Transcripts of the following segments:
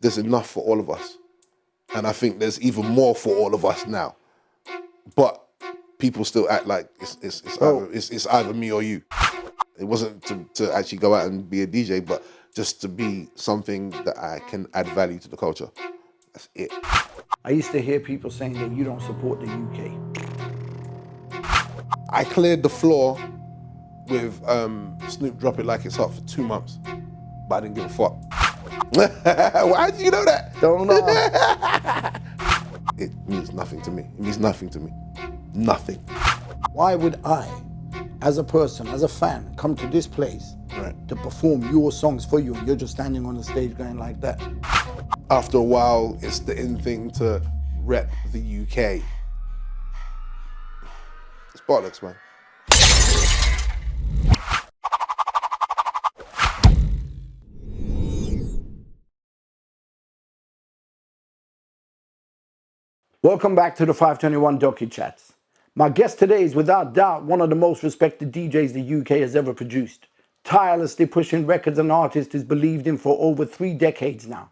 there's enough for all of us. And I think there's even more for all of us now. But people still act like it's either me or you. It wasn't to actually go out and be a DJ, but just to be something that I can add value to the culture. That's it. I used to hear people saying that you don't support the UK. I cleared the floor with Snoop Drop It Like It's Hot for 2 months, but I didn't give a fuck. Why did you know that? Don't know. It means nothing to me. It means nothing to me. Nothing. Why would I, as a person, as a fan, come to this place to perform your songs for you and you're just standing on the stage going like that? After a while, it's the in thing to rep the UK. It's bollocks, man. Welcome back to the 521 DocuChats. My guest today is without doubt one of the most respected DJs the UK has ever produced. Tirelessly pushing records and artists is believed in for over 3 decades now.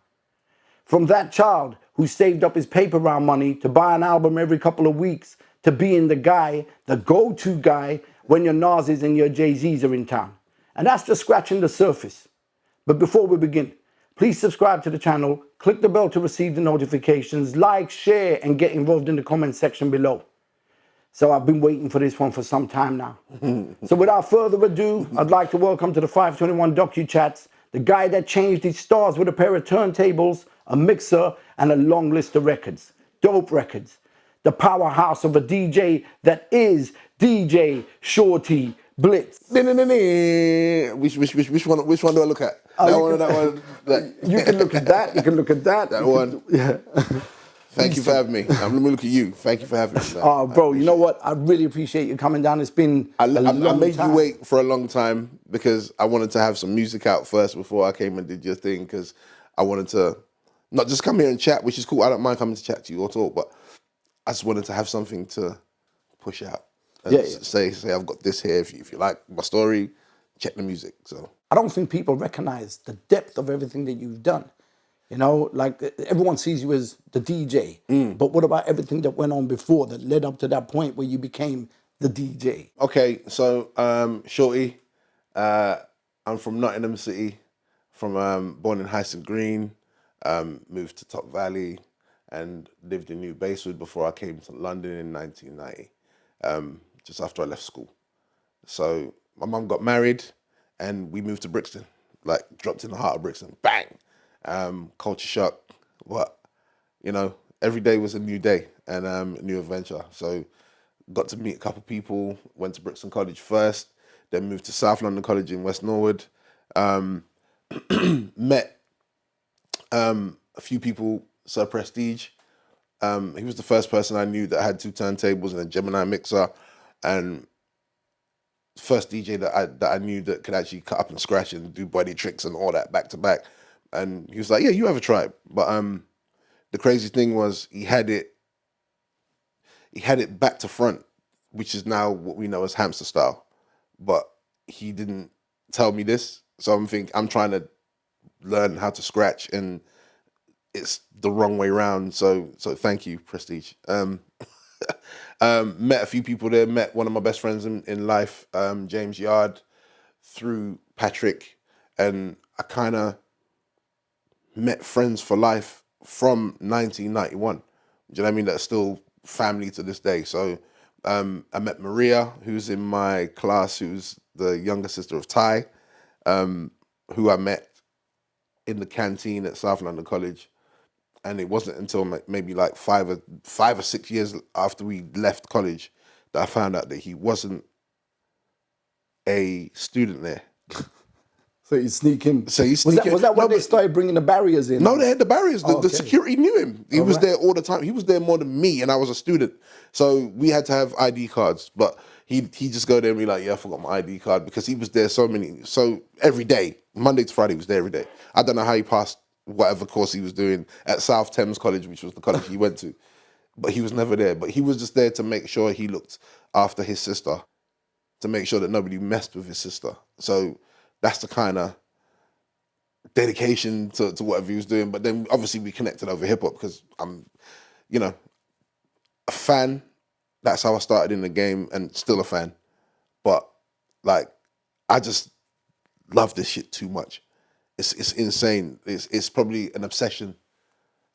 From that child who saved up his paper round money to buy an album every couple of weeks to being the guy, the go-to guy when your Nas's and your Jay-Z's are in town. And that's just scratching the surface. But before we begin, please subscribe to the channel, click the bell to receive the notifications, like, share, and get involved in the comment section below. So I've been waiting for this one for some time now. So without further ado, I'd like to welcome to the 521 DocuChats the guy that changed his stars with a pair of turntables, a mixer, and a long list of records. Dope records. The powerhouse of a DJ that is DJ Shortee Blitz. Which one do I look at? That one or that one? You can look at that, you can look at that. That one? Yeah. Thank you for having me. I'm gonna look at you. Thank you for having me. Oh, bro, you know what? I really appreciate you coming down. It's been I a long made time. you wait for a long time because I wanted to have some music out first before I came and did your thing, because I wanted to not just come here and chat, which is cool. I don't mind coming to chat to you or talk, but I just wanted to have something to push out. And say I've got this here. If you like my story, check the music. So I don't think people recognize the depth of everything that you've done. You know, like everyone sees you as the DJ, but what about everything that went on before that led up to that point where you became the DJ? Okay, so Shortee, I'm from Nottingham City, born in Hyson Green, moved to Top Valley, and lived in New Basewood before I came to London in 1990, just after I left school. So my mum got married, and we moved to Brixton, like dropped in the heart of Brixton, bang. Culture shock, but you know, every day was a new day and a new adventure. So got to meet a couple people, went to Brixton College first, then moved to South London College in West Norwood. Met a few people, Sir Prestige. He was the first person I knew that had 2 turntables and a Gemini mixer, and first DJ that I knew that could actually cut up and scratch and do body tricks and all that back to back. And he was like, yeah, you have a tribe. But the crazy thing was he had it back to front, which is now what we know as hamster style. But he didn't tell me this. So I'm trying to learn how to scratch, and it's the wrong way around. So thank you, Prestige. Met a few people there, met one of my best friends in life, James Yard, through Patrick, and I kind of met friends for life from 1991. Do you know what I mean? That's still family to this day. So I met Maria, who's in my class, who's the younger sister of Ty, who I met in the canteen at South London College. And it wasn't until maybe like 5 or 6 years after we left college that I found out that he wasn't a student there. So you sneak in. So you sneak in. Was that when they started bringing the barriers in? No, they had the barriers. Oh, the security knew him. He was there all the time. He was there more than me, and I was a student. So we had to have ID cards. But he'd just go there and be like, yeah, I forgot my ID card, because he was there so every day, Monday to Friday, he was there every day. I don't know how he passed whatever course he was doing at South Thames College, which was the college he went to. But he was never there. But he was just there to make sure he looked after his sister, to make sure that nobody messed with his sister. So that's the kind of dedication to whatever he was doing. But then obviously we connected over hip hop because I'm, you know, a fan. That's how I started in the game, and still a fan. But like, I just love this shit too much. It's insane. It's probably an obsession.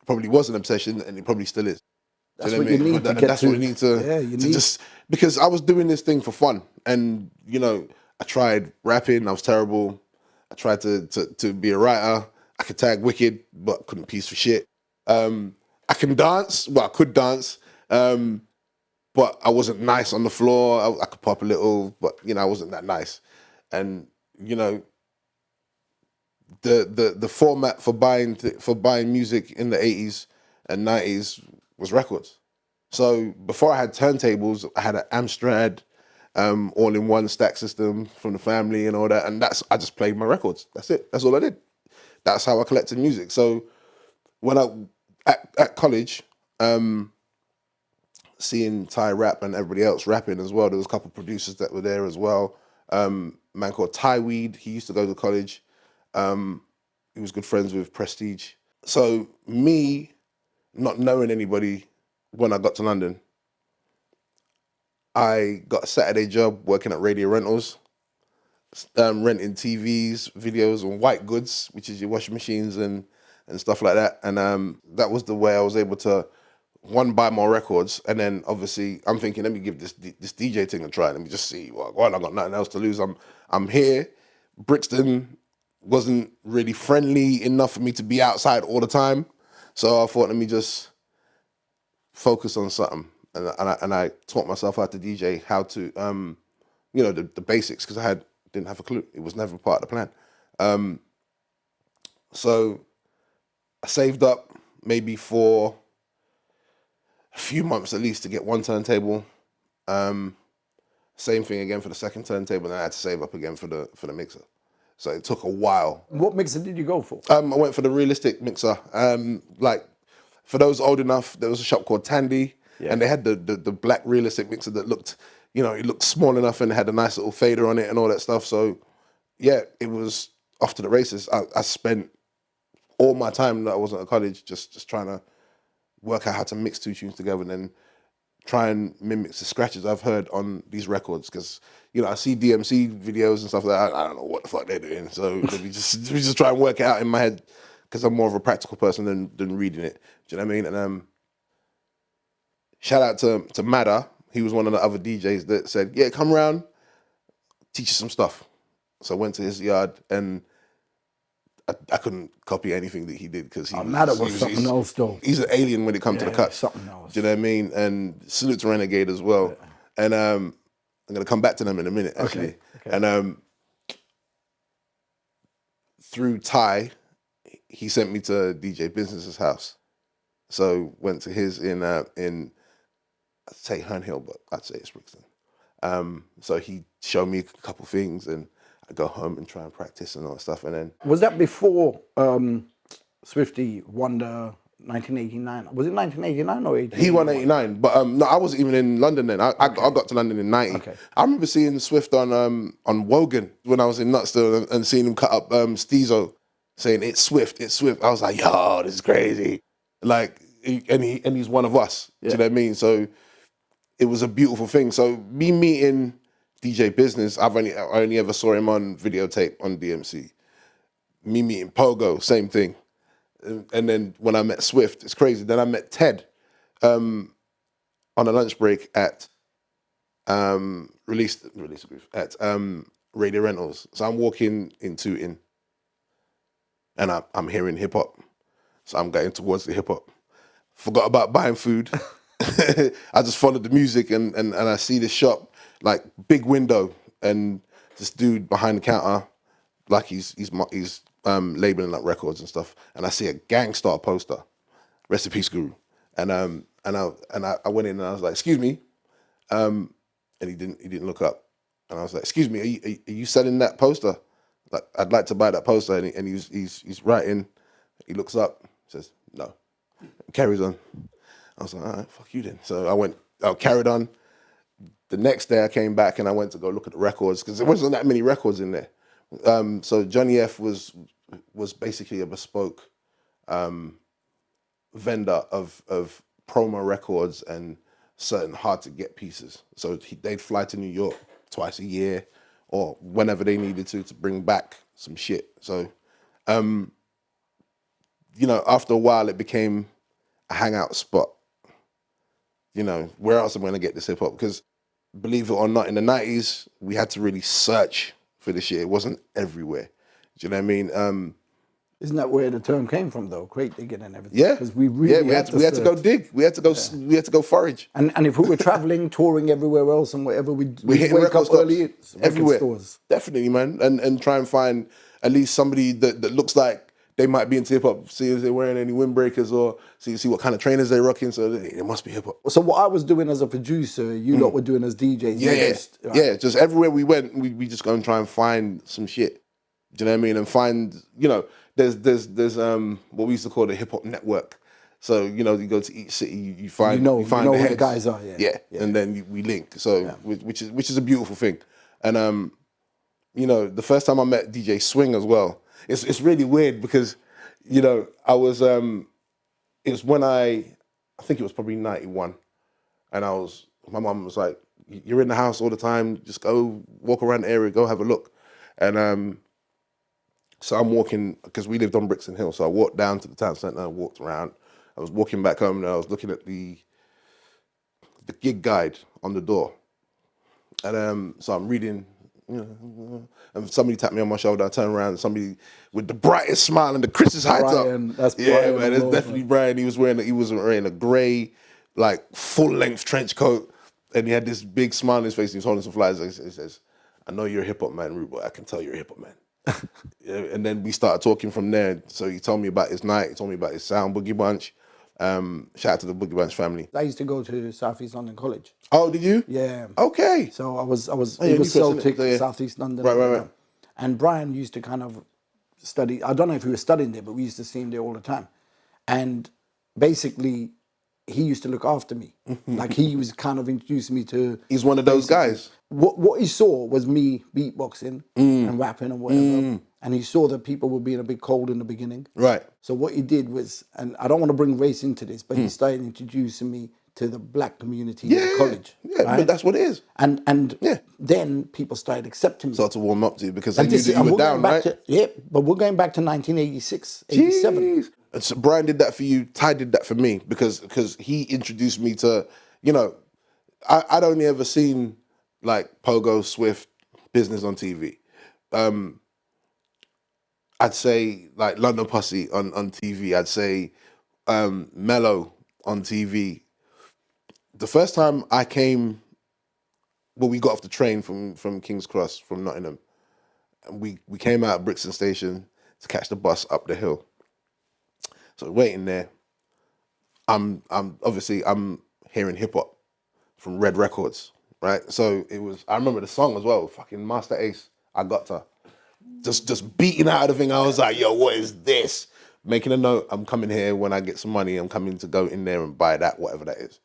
It probably was an obsession, and it probably still is. That's what you need to get that's to. what we need to, Yeah, you need just, because I was doing this thing for fun, and you know, I tried rapping. I was terrible. I tried to be a writer. I could tag wicked, but couldn't piece for shit. I can dance. Well, I could dance, but I wasn't nice on the floor. I could pop a little, but you know, I wasn't that nice. And you know, the format for buying music in the 80s and 90s was records. So before I had turntables, I had an Amstrad, all-in-one stack system from the family and all that, and I just played my records. That's it. That's all I did. That's how I collected music. So when at college, seeing Ty rap and everybody else rapping as well, there was a couple of producers that were there as well. A man called Ty Weed, he used to go to college. He was good friends with Prestige. So me not knowing anybody when I got to London, I got a Saturday job working at Radio Rentals, renting TVs, videos on white goods, which is your washing machines and stuff like that. And that was the way I was able to, one, buy more records, and then obviously I'm thinking, let me give this DJ thing a try. Let me just see. Well, I got nothing else to lose. I'm here. Brixton wasn't really friendly enough for me to be outside all the time, so I thought, let me just focus on something. And I taught myself how to DJ, how to you know, the basics, because I didn't have a clue. It was never part of the plan. So I saved up maybe for a few months at least to get one turntable. Same thing again for the second turntable, and I had to save up again for the mixer. So it took a while. What mixer did you go for? I went for the realistic mixer. Like, for those old enough, there was a shop called Tandy, and they had the black realistic mixer that looked, you know, it looked small enough and it had a nice little fader on it and all that stuff. So yeah, it was off to the races. I spent all my time that I wasn't at college just trying to work out how to mix two tunes together and then try and mimic the scratches I've heard on these records. Because, you know, I see DMC videos and stuff like that. I don't know what the fuck they're doing. So we just try and work it out in my head, because I'm more of a practical person than reading it. Do you know what I mean? And shout out to Madda. He was one of the other DJs that said, yeah, come around, teach you some stuff. So I went to his yard, and I couldn't copy anything that he did, because Madda was something else though. He's an alien when it comes to the cut. Something else. Do you know what I mean? And salute to Renegade as well. Yeah. And I'm gonna come back to them in a minute, actually. Okay. And through Ty, he sent me to DJ Business's house. So went to his in I'd say Herne Hill, but I'd say it's Brixton. So he showed me a couple things, and I go home and try and practice and all that stuff. And then, was that before Swifty won the 1989? Was it 1989 or 89? He won 89, but no, I wasn't even in London then. I got to London in 90. Okay. I remember seeing Swift on Wogan when I was in Nutsville, and seeing him cut up Steezo, saying it's Swift. I was like, yo, this is crazy. Like, and he's one of us. Yeah. Do you know what I mean? So it was a beautiful thing. So me meeting DJ Business, I only ever saw him on videotape on DMC. Me meeting Pogo, same thing. And then when I met Swift, it's crazy. Then I met Ted on a lunch break at Release at Radio Rentals. So I'm walking in Tooting, and I'm hearing hip hop. So I'm going towards the hip hop. Forgot about buying food. I just followed the music, and I see this shop, like big window, and this dude behind the counter, like he's labeling up records and stuff. And I see a Gangstar poster, Rest in Peace Guru, and I went in and I was like, excuse me, and he didn't look up, and I was like, excuse me, are you selling that poster? Like, I'd like to buy that poster, and he's writing. He looks up, says no, and carries on. I was like, all right, fuck you then. So I carried on. The next day I came back and I went to go look at the records, because there wasn't that many records in there. So Johnny F was was basically a bespoke vendor of promo records and certain hard to get pieces. So they'd fly to New York twice a year or whenever they needed to bring back some shit. So, you know, after a while it became a hangout spot. You know, where else am I gonna get this hip hop? Because believe it or not, in the 90s, we had to really search for this shit. It wasn't everywhere. Do you know what I mean? Isn't that where the term came from, though? Crate digging and everything. Yeah, because we really we had to go dig. We had to go. We had to go forage. And if we were traveling, touring everywhere else and whatever, we'd hitting wake record up early everywhere. Stores. Definitely, man, and try and find at least somebody that looks like they might be into hip hop. See if they're wearing any windbreakers or see what kind of trainers they're rocking. So it must be hip hop. So what I was doing as a producer, you lot were doing as DJs. Yeah. Just everywhere we went, we just go and try and find some shit. Do you know what I mean? And find, you know, there's what we used to call the hip hop network. So, you know, you go to each city, you find who the heads. the guys are. Yeah. And then we link. So which is a beautiful thing. And you know, the first time I met DJ Swing as well, it's really weird because, you know, I was it was when I think it was probably 91, and my mum was like, "You're in the house all the time, just go walk around the area, go have a look." And so I'm walking, because we lived on Brixton Hill, so I walked down to the town centre, walked around. I was walking back home and I was looking at the gig guide on the door. And so I'm reading, you know, and somebody tapped me on my shoulder. I turn around and somebody with the brightest smile and the crispest heights up. That's yeah, Brian. man, it's definitely Brian. He was wearing a grey, like full-length trench coat, and he had this big smile on his face. He was holding some flyers. He says, "I know you're a hip hop man, Rude Boy. I can tell you're a hip hop man." Yeah, and then we started talking from there. So he told me about his night. He told me about his sound, Boogie Bunch. Shout out to the Boogie Bunch family. I used to go to South East London College. Oh, did you? Yeah. Okay. So I was yeah, it was Celtic, yeah. South East London. Right. And Brian used to kind of study. I don't know if he was studying there, but we used to see him there all the time. And basically, he used to look after me. Like he was kind of introducing me to. He's one of those guys. What he saw was me beatboxing and rapping and whatever. And he saw that people were being a bit cold in the beginning. Right. So what he did was, and I don't want to bring race into this, but he started introducing me to the black community in the college. Yeah, right? but that's what it is. And then people started accepting me. Start to warm up to you because they knew that you were down, right? But we're going back to 1986, 87. Jeez. And so Brian did that for you. Ty did that for me because he introduced me to, you know, I'd only ever seen like Pogo, Swift, Business on TV. I'd say like London Posse on TV. I'd say Mell'O on TV. The first time I came, well, we got off the train from King's Cross, from Nottingham. And we came out of Brixton Station to catch the bus up the hill. So waiting there, I'm hearing hip hop from Red Records, right? So I remember the song as well, fucking Master Ace, I Got To. Just beating out of the thing. I was like, yo, what is this? Making a note, I'm coming here when I get some money, I'm coming to go in there and buy that, whatever that is.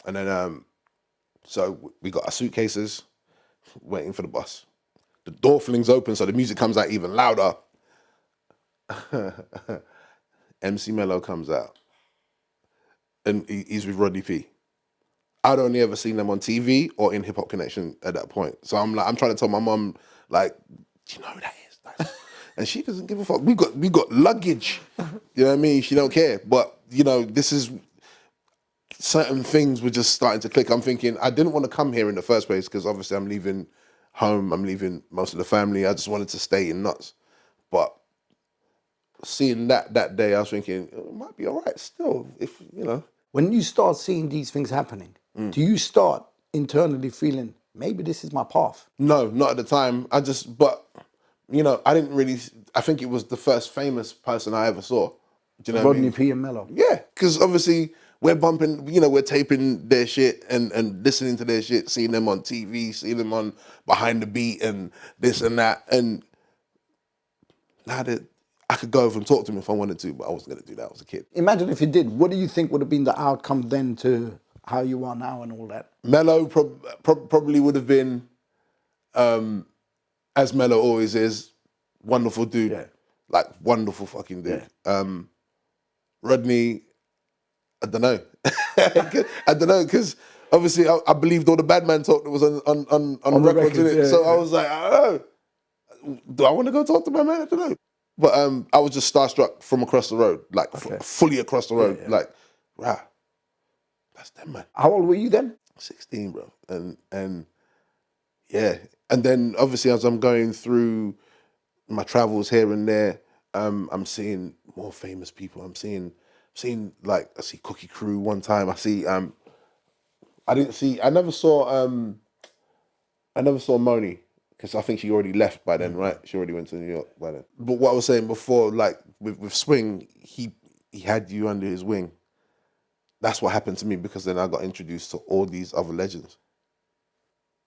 And then, so we got our suitcases, waiting for the bus. The door flings open, so the music comes out even louder. MC Mell'O comes out. And he's with Rodney P. I'd only ever seen them on TV or in Hip Hop Connection at that point. So I'm trying to tell my mum, like, do you know who that is? And she doesn't give a fuck. We got luggage. You know what I mean? She don't care. But, you know, this is, certain things were just starting to click. I'm thinking, I didn't want to come here in the first place because obviously I'm leaving home, I'm leaving most of the family. I just wanted to stay in Nuts. But seeing that day, I was thinking, it might be all right still, if, you know. When you start seeing these things happening, do you start internally feeling, maybe this is my path? No, not at the time. But, you know, I didn't really, I think it was the first famous person I ever saw. Do you know what I mean? Rodney P and Mell'O. Yeah, because obviously we're bumping, you know, we're taping their shit and listening to their shit, seeing them on TV, seeing them on Behind the Beat and this and that. And now that I could go over and talk to him if I wanted to, but I wasn't going to do that. I was a kid. Imagine if you did. What do you think would have been the outcome then to how you are now and all that? Mell'O probably would have been, as Mell'O always is, wonderful dude. Yeah. Like, wonderful fucking dude. Rodney, I don't know. I don't know, because obviously I believed all the bad man talk that was on records, innit? So I was like, I don't know. Do I want to go talk to my man? I don't know. But I was just starstruck from across the road, like fully across the road. Like, wow, that's them, man. How old were you then? 16, bro. And yeah. And then obviously as I'm going through my travels here and there, I'm seeing more famous people. I'm seeing like, I see Cookie Crew one time. I see I never saw Moni, because I think she already left by then, right? She already went to New York by then. But what I was saying before, like with Swing, he had you under his wing. That's what happened to me, because then I got introduced to all these other legends.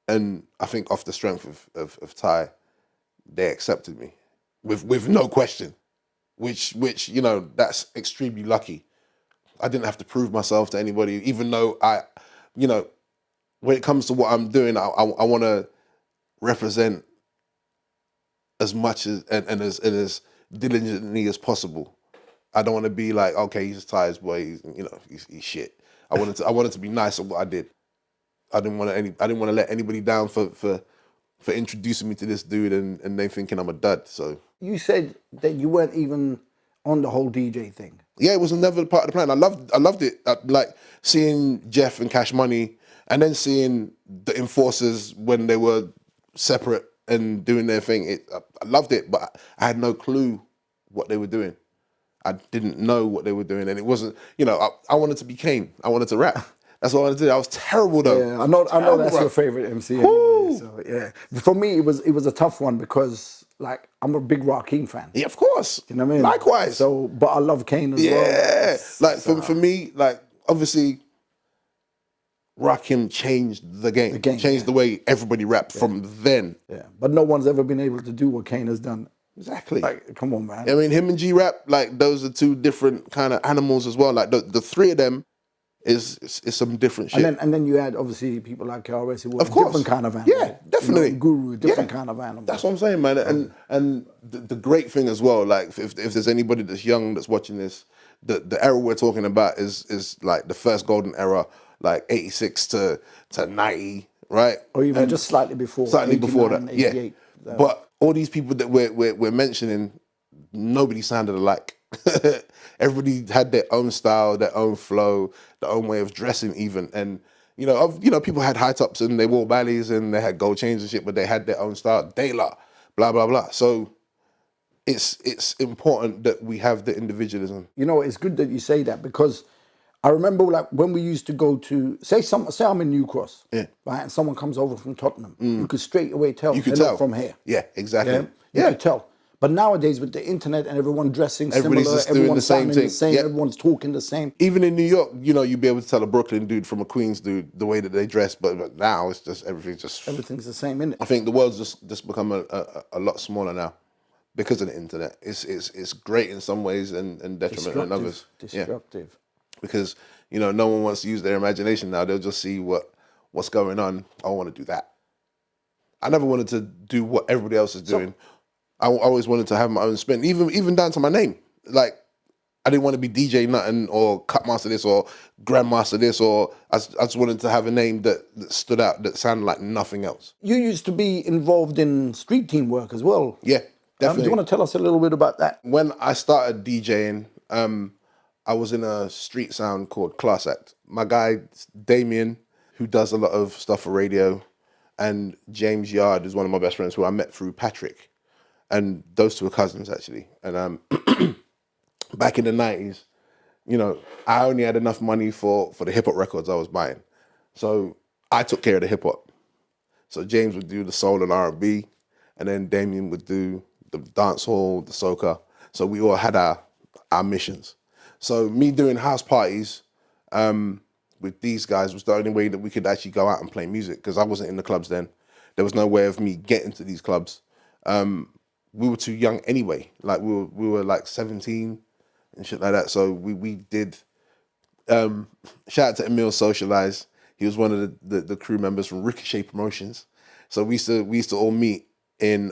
And I think off the strength of Ty, they accepted me with no question, which you know, that's extremely lucky. I didn't have to prove myself to anybody, even though you know, when it comes to what I'm doing, I want to represent as much as and as diligently as possible. I don't want to be like, okay, he's Ty's boy, he's shit. I wanted to be nice at what I did. I didn't want to let anybody down for introducing me to this dude and they thinking I'm a dud. So you said that you weren't even on the whole DJ thing. Yeah, it was never part of the plan. I loved it. Like seeing Jeff and Cash Money, and then seeing the Enforcers when they were separate and doing their thing. I loved it, but I had no clue what they were doing. I didn't know what they were doing, and it wasn't. I wanted to be Kane. I wanted to rap. That's what I wanted to do. I was terrible though. Yeah, I know that's your favorite MC. Anyway, so yeah, for me it was a tough one because like I'm a big Rakim fan. Yeah, of course. You know what I mean? Likewise. So, but I love Kane as well. Yeah, like for me, like obviously, Rakim changed the game. Changed the way everybody rapped from then. Yeah, but no one's ever been able to do what Kane has done. Exactly. Like, come on, man. I mean, him and G-Rap, like those are two different kind of animals as well. Like the three of them is some different shit. And then you had obviously people like KRS who were a different kind of animal. Yeah, definitely. Guru, different kind of animal. That's what I'm saying, man. And the great thing as well, like if there's anybody that's young that's watching this, the era we're talking about is like the first golden era, like 86 to 90, right? Or even just slightly before. Slightly before that, 88. Yeah. But all these people that we're mentioning, nobody sounded alike. Everybody had their own style, their own flow, their own way of dressing even. And, people had high tops and they wore valleys and they had gold chains and shit, but they had their own style. De La, blah, blah, blah. So it's important that we have the individualism. It's good that you say that because I remember like when we used to go to, say I'm in New Cross, right, and someone comes over from Tottenham, you could straight away tell they're not from here. Yeah, exactly. You could tell. But nowadays with the internet and everyone dressing similar, everyone's doing the same thing. Everyone's talking the same. Even in New York, you'd be able to tell a Brooklyn dude from a Queens dude the way that they dress, but now it's just everything's the same, isn't it? I think the world's just become a lot smaller now because of the internet. It's great in some ways and detrimental in others. Destructive. Yeah. Because no one wants to use their imagination now. They'll just see what's going on. I want to do that. I never wanted to do what everybody else is doing. I always wanted to have my own spin, even down to my name. Like, I didn't want to be DJ nothing or Cutmaster this or Grandmaster this, or I just wanted to have a name that stood out, that sounded like nothing else. You used to be involved in street team work as well. Yeah, definitely. Do you want to tell us a little bit about that? When I started DJing, I was in a street sound called Class Act. My guy, Damien, who does a lot of stuff for radio, and James Yard is one of my best friends who I met through Patrick. And those two are cousins, actually. And back in the 90s, I only had enough money for the hip-hop records I was buying. So I took care of the hip-hop. So James would do the soul and R&B, and then Damien would do the dance hall, the soca. So we all had our missions. So me doing house parties with these guys was the only way that we could actually go out and play music, because I wasn't in the clubs then. There was no way of me getting to these clubs. We were too young anyway. Like we were like 17 and shit like that. So we did. Shout out to Emil Socialize. He was one of the crew members from Ricochet Promotions. So we used to all meet in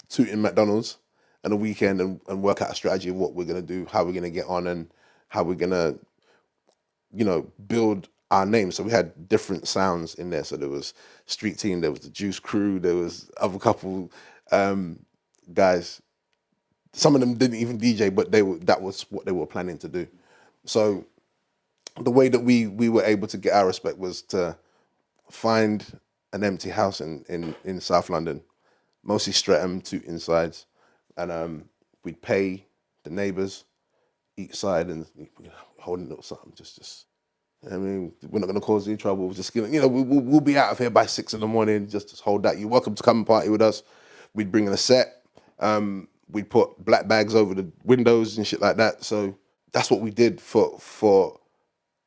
Tooting McDonald's, and a weekend and work out a strategy of what we're gonna do, how we're gonna get on, and how we're gonna, build our name. So we had different sounds in there. So there was Street Team, there was the Juice Crew, there was other couple guys. Some of them didn't even DJ, but that was what they were planning to do. So the way that we were able to get our respect was to find an empty house in South London, mostly Streatham, 2 insides, and we'd pay the neighbours each side and holding a little something. Just I mean, we're not going to cause any trouble. We're just gonna, we'll be out of here by 6 a.m. Just hold that. You're welcome to come and party with us. We'd bring in a set. We'd put black bags over the windows and shit like that. So that's what we did for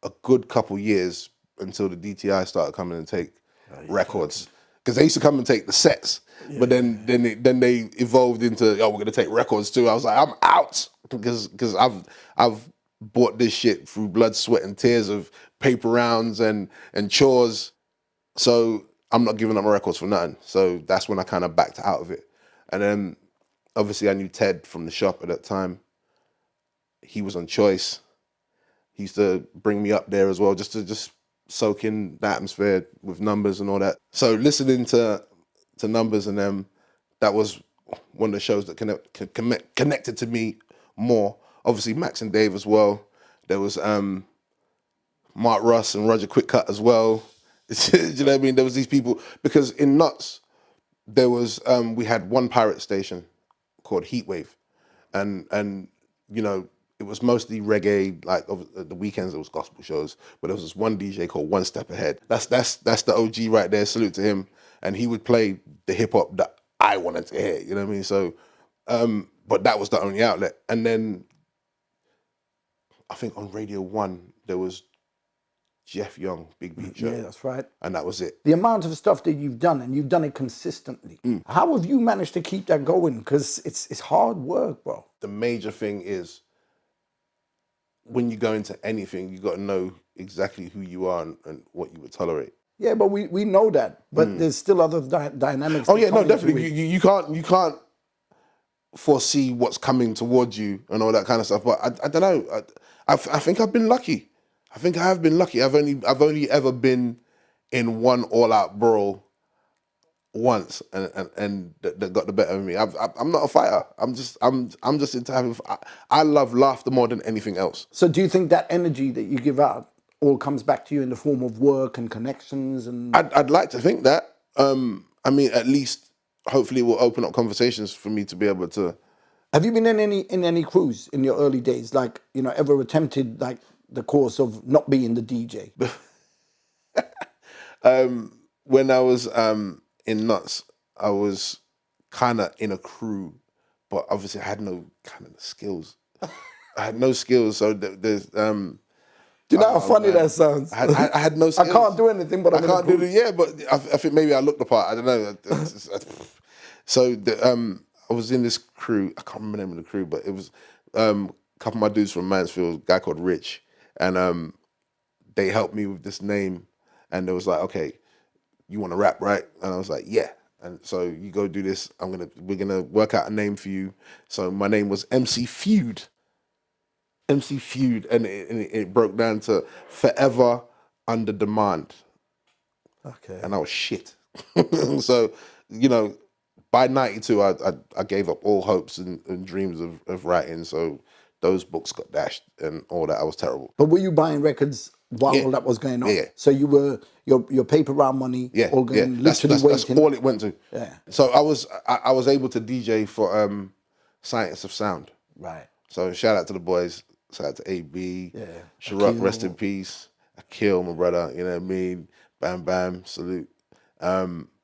a good couple years until the DTI started coming and take records. Because they used to come and take the sets, but then they evolved into, we're gonna take records too. I was like, I'm out, because I've bought this shit through blood, sweat, and tears of paper rounds and chores. So I'm not giving up my records for nothing. So that's when I kind of backed out of it. And then obviously I knew Ted from the shop at that time. He was on Choice. He used to bring me up there as well, just to soak in the atmosphere with Numbers and all that. So listening to Numbers and them, that was one of the shows that connected to me more. Obviously Max and Dave as well. There was Mark Russ and Roger Quickcut as well. Do you know what I mean? There was these people, because in Nuts, there was we had one pirate station called Heatwave, and it was mostly reggae. Like the weekends, there was gospel shows, but there was this one DJ called One Step Ahead. That's the OG right there. Salute to him. And he would play the hip hop that I wanted to hear. You know what I mean? So, but that was the only outlet. And then I think on Radio 1 there was Jeff Young, Big Beat Show. Yeah, that's right. And that was it. The amount of stuff that you've done, and you've done it consistently. How have you managed to keep that going? Because it's hard work, bro. The major thing is, when you go into anything, you got to know exactly who you are and what you would tolerate. Yeah, but we know that. But there's still other dynamics. Oh yeah, no, definitely. You can't foresee what's coming towards you and all that kind of stuff. But I don't know. I think I've been lucky. I think I have been lucky. I've only ever been in one all-out brawl once, and that got the better of me. I'm not a fighter. I'm just into having. I love laughter more than anything else. So do you think that energy that you give out all comes back to you in the form of work and connections? And I'd like to think that. I mean, at least hopefully it will open up conversations for me to be able to. Have you been in any crews in your early days? Like, ever attempted like the course of not being the DJ? When I was in Nuts, I was kind of in a crew, but obviously I had no kind of skills. I had no skills, so there's. Do you know how funny that sounds? I had no skills. I can't do anything, but I can't do it. Yeah, but I think maybe I looked the part. I don't know. So I was in this crew. I can't remember the name of the crew, but it was a couple of my dudes from Mansfield, a guy called Rich, and they helped me with this name, and they was like, okay, you want to rap, right? And I was like, yeah. And so you go do this. We're gonna work out a name for you. So my name was MC Feud. MC Feud, and it broke down to Forever Under Demand. Okay. And I was shit. So, by 92, I gave up all hopes and dreams of writing. So those books got dashed and all that. I was terrible. But were you buying records while all that was going on? Yeah. So you were your paper round money, all going literally waiting. That's all it went to. Yeah. So I was able to DJ for Science of Sound. Right. So shout out to the boys. Shout out to AB. Yeah. Sharuk, rest in peace. Akil, my brother. You know what I mean? Bam Bam, salute.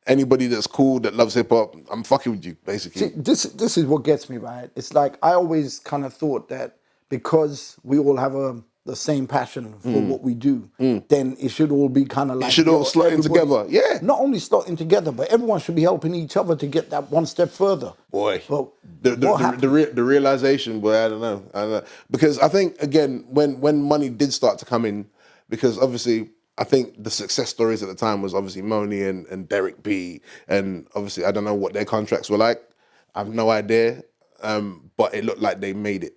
Anybody that's cool, that loves hip hop, I'm fucking with you, basically. See, this is what gets me, right? It's like I always kind of thought that because we all have the same passion for what we do, then it should all be kind of like... It should all slot in together, yeah. Not only slotting together, but everyone should be helping each other to get that one step further. Boy, but the realization, boy, I don't know. Because I think, again, when money did start to come in, because obviously... I think the success stories at the time was obviously Moni and Derek B. And obviously, I don't know what their contracts were like. I have no idea. but it looked like they made it.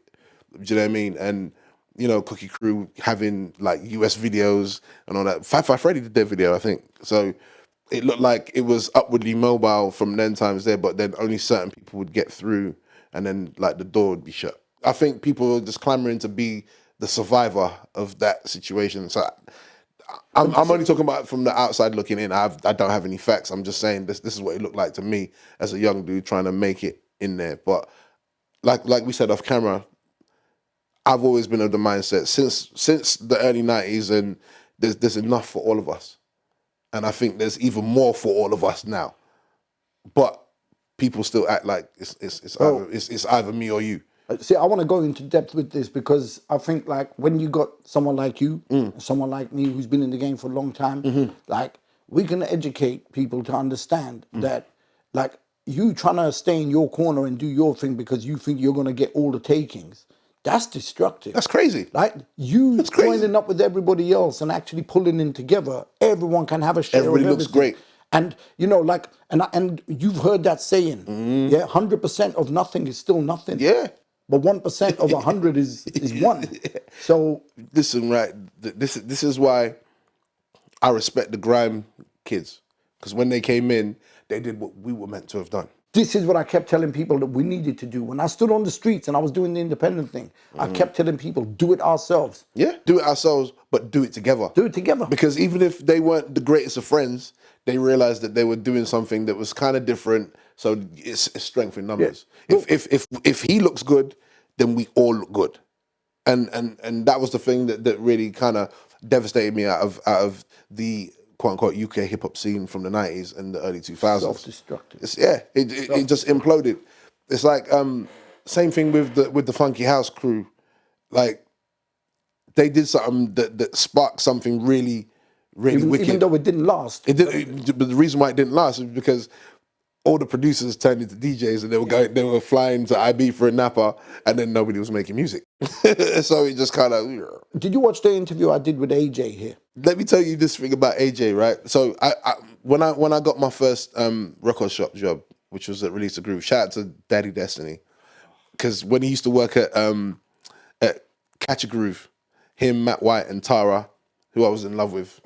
Do you know what I mean? And you know, Cookie Crew having like US videos and all that. Five Freddy did their video, I think. So it looked like it was upwardly mobile from then times there, but then only certain people would get through, and then like the door would be shut. I think people were just clamoring to be the survivor of that situation. So I'm only talking about it from the outside looking in. I don't have any facts. I'm just saying this is what it looked like to me as a young dude trying to make it in there. But like we said off camera, I've always been of the mindset since the early 90s, and there's enough for all of us. And I think there's even more for all of us now. But people still act like it's either me or you. See, I want to go into depth with this because I think like when you got someone like you, someone like me who's been in the game for a long time, like we can educate people to understand that like you trying to stay in your corner and do your thing because you think you're going to get all the takings. That's destructive. That's crazy. Like you joining up with everybody else and actually pulling in together, everyone can have a share. Everybody of looks everything. great. And you know, like, and you've heard that saying, yeah, 100% of nothing is still nothing. Yeah. But 1% of 100 is one. So listen, right? This is why I respect the grime kids, because when they came in, they did what we were meant to have done. this is what I kept telling people that we needed to do. When I stood on the streets and I was doing the independent thing, I kept telling people, do it ourselves. Yeah, do it ourselves, but do it together. Do it together. Because even if they weren't the greatest of friends, they realized that they were doing something that was kind of different. So it's strength in numbers. Yeah. If he looks good, then we all look good. And that was the thing that really kind of devastated me out of the quote unquote UK hip hop scene from the 90s and the early 2000s. Self-destructive. It just imploded. It's like same thing with the Funky House crew. Like they did something that sparked something really wicked. Even though it didn't last. But the reason why it didn't last is because all the producers turned into DJs and they were flying to IB for a napper, and then nobody was making music. So it just kind of. Did you watch the interview I did with AJ here? Let me tell you this thing about AJ, right? So when I got my first record shop job, which was at Release a Groove, shout out to Daddy Destiny, because when he used to work at Catch a Groove, him, Matt White, and Tara, who I was in love with.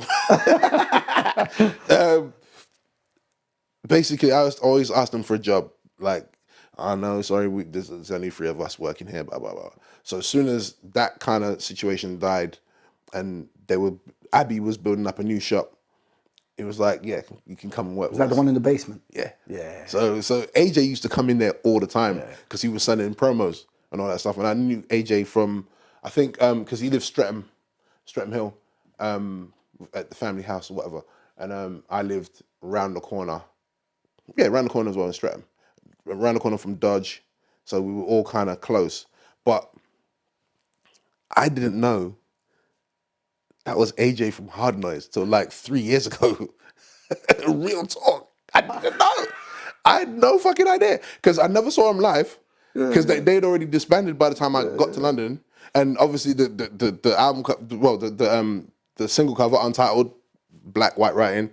Basically, I always asked them for a job. Like, oh no, sorry, there's only 3 of us working here, blah, blah, blah. So as soon as that kind of situation died and Abbey was building up a new shop, it was like, yeah, you can come and work with us. Is that the one in the basement? Yeah. Yeah. So AJ used to come in there all the time because he was sending promos and all that stuff. And I knew AJ from, I think, because he lived Streatham Hill, at the family house or whatever. And I lived around the corner. Yeah, around the corner as well in Streatham. Around the corner from Dodge. So we were all kind of close. But I didn't know that was AJ from Hard Noise till like 3 years ago. Real talk. I didn't know. I had no fucking idea. Because I never saw him live. Because they'd already disbanded by the time I got to London. And obviously the album, well, the single cover, Untitled, black, white writing,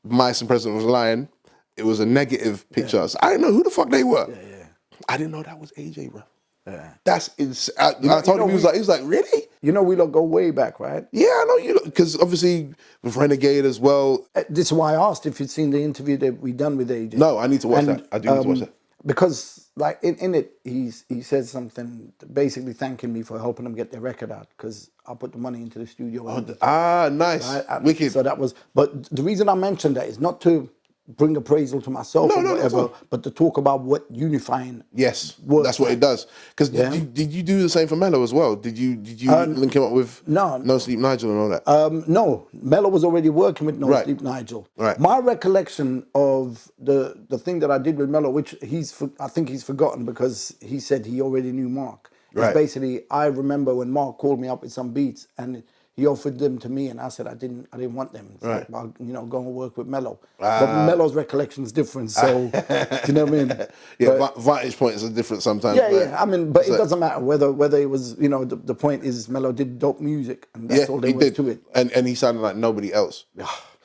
Mice and President Was Lying. It was a negative picture. Yeah. So I didn't know who the fuck they were. Yeah. I didn't know that was AJ, bro. Yeah. That's insane. I told him, he was like, really? You know, we go way back, right? Yeah, I know you, because obviously with Renegade as well. This is why I asked if you'd seen the interview that we done with AJ. No, I need to watch that. I do need to watch that. Because like in it, he said something basically thanking me for helping them get their record out because I put the money into the studio. Nice. Right? Wicked. So that was, but the reason I mentioned that is not to bring appraisal to myself or whatever, but to talk about what unifying. Yes, works that's what it does. Because did you do the same for Mell'O as well? Did you link him up with No Sleep Nigel and all that? No, Mell'O was already working with No Sleep Nigel. Right. My recollection of the thing that I did with Mell'O, which I think he's forgotten because he said he already knew Mark. Right. Basically, I remember when Mark called me up with some beats and he offered them to me, and I said I didn't want them. Right. Like, I'll go and work with Mell'O. But Mell'O's recollection is different, so do you know what I mean? Yeah, vantage points are different sometimes. Yeah. I mean, but it doesn't matter whether it was. The point is Mell'O did dope music, and that's all there was to it. And he sounded like nobody else.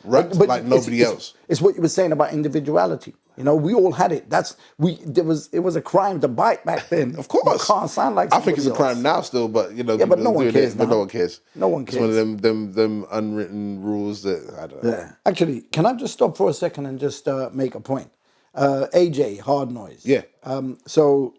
rapped like nobody else. It's what you were saying about individuality. You know, we all had it. It was a crime to bite back then. Of course. You can't sound like I think it's a crime else. now still, but you know, Yeah, but no one cares but now. no one cares. No one It's one cares. of them unwritten rules that I don't know. Yeah. Actually, can I just stop for a second and just make a point? AJ, Hard Noise. Yeah. So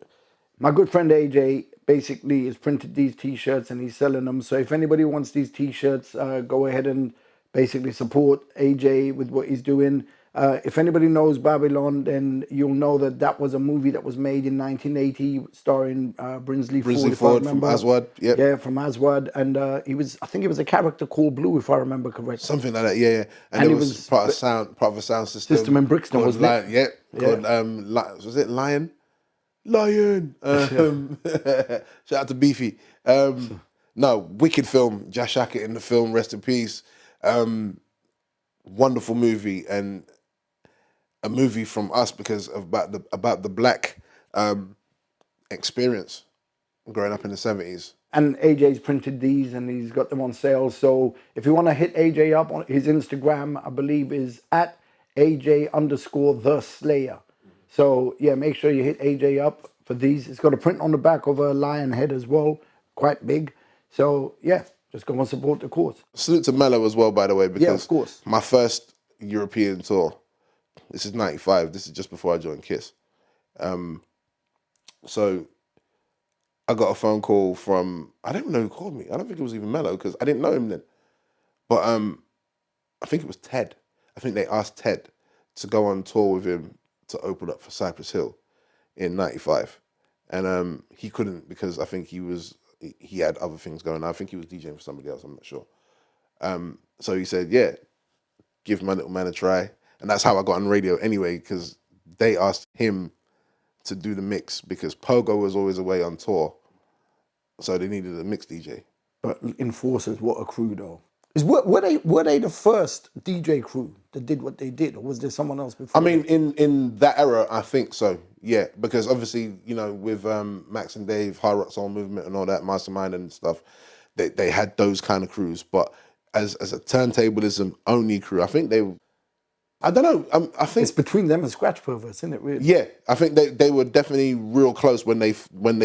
my good friend AJ basically has printed these T-shirts and he's selling them. So if anybody wants these T-shirts, go ahead and basically support AJ with what he's doing. If anybody knows Babylon, then you'll know that was a movie that was made in 1980 starring Brinsley Ford from Aswad. Yep. Yeah, from Aswad. And I think he was a character called Blue, if I remember correctly. Something like that, yeah. And it was part of a sound system. In Brixton, wasn't it? Yeah. Called, was it Lion? Lion. Shout out to Beefy. No, wicked film. Josh Hackett in the film, rest in peace. Wonderful movie, and a movie from us because of about the black experience growing up in the 70s. And AJ's printed these and he's got them on sale. So if you want to hit AJ up on his Instagram, I believe is at AJ_the Slayer. So yeah, make sure you hit AJ up for these. It's got a print on the back of a lion head as well, quite big. So yeah, just go and support the cause. Salute to Mell'O as well, by the way, because yeah, of course. My first European tour, this is 95, this is just before I joined KISS. So I got a phone call from, I don't know who called me. I don't think it was even Mell'O because I didn't know him then. But I think it was Ted. I think they asked Ted to go on tour with him to open up for Cypress Hill in 95. And he couldn't because I think he had other things going on. I think he was DJing for somebody else, I'm not sure. So he said, yeah, give my little man a try. And that's how I got on radio anyway, because they asked him to do the mix because Pogo was always away on tour. So they needed a mix DJ. But Enforcers, what a crew though. Were they the first DJ crew that did what they did, or was there someone else before? I mean, in that era, I think so, yeah. Because obviously, you know, with Max and Dave, Hard Rock Soul Movement and all that, Mastermind and stuff, they had those kind of crews. But as a turntablism only crew, I think I don't know. I think it's between them and Scratch Perverts, isn't it? Really? Yeah, I think they were definitely real close when they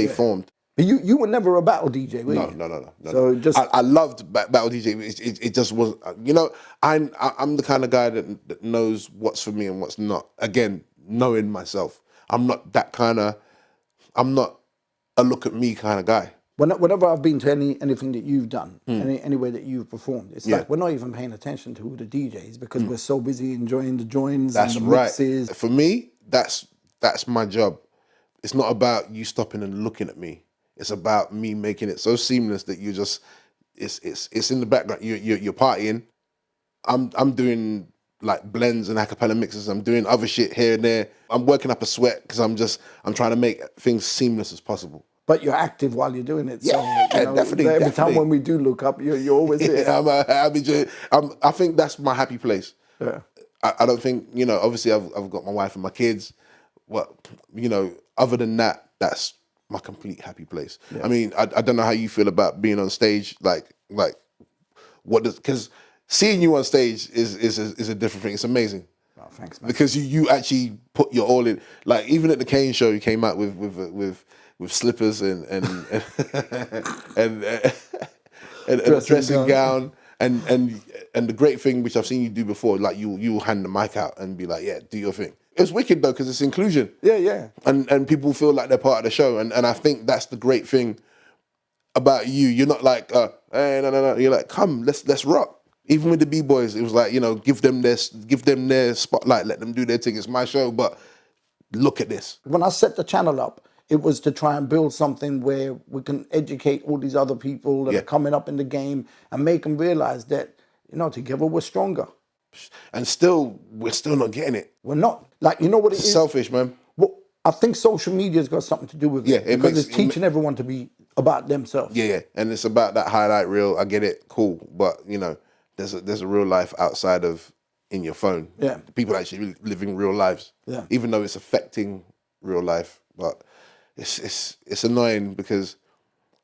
formed. But you were never a battle DJ, were you? No. So just I loved battle DJ. It just wasn't. You know, I'm the kind of guy that knows what's for me and what's not. Again, knowing myself, I'm not that kind of. I'm not a look at me kind of guy. Whenever I've been to anything that you've done, anywhere that you've performed, it's like we're not even paying attention to who the DJs because we're so busy enjoying the joins and the mixes. For me, that's my job. It's not about you stopping and looking at me. It's about me making it so seamless that you just it's in the background. You're partying. I'm doing like blends and acapella mixes. I'm doing other shit here and there. I'm working up a sweat because I'm trying to make things seamless as possible. But you're active while you're doing it. Yeah, so, definitely. Every time when we do look up, you're always there. I think that's my happy place. Yeah. I don't think, you know, obviously I've got my wife and my kids. Other than that, that's my complete happy place. Yeah. I mean, I don't know how you feel about being on stage. Like because seeing you on stage is a different thing. It's amazing. Oh, thanks, man. Because you actually put your all in. Like even at the Kane show, you came out with slippers and a dressing gown. And the great thing, which I've seen you do before, like you'll hand the mic out and be like, yeah, do your thing. It's wicked though, because it's inclusion. Yeah. And people feel like they're part of the show. And I think that's the great thing about you. You're not like, hey, no. You're like, come, let's rock. Even with the B-boys, it was like, you know, give them their spotlight, let them do their thing. It's my show, but look at this. When I set the channel up, it was to try and build something where we can educate all these other people that are coming up in the game and make them realize that, you know, together we're stronger. And we're still not getting it. We're not. Like, you know what it is? Selfish, man. Well, I think social media's got something to do with it. Yeah, because it's teaching everyone to be about themselves. Yeah. And it's about that highlight reel. I get it, cool. But, you know, there's a real life outside of in your phone. Yeah. People actually living real lives. Yeah. Even though it's affecting real life. But it's annoying because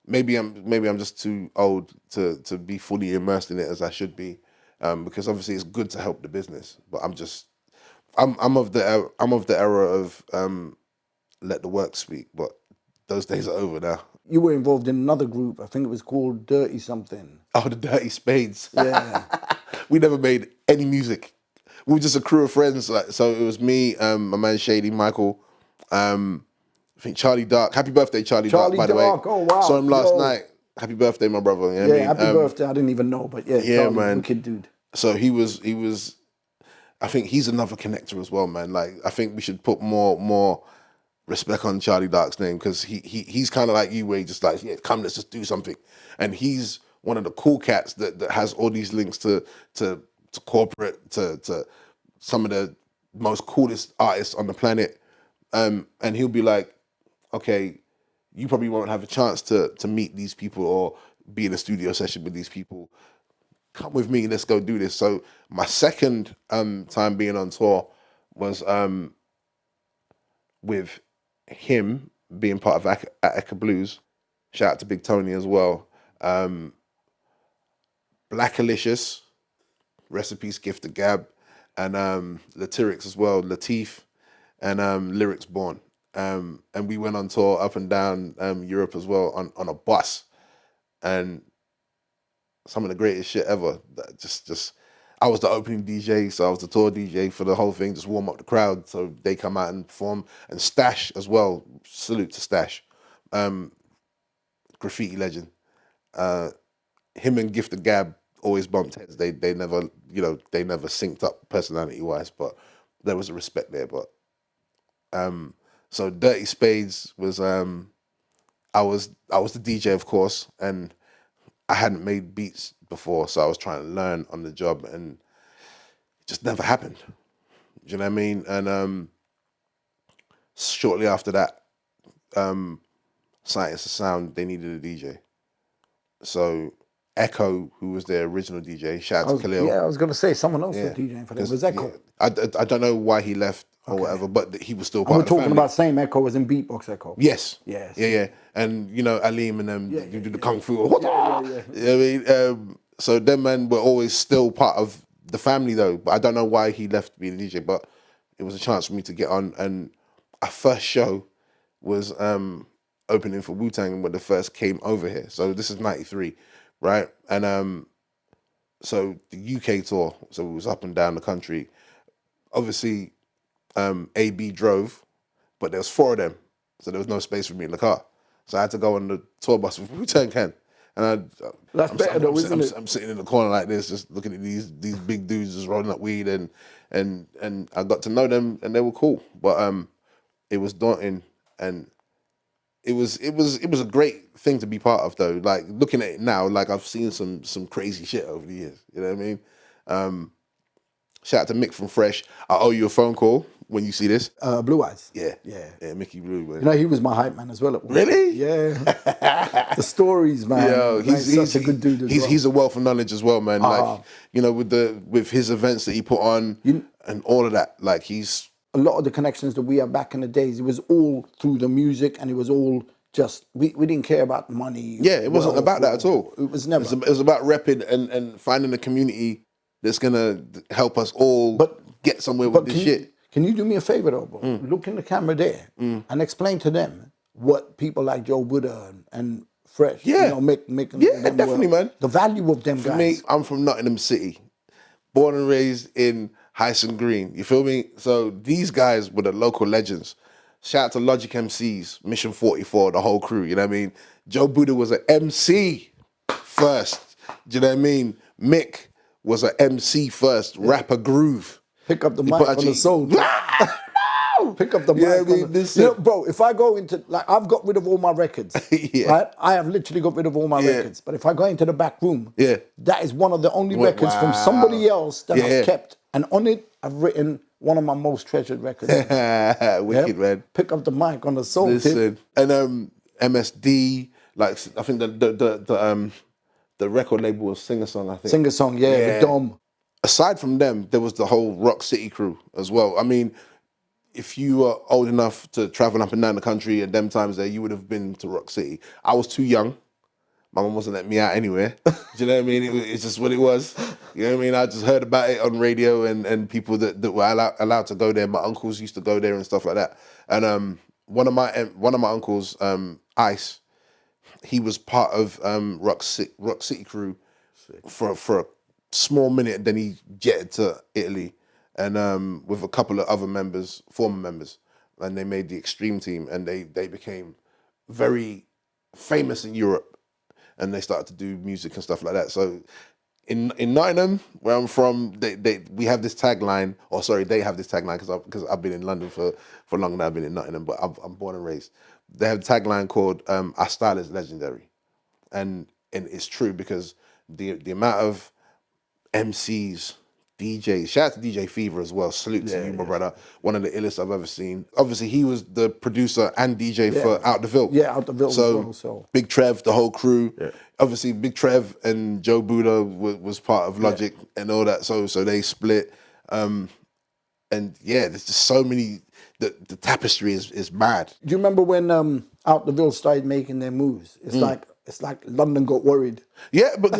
maybe I'm just too old to be fully immersed in it as I should be. because obviously it's good to help the business. But I'm of the era of let the work speak. But those days are over now. You were involved in another group. I think it was called Durrty something. Oh, the Dirty Spades. Yeah. We never made any music. We were just a crew of friends. Like, so it was me, my man Shady, Michael, I think Charlie Dark. Happy birthday, Charlie Dark, by the way. Oh, wow. Saw him last night. Happy birthday, my brother. You know what I mean? Happy birthday. I didn't even know, but yeah, Charlie, man. wicked dude. So he was. I think he's another connector as well, man. Like, I think we should put more respect on Charlie Dark's name, because he's kind of like you, where he just like, yeah, come, let's just do something. And he's one of the cool cats that has all these links to corporate, to some of the most coolest artists on the planet. And he'll be like, okay, you probably won't have a chance to meet these people or be in a studio session with these people. Come with me, let's go do this. So my second time being on tour was with him being part of Attica Blues. Shout out to Big Tony as well. Blackalicious, rest in peace, Gift of Gab, and Latyrix as well, Latif, and Lyrics Born. And we went on tour up and down Europe as well on a bus, and some of the greatest shit ever. Just I was the opening DJ, so I was the tour DJ for the whole thing, just warm up the crowd so they come out and perform. And Stash as well, salute to Stash, graffiti legend. Him and Gift of Gab always bumped heads. They never, they never synced up personality wise, but there was a respect there. But so Dirty Spades was I was the DJ, of course, and I hadn't made beats before, so I was trying to learn on the job, and it just never happened. Do you know what I mean? And shortly after that, Science of Sound, they needed a DJ. So Echo, who was their original DJ, shout out to Khalil. Yeah, I was going to say someone else was DJing for them. It was Echo. Yeah, I don't know why he left or whatever, but he was still part we're of the talking family. about same Echo as in Beatbox Echo. Yes. Yes. Yeah. And Aleem and them, you do the kung fu. Yeah. You know what I mean? So them men were always still part of the family though, but I don't know why he left being a DJ, but it was a chance for me to get on. And our first show was opening for Wu-Tang when they first came over here. So this is 93, right? And so the UK tour, so it was up and down the country. Obviously, AB drove, but there was 4 of them, so there was no space for me in the car. So I had to go on the tour bus with Wu-Tang Ken. And That's better though, isn't it? I'm sitting in the corner like this, just looking at these big dudes just rolling up weed, and I got to know them, and they were cool. But it was daunting, and it was a great thing to be part of though. Like looking at it now, like I've seen some crazy shit over the years. You know what I mean? Shout out to Mick from Fresh. I owe you a phone call when you see this. Blue Eyes. Yeah, Mickey Blue, man. He was my hype man as well. Really? Yeah. The stories, man. Yo, he's such a good dude as well. He's a wealth of knowledge as well, man. Like, with his events that he put on and all of that, like he's... A lot of the connections that we have back in the days, it was all through the music, and it was all just, we didn't care about money. Yeah, it wasn't about that at all. It was never. It was about repping and finding a community that's gonna help us all get somewhere with this shit. Can you do me a favor though, bro? Look in the camera there and explain to them what people like Joe Buddha and Fresh, make them definitely, man. The value of them guys. For me, I'm from Nottingham City, born and raised in Hyson Green. You feel me? So these guys were the local legends. Shout out to Logic MCs, Mission 44, the whole crew. You know what I mean? Joe Buddha was an MC first. Do you know what I mean? Mick was an MC first, rapper groove. Pick up the mic on the soul. Pick up the mic. Bro, if I go into, like, I've got rid of all my records. Right? I have literally got rid of all my records. But if I go into the back room, that is one of the only records from somebody else that I've kept. And on it, I've written one of my most treasured records. Wicked, man. Pick up the mic on the soul. Listen. And MSD, like, I think the record label was Singer Song, I think. Singer Song, the Dom. Aside from them, there was the whole Rock City crew as well. I mean, if you were old enough to travel up and down the country at them times there, you would have been to Rock City. I was too young, My mum wasn't letting me out anywhere. Do you know what I mean? It's just what it was. You know what I mean? I just heard about it on radio and people that were allowed to go there. My uncles used to go there and stuff like that. And one of my uncles, Ice, he was part of Rock City crew for a small minute. Then he jetted to Italy, and with a couple of other members, former members, and they made the Extreme team, and they became very famous in Europe. And they started to do music and stuff like that. So in Nottingham, where I'm from, we have this tagline, or sorry, they have this tagline because I've been in London for longer than I've been in Nottingham, but I'm born and raised. They have a tagline called "Our style is legendary," and it's true because the amount of MCs, DJs, shout out to DJ Fever as well. Salute to you, my brother. One of the illest I've ever seen. Obviously, he was the producer and DJ for Out the Ville. Yeah, Out the Ville. So Big Trev, the whole crew. Yeah. Obviously, Big Trev and Joe Buddha was part of Logic and all that. So they split. And yeah, there's just so many. The tapestry is mad. Do you remember when Out the Ville started making their moves? It's like London got worried. Yeah, but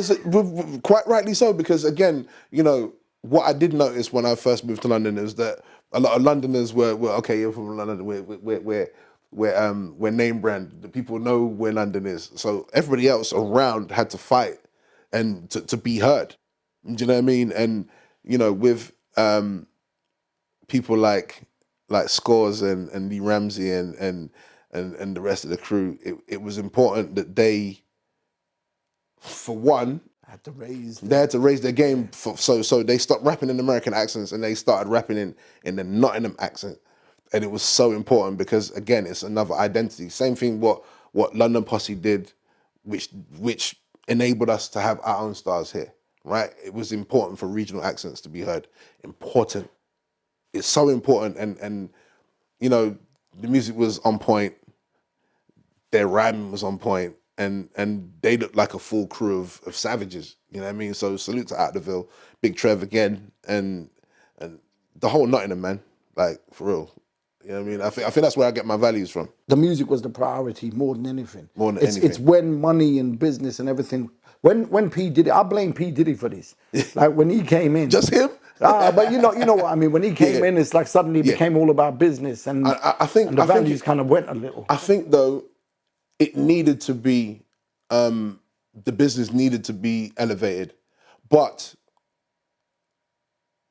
quite rightly so, because again, you know, what I did notice when I first moved to London is that a lot of Londoners were okay, you're from London, we're name brand. The people know where London is. So everybody else around had to fight and to be heard. Do you know what I mean? And, you know, with people like Scores and Lee Ramsey and the rest of the crew, it was important that they, for one, they had to raise their game. So they stopped rapping in American accents and they started rapping in the Nottingham accent. And it was so important because, again, it's another identity. Same thing what London Posse did, which enabled us to have our own stars here, right? It was important for regional accents to be heard. Important. It's so important. And you know, the music was on point. Their rhyming was on point. And they looked like a full crew of savages, you know what I mean? So salute to Out the Ville, Big Trev again, and the whole Nottingham, man, like, for real. You know what I mean? I think that's where I get my values from. The music was the priority more than anything. More than anything. It's when money and business and everything, when P Diddy, I blame P Diddy for this. Like when he came in. Just him? But you know what I mean? When he came in, it's like suddenly it became all about business and the values kind of went a little. I think though, it needed to be, the business needed to be elevated. But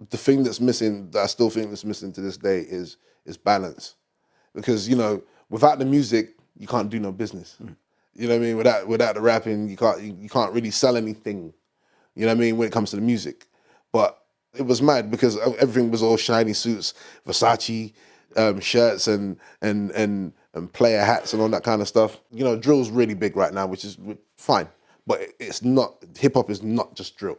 the thing that's missing, that I still think that's missing to this day is balance. Because, you know, without the music, you can't do no business. You know what I mean? Without the rapping, you can't really sell anything. You know what I mean? When it comes to the music. But it was mad because everything was all shiny suits, Versace shirts and player hats and all that kind of stuff. You know, drill's really big right now, which is fine. But it's not, hip hop is not just drill.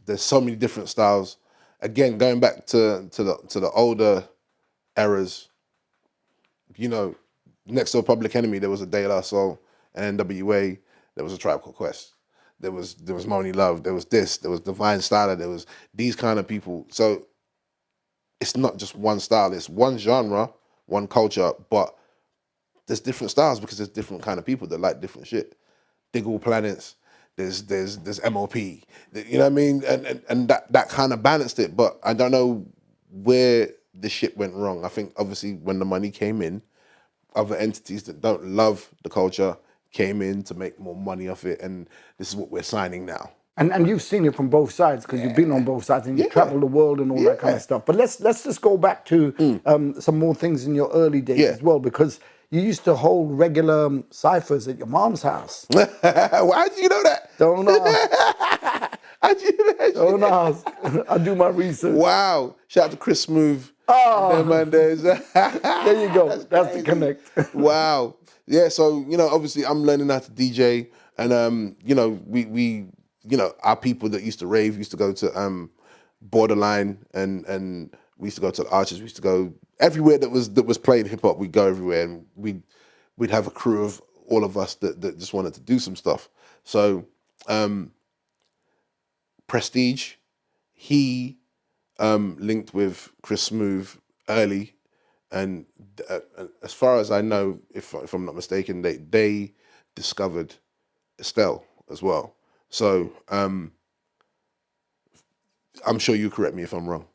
There's so many different styles. Again, going back to the older eras, you know, next to Public Enemy, there was a De La Soul, and NWA, there was a Tribe Called Quest. There was Money Love, there was Divine Styler, there was these kind of people. So it's not just one style, it's one genre, one culture, but there's different styles because there's different kind of people that like different shit. Diggle Planets, there's MOP, you know what I mean? And that kind of balanced it, but I don't know where the shit went wrong. I think obviously when the money came in, other entities that don't love the culture came in to make more money off it, and this is what we're signing now. And you've seen it from both sides because you've been on both sides and you travel the world and all that kind of stuff. But let's just go back to some more things in your early days as well, because you used to hold regular ciphers at your mom's house. Why did you know that? Don't know. How'd you know that? Don't ask. I do my research. Wow. Shout out to Chris Smooth. Oh. There you go. That's the connect. Wow. Yeah, so, you know, obviously I'm learning how to DJ, and, you know, we you know, our people that used to rave used to go to Borderline, and we used to go to the Arches, we used to go everywhere that was playing hip hop. We'd go everywhere, and we'd have a crew of all of us that just wanted to do some stuff. So Prestige, he linked with Chris Smooth early, and as far as I know, if I'm not mistaken, they discovered Estelle as well. So I'm sure you correct me if I'm wrong.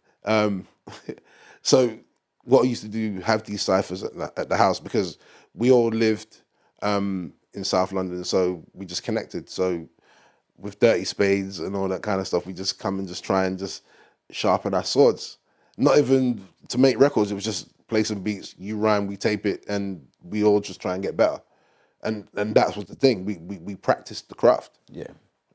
So what I used to do, have these ciphers at the house, because we all lived in South London, so we just connected. So with Dirty Spades and all that kind of stuff, we just come and just try and just sharpen our swords. Not even to make records, it was just play some beats, you rhyme, we tape it, and we all just try and get better. And that was the thing. We practiced the craft. Yeah.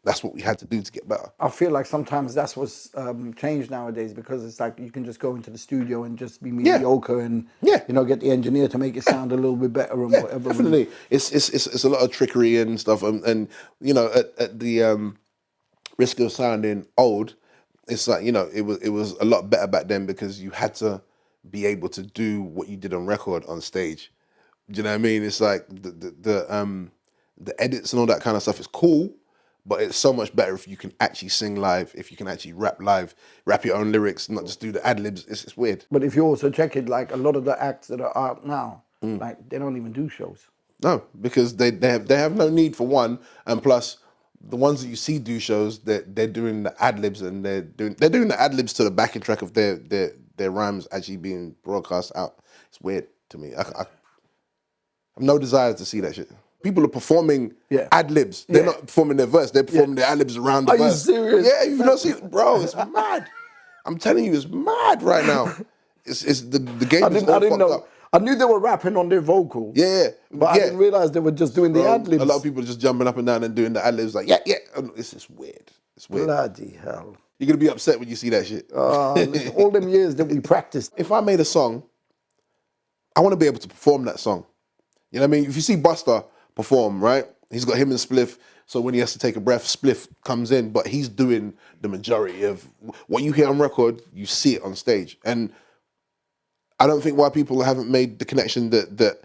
That's what we had to do to get better. I feel like sometimes that's what's changed nowadays, because it's like you can just go into the studio and just be mediocre and you know, get the engineer to make it sound a little bit better and whatever. Definitely, it's a lot of trickery and stuff, and you know, at the risk of sounding old, it's like, you know, it was a lot better back then, because you had to be able to do what you did on record on stage. Do you know what I mean? It's like the edits and all that kind of stuff is cool, but it's so much better if you can actually sing live, if you can actually rap live, rap your own lyrics, not just do the ad-libs. It's weird. But if you also check it, like a lot of the acts that are out now, like they don't even do shows. No, because they have no need for one, and plus the ones that you see do shows, they're doing the ad-libs, and they're doing the ad-libs to the backing track of their rhymes actually being broadcast out. It's weird to me. I have no desire to see that shit. People are performing ad-libs. They're not performing their verse. They're performing their ad-libs around the verse. Are you serious? Yeah, you've not seen it. Bro, it's mad. I'm telling you, it's mad right now. It's the game is all fucked up. I knew they were rapping on their vocal. Yeah. But I didn't realize they were just doing the ad-libs. A lot of people are just jumping up and down and doing the ad-libs like, yeah. It's just weird. It's weird. Bloody hell. You're going to be upset when you see that shit. All them years that we practiced. If I made a song, I want to be able to perform that song. You know what I mean? If you see Busta perform, right? He's got him and Spliff, so when he has to take a breath, Spliff comes in, but he's doing the majority of what you hear on record, you see it on stage. And I don't think why people haven't made the connection that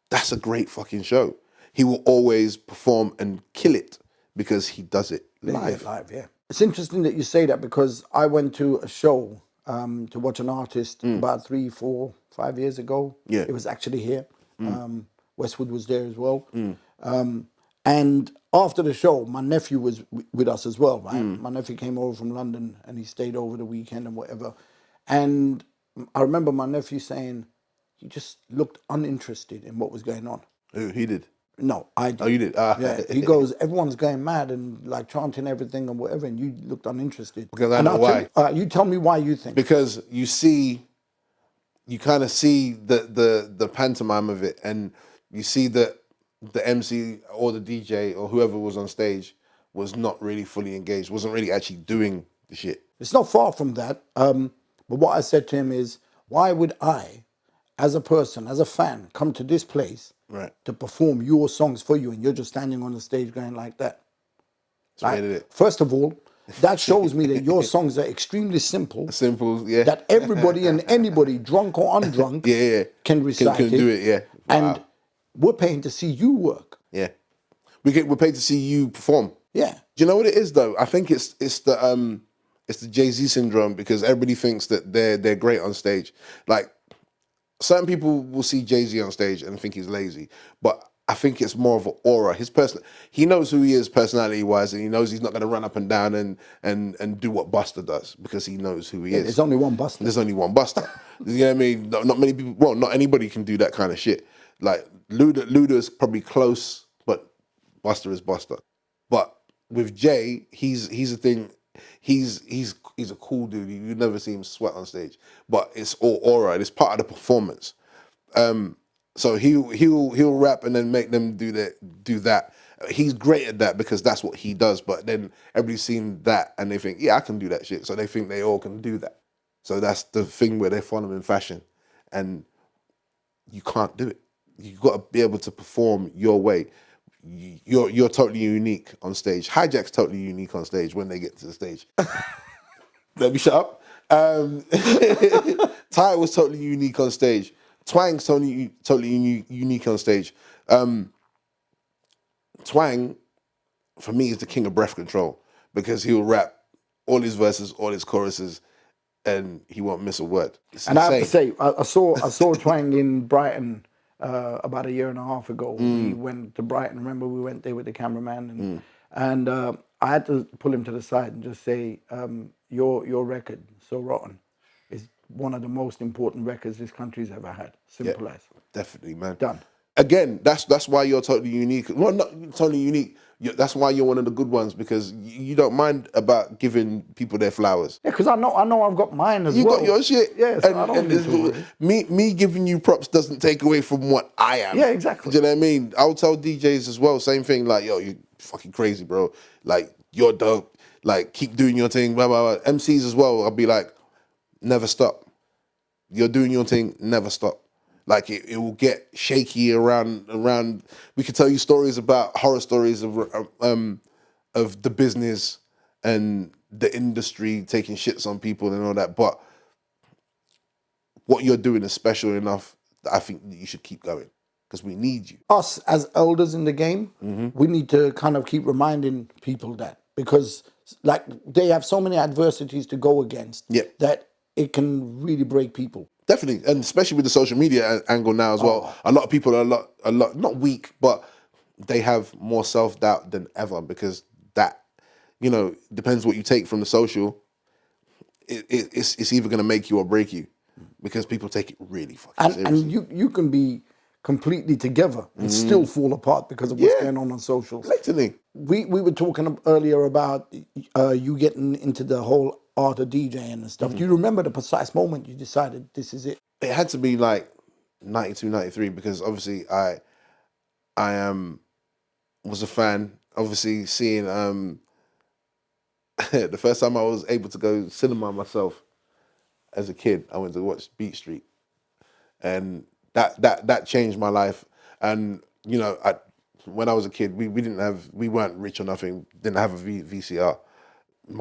that's a great fucking show. He will always perform and kill it because he does it live. It's interesting that you say that, because I went to a show to watch an artist about 3, 4, 5 years ago. Yeah. It was actually here. Westwood was there as well. And after the show, my nephew was with us as well, right? My nephew came over from London and he stayed over the weekend and whatever. And I remember my nephew saying, he just looked uninterested in what was going on. Who, he did? No, I did. Oh, you did? Yeah, he goes, everyone's going mad and like chanting everything and whatever, and you looked uninterested. Because I know why. You tell me why you think. Because you kind of see the pantomime of it, and you see that the MC or the DJ or whoever was on stage was not really fully engaged, wasn't really actually doing the shit. It's not far from that. But what I said to him is, why would I, as a person, as a fan, come to this place to perform your songs for you, and you're just standing on the stage going like that? Like, first of all, that shows me that your songs are extremely simple. Simple, yeah. That everybody and anybody, drunk or undrunk, can recite it. Can do it, yeah. Wow. And we're paying to see you work. Yeah. We're paid to see you perform. Yeah. Do you know what it is though? I think it's the Jay-Z syndrome, because everybody thinks that they're great on stage. Like, certain people will see Jay-Z on stage and think he's lazy, but I think it's more of an aura. He knows who he is personality-wise, and he knows he's not going to run up and down and do what Busta does, because he knows who he is. There's only one Busta. There's only one Busta. You know what I mean? Not many people. Well, not anybody can do that kind of shit. Like Luda is probably close, but Busta is Busta. But with Jay, he's a thing. He's a cool dude. You never see him sweat on stage, but it's all aura. It's part of the performance. So he'll rap and then make them do that. He's great at that because that's what he does. But then everybody's seen that and they think, yeah, I can do that shit. So they think they all can do that. So that's the thing where they're following fashion, and you can't do it. You got to be able to perform your way. You're totally unique on stage. Hijack's totally unique on stage when they get to the stage. Let me shut up. Ty was totally unique on stage. Twang's totally unique on stage. Twang, for me, is the king of breath control, because he'll rap all his verses, all his choruses, and he won't miss a word. It's and insane. I have to say, I saw Twang in Brighton about a year and a half ago. We went to Brighton. Remember, we went there with the cameraman, and I had to pull him to the side and just say, your record, So Rotten, is one of the most important records this country's ever had. Simple as. Definitely, man. Done. Again, that's why you're totally unique. Well, not totally unique. That's why you're one of the good ones, because you don't mind about giving people their flowers. Yeah, because I know I've got mine as well. You got your shit. Yes, and, I don't need to worry. me giving you props doesn't take away from what I am. Yeah, exactly. Do you know what I mean? I'll tell DJs as well, same thing, like, yo, you fucking crazy, bro. Like, you're dope. Like, keep doing your thing, blah, blah, blah. MCs as well, I'll be like, never stop. You're doing your thing, never stop. Like, it will get shaky around. We could tell you stories about horror stories of the business and the industry taking shits on people and all that. But what you're doing is special enough that I think that you should keep going, because we need you. Us as elders in the game, we need to kind of keep reminding people that, because like they have so many adversities to go against that it can really break people. Definitely, and especially with the social media angle now as well. A lot of people are a lot not weak, but they have more self-doubt than ever, because that, depends what you take from the social. It's either going to make you or break you, because people take it really fucking seriously. And you can be completely together and still fall apart because of what's going on socials. Literally. We were talking earlier about you getting into the whole art of DJing and stuff. Do you remember the precise moment you decided this is it? It had to be like 92, 93, because obviously I was a fan. Obviously seeing the first time I was able to go cinema myself as a kid, I went to watch Beat Street, and that changed my life. And when I was a kid, we weren't rich or nothing, didn't have a VCR.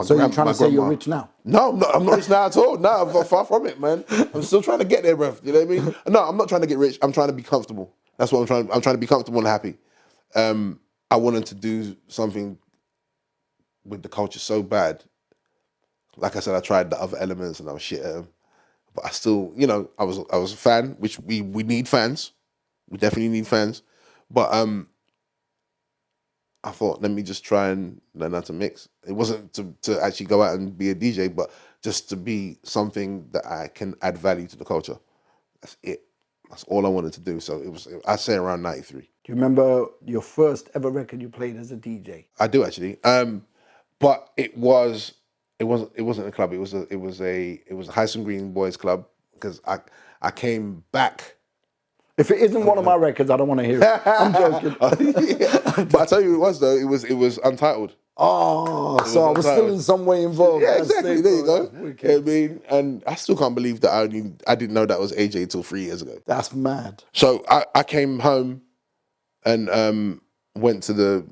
So you're trying to say you're rich now? No, I'm not rich now at all. No, I'm far from it, man. I'm still trying to get there, bruv. You know what I mean? No, I'm not trying to get rich. I'm trying to be comfortable. That's what I'm trying to be comfortable and happy. I wanted to do something with the culture so bad. Like I said, I tried the other elements and I was shit at them. But I still, I was a fan, which we need fans. We definitely need fans. But I thought, let me just try and learn how to mix. It wasn't to actually go out and be a DJ, but just to be something that I can add value to the culture. That's it. That's all I wanted to do. So I'd say around 93. Do you remember your first ever record you played as a DJ? I do, actually. But it wasn't a club. It was a Hyson Green Boys Club, because I came back. If it isn't one of my records, I don't want to hear it. I'm joking. But I tell you, it was though. It was Untitled. Oh, so I was still in some way involved. Yeah, exactly. There you go. You know what I mean, and I still can't believe that I didn't know that was AJ till 3 years ago. That's mad. So I came home and went to the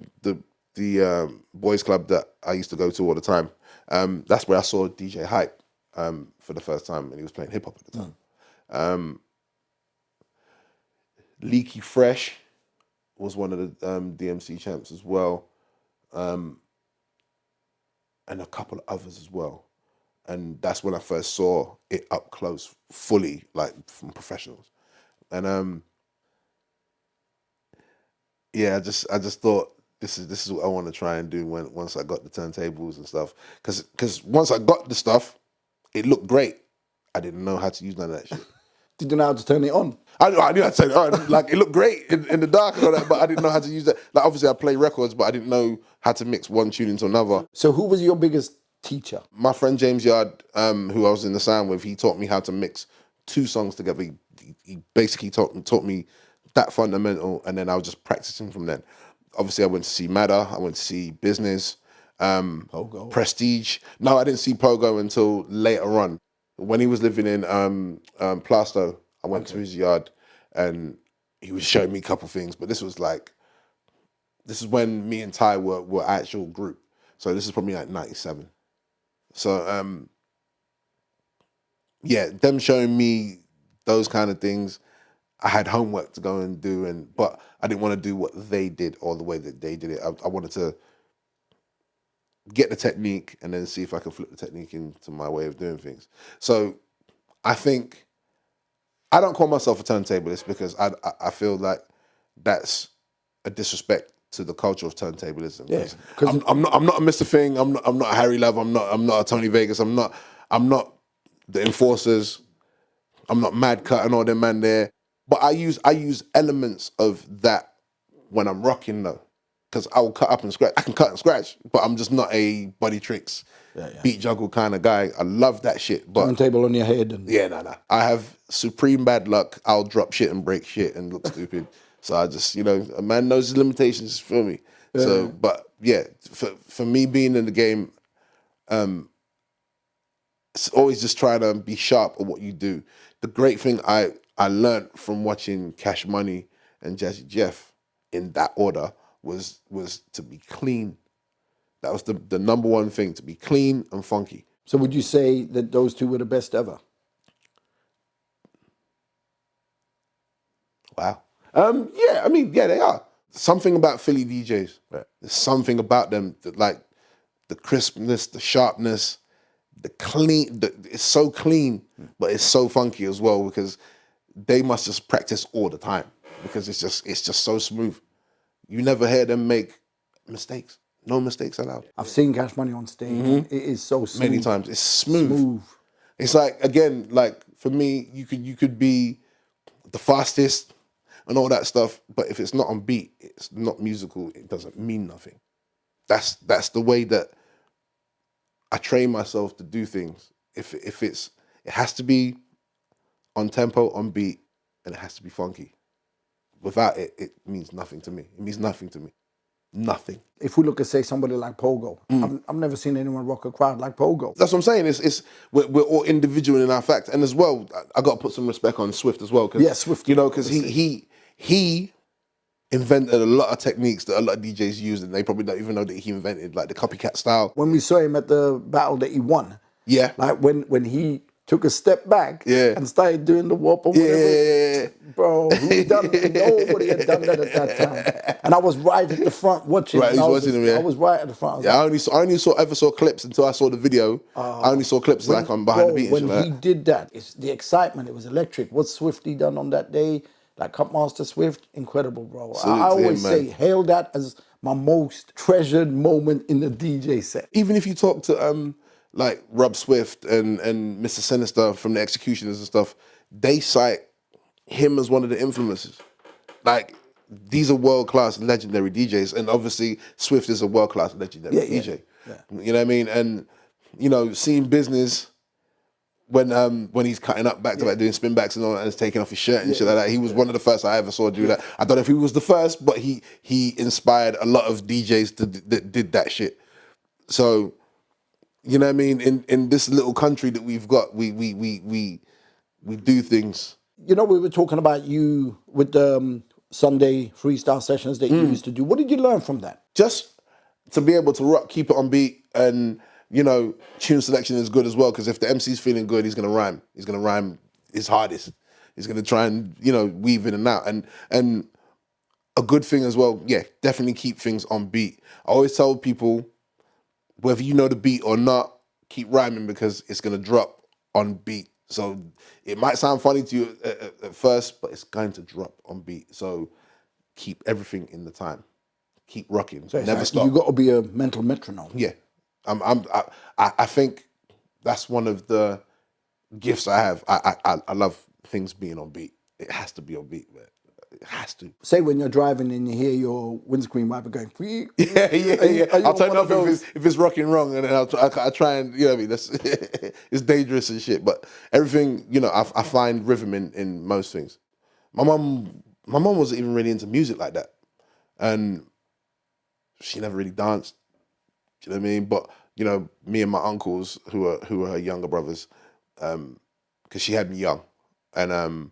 boys club that I used to go to all the time. That's where I saw DJ Hype for the first time, and he was playing hip hop at the time. Leaky Fresh was one of the DMC champs as well, and a couple of others as well. And that's when I first saw it up close, fully, like from professionals. And I just thought this is what I want to try and do once I got the turntables and stuff. Because once I got the stuff, it looked great. I didn't know how to use none of that shit. Did you know how to turn it on? I knew how to turn it on. Like, it looked great in the dark and all that, but I didn't know how to use that. Like, obviously I play records, but I didn't know how to mix one tune into another. So who was your biggest teacher? My friend James Yard, who I was in the sound with, he taught me how to mix 2 songs together. He basically taught me that fundamental, and then I was just practicing from then. Obviously I went to see Madder, I went to see Business, Pogo. Prestige. No, I didn't see Pogo until later on. When he was living in Plasto, I went to his yard and he was showing me a couple things, but this is when me and Ty were actual group. So this is probably like 97. So them showing me those kind of things, I had homework to go and do, but I didn't want to do what they did or the way that they did it. I wanted to get the technique and then see if I could flip the technique into my way of doing things. So I think I don't call myself a turntablist because I feel like that's a disrespect to the culture of turntablism. Yeah, I'm not a Mr. Thing. I'm not a Harry Love. I'm not a Tony Vegas. I'm not the Enforcers. I'm not Mad Cut and all them man there. But I use elements of that when I'm rocking though, because I will cut up and scratch. I can cut and scratch, but I'm just not a body tricks, beat juggle kind of guy. I love that shit. But turntable on your head. And... yeah, nah. I have supreme bad luck. I'll drop shit and break shit and look stupid. So I just, a man knows his limitations, feel me? Yeah. So, but yeah, for me being in the game, it's always just trying to be sharp at what you do. The great thing I learned from watching Cash Money and Jazzy Jeff in that order was to be clean. That was the number one thing, to be clean and funky. So would you say that those two were the best ever? Wow. Yeah, they are. Something about Philly DJs. Right. There's something about them that, like, the crispness, the sharpness, the clean. It's so clean, but it's so funky as well, because they must just practice all the time, because it's just so smooth. You never hear them make mistakes. No mistakes allowed. I've seen Cash Money on stage. It is so smooth. Many times. It's smooth. It's like, again, like for me, you could be the fastest and all that stuff, but if it's not on beat, it's not musical, it doesn't mean nothing. That's the way that I train myself to do things. It has to be on tempo, on beat, and it has to be funky. Without it, it means nothing to me. It means nothing to me. Nothing. If we look at, say, somebody like Pogo, I've never seen anyone rock a crowd like Pogo. That's what I'm saying. We're all individual in our fact, and as well, I got to put some respect on Swift as well. Yeah, Swift. Because he invented a lot of techniques that a lot of DJs use, and they probably don't even know that he invented, like the copycat style. When we saw him at the battle that he won, yeah, like when he took a step back and started doing the whoop or whatever. Bro, who done it? Nobody had done that at that time. And I was right at the front watching. Right, I was right at the front. I only saw clips until I saw the video. I only saw clips like on behind the beat. When he did that, it's the excitement. It was electric. What Swifty done on that day, like Cupmaster Swift, incredible, bro. I always say, hail that as my most treasured moment in the DJ set. Even if you talk to like Rob Swift and Mr. Sinister from the Executioners and stuff, they cite him as one of the influences. Like, these are world-class, legendary DJs, and obviously Swift is a world-class, legendary DJ. Yeah. You know what I mean? And, seeing Business when he's cutting up back to back, doing spin backs and all that, and he's taking off his shirt and shit like that, he was one of the first I ever saw do that. I don't know if he was the first, but he inspired a lot of DJs that did that shit. So, you know what I mean? In this little country that we've got, we do things. We were talking about you with the Sunday freestyle sessions that you used to do. What did you learn from that? Just to be able to rock, keep it on beat, and tune selection is good as well, because if the MC's feeling good, he's gonna rhyme. He's gonna rhyme his hardest. He's gonna try and weave in and out. And a good thing as well, definitely keep things on beat. I always tell people, whether you know the beat or not, keep rhyming, because it's gonna drop on beat. So it might sound funny to you at first, but it's going to drop on beat. So keep everything in the time. Keep rocking. So never stop. You got to be a mental metronome. Yeah, I think that's one of the gifts I have. I love things being on beat. It has to be on beat, man. It has to. Say when you're driving and you hear your windscreen wiper going, yeah. I'll turn off if it's rocking wrong, and then I try and, I mean, that's it's dangerous and shit. But everything, I find rhythm in most things. My mom wasn't even really into music like that, and she never really danced. Do you know what I mean? But me and my uncles, who are her younger brothers, because she had me young, and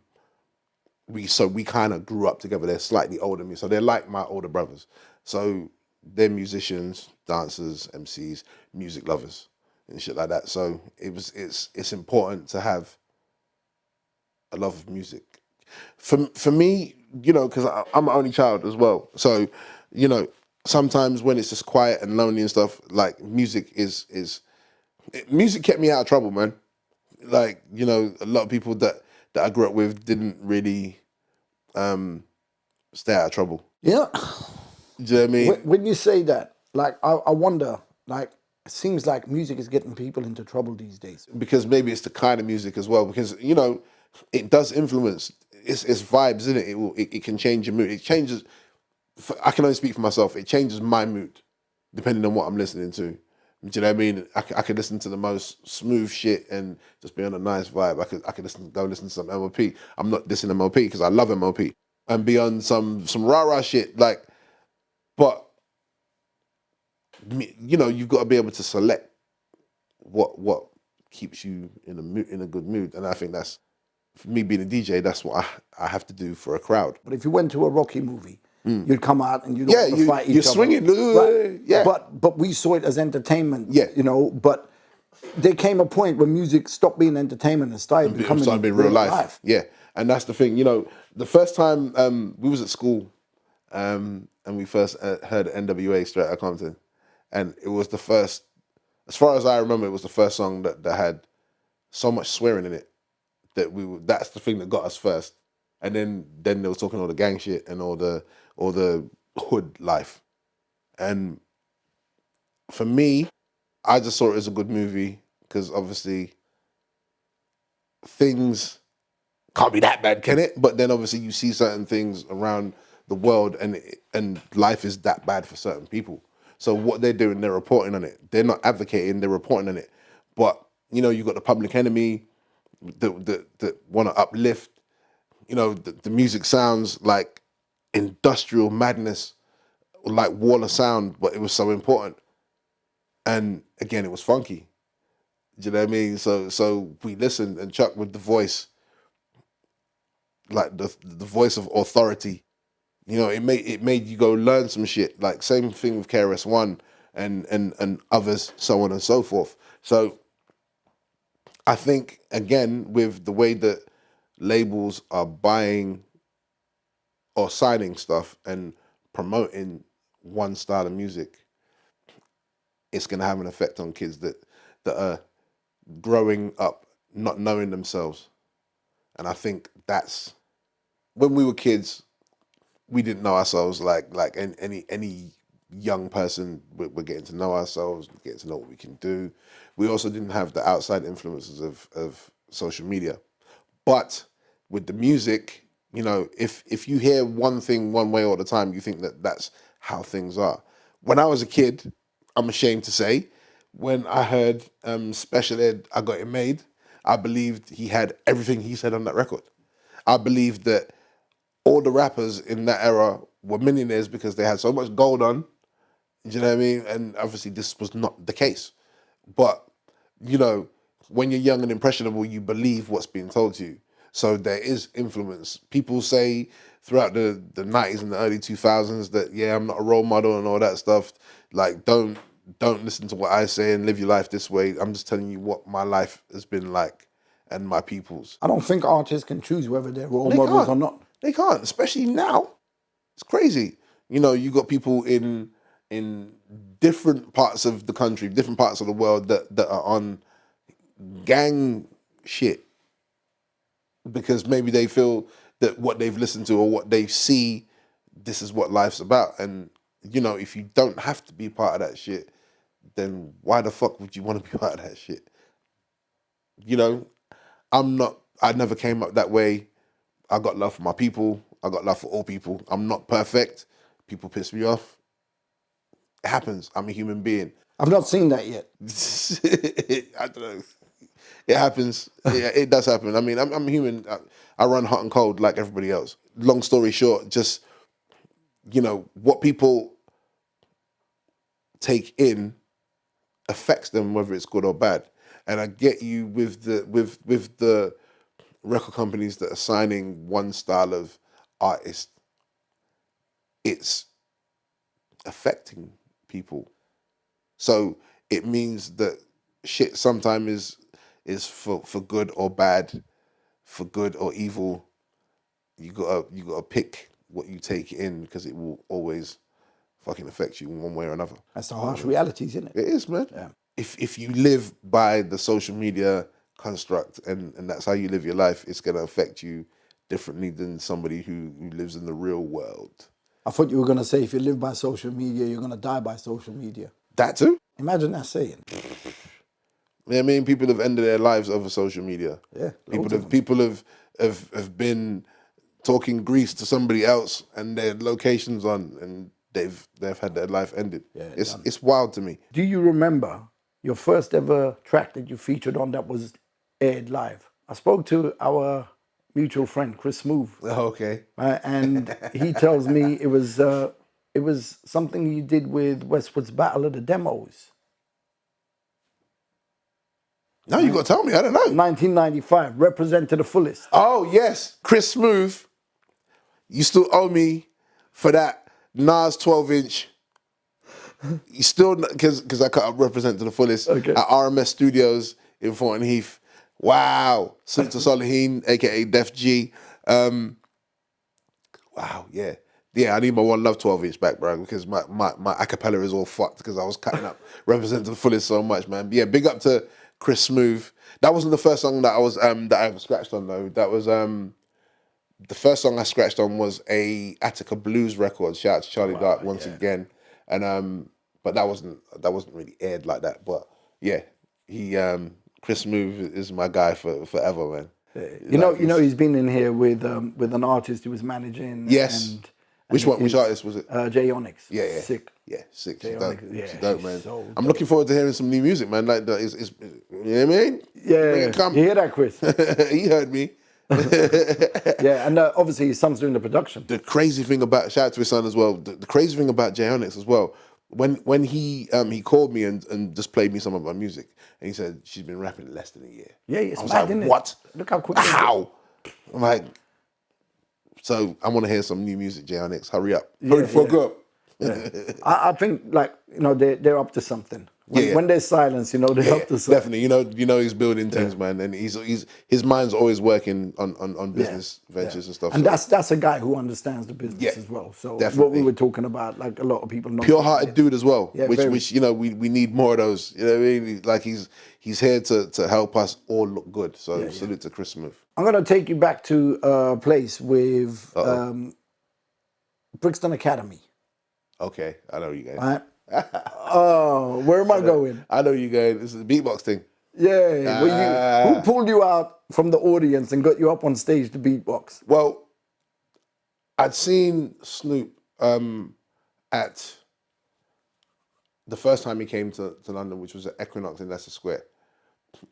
we kind of grew up together. They're slightly older than me, so they're like my older brothers. So they're musicians, dancers, MCs, music lovers, and shit like that. So it's important to have a love of music. For me, because I'm an only child as well. So, sometimes when it's just quiet and lonely and stuff, like music music kept me out of trouble, man. Like, a lot of people that that I grew up with didn't really stay out of trouble. Yeah. Do you know what I mean? When you say that, like, I wonder, like, it seems like music is getting people into trouble these days. Because maybe it's the kind of music as well. Because you know, it does influence. It's vibes, isn't it? It can change your mood. It changes. I can only speak for myself. It changes my mood depending on what I'm listening to. Do you know what I mean? I could listen to the most smooth shit and just be on a nice vibe. I could go listen to some MOP. I'm not dissing MOP because I love MOP. And be on some rah-rah shit. Like, but you know, you've got to be able to select what keeps you in a good mood. And I think that's, for me being a DJ, that's what I have to do for a crowd. But if you went to a Rocky movie, you'd come out and you'd all fight each other. You're swinging. Right. Yeah. But we saw it as entertainment. Yeah. You know, but there came a point when music stopped being entertainment and started becoming real life. Yeah. And that's the thing. You know, the first time we was at school and we first heard NWA Straight Outta Compton, and it was the first, as far as I remember, it was the first song that had so much swearing in it that that's the thing that got us first. And then they were talking all the gang shit and all the hood life. And for me, I just saw it as a good movie because obviously things can't be that bad, can it? But then obviously you see certain things around the world and life is that bad for certain people. So what they're doing, they're reporting on it. They're not advocating, they're reporting on it. But, you know, you got the Public Enemy that want to uplift. You know, the music sounds like industrial madness, like wall of sound, but it was so important. And again, it was funky. Do you know what I mean? So we listened, and Chuck with the voice, like the voice of authority. You know, it made you go learn some shit. Like same thing with KRS-One and others, so on and so forth. So I think again with the way that labels are buying or signing stuff and promoting one style of music, it's going to have an effect on kids that are growing up not knowing themselves. And I think that's, when we were kids, we didn't know ourselves like any young person. We're getting to know ourselves, getting to know what we can do. We also didn't have the outside influences of social media. But with the music, you know, if you hear one thing one way all the time, you think that that's how things are. When I was a kid, I'm ashamed to say, when I heard Special Ed, I Got It Made, I believed he had everything he said on that record. I believed that all the rappers in that era were millionaires because they had so much gold on. Do you know what I mean? And obviously this was not the case. But, you know, when you're young and impressionable, you believe what's being told to you. So there is influence. People say throughout the 90s and the early 2000s that, yeah, I'm not a role model and all that stuff. Like, don't listen to what I say and live your life this way. I'm just telling you what my life has been like and my people's. I don't think artists can choose whether they're role models or not. They can't, especially now. It's crazy. You know, you got people in different parts of the country, different parts of the world that are on gang shit because maybe they feel that what they've listened to or what they see, this is what life's about. And, you know, if you don't have to be part of that shit, then why the fuck would you want to be part of that shit? You know, I never came up that way. I got love for my people. I got love for all people. I'm not perfect. People piss me off. It happens. I'm a human being. I've not seen that yet. I don't know. It happens. It does happen. I mean, I'm human. I run hot and cold like everybody else. Long story short, just, you know, what people take in affects them, whether it's good or bad. And I get you with the record companies that are signing one style of artist. It's affecting people. So it means that shit sometimes is for good or bad, for good or evil. You gotta pick what you take in because it will always fucking affect you in one way or another. That's the harsh reality, isn't it? It is, man. Yeah. If you live by the social media construct, and that's how you live your life, it's going to affect you differently than somebody who lives in the real world. I thought you were going to say if you live by social media, you're going to die by social media. That too? Imagine that saying. Yeah, I mean, people have ended their lives over social media. Yeah, People have been talking grease to somebody else and their locations on, and they've had their life ended. Yeah, it's wild to me. Do you remember your first ever track that you featured on that was aired live? I spoke to our mutual friend Chris Smooth. Oh, okay. And he tells me it was something you did with Westwood's Battle of the Demos. No, you got to tell me. I don't know. 1995, Represent to the Fullest. Oh, yes. Chris Smooth, you still owe me for that Nas 12-inch. You still, because I cut up Represent to the Fullest at RMS Studios in Thornton Heath. Wow. Salute to Soliheen, a.k.a. Def G. Wow, yeah. Yeah, I need my One Love 12-inch back, bro, because my acapella is all fucked because I was cutting up Represent to the Fullest so much, man. But yeah, big up to Chris Smooth. That wasn't the first song that I was that I ever scratched on though. That was the first song I scratched on was a Attica Blues record. Shout out to Charlie Dark once again. And but that wasn't really aired like that. But yeah, he Chris Smooth is my guy for forever, man. You know, he's been in here with an artist he was managing. Yes. And which artist was it? Jay Onyx. Yeah. Sick. Yeah, sick. Jay She's dope. Onyx, yeah, She's dope, man. so I'm looking forward to hearing some new music, man. Like, you know what I mean? Yeah. You hear that, Chris? He heard me. Yeah, and obviously his son's doing the production. The crazy thing about, shout out to his son as well, the crazy thing about Jay Onyx as well, when he called me and just played me some of my music, and he said, she's been rapping less than a year. Yeah, it's I was mad, like, isn't it? what? Look how quick. How? I'm like, so I want to hear some new music, Jay Onyx. Hurry up. Hurry the fuck up. Yeah. I think, like, you know, they're up to something. When there's silence, you know, they're up to something. Definitely, you know, he's building things, man, and his mind's always working on business ventures and stuff. And that's a guy who understands the business as well. So what we were talking about, like a lot of people know. Pure-hearted dude as well, which you know we need more of those. You know what I mean? Like he's here to help us all look good. So salute to Chris Smooth. I'm gonna take you back to a place with Brixton Academy. Okay, I know you guys. Right? Oh, where am I going? I know you guys. This is the beatbox thing. Yeah. Who pulled you out from the audience and got you up on stage to beatbox? Well, I'd seen Snoop at the first time he came to London, which was at Equinox in Leicester Square.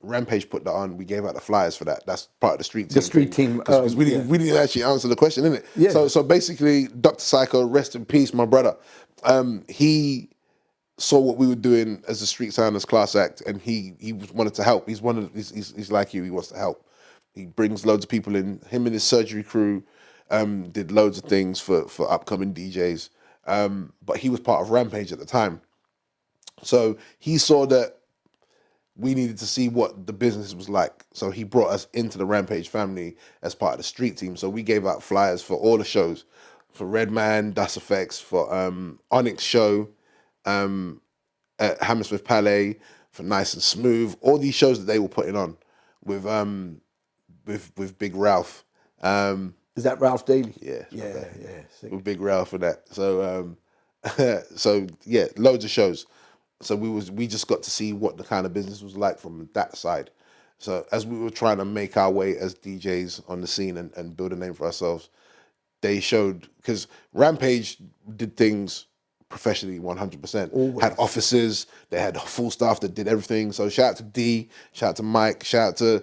Rampage put that on. We gave out the flyers for that. That's part of the street team. The street team. Because we didn't actually answer the question, innit? Yeah. So basically, Dr. Psycho, rest in peace, my brother. He saw what we were doing as a Street Sounders class act, and he wanted to help. He's like you. He wants to help. He brings loads of people in. Him and his surgery crew did loads of things for upcoming DJs. But he was part of Rampage at the time, so he saw that we needed to see what the business was like. So he brought us into the Rampage family as part of the street team. So we gave out flyers for all the shows, for Redman, Das Effects, for Onyx Show, at Hammersmith Palais, for Nice and Smooth, all these shows that they were putting on with Big Ralph. Is that Ralph Daly? Yeah. Sick. With Big Ralph and that. So so yeah, loads of shows. So we just got to see what the kind of business was like from that side. So as we were trying to make our way as DJs on the scene and build a name for ourselves, they showed, because Rampage did things professionally 100%. Always. Had offices, they had full staff that did everything. So shout out to D, shout out to Mike, shout out to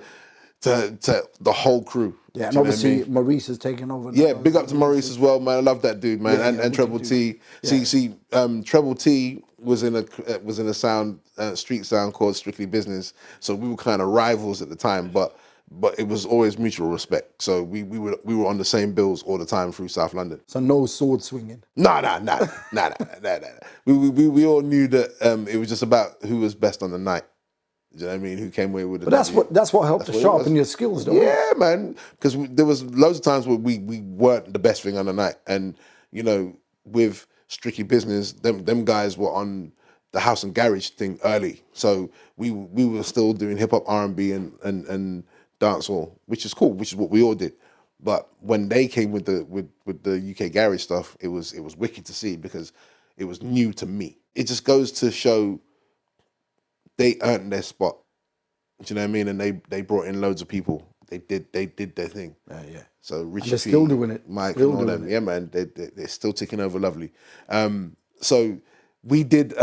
the whole crew. Yeah, and obviously Maurice has taken over. Yeah, big up to Maurice as well, man. I love that dude, man. And Treble T. See, Treble T was in a sound street sound called Strictly Business. So we were kind of rivals at the time, but it was always mutual respect. So we were on the same bills all the time through South London. So no sword swinging. Nah. We all knew that it was just about who was best on the night. Do you know what I mean? Who came away with the But that's what helped to sharpen your skills, though. Yeah, man. Because there was loads of times where we weren't the best thing on the night, and you know, with Strictly Business, them guys were on the house and garage thing early. So we were still doing hip hop, R&B, and dancehall, which is cool, which is what we all did. But when they came with the UK garage stuff, it was wicked to see because it was new to me. It just goes to show they earned their spot. Do you know what I mean? And they brought in loads of people. They did their thing. Yeah. So Richie, they're still doing it. Mike, Still and all doing them. it. Yeah, man. They're still ticking over lovely. So we did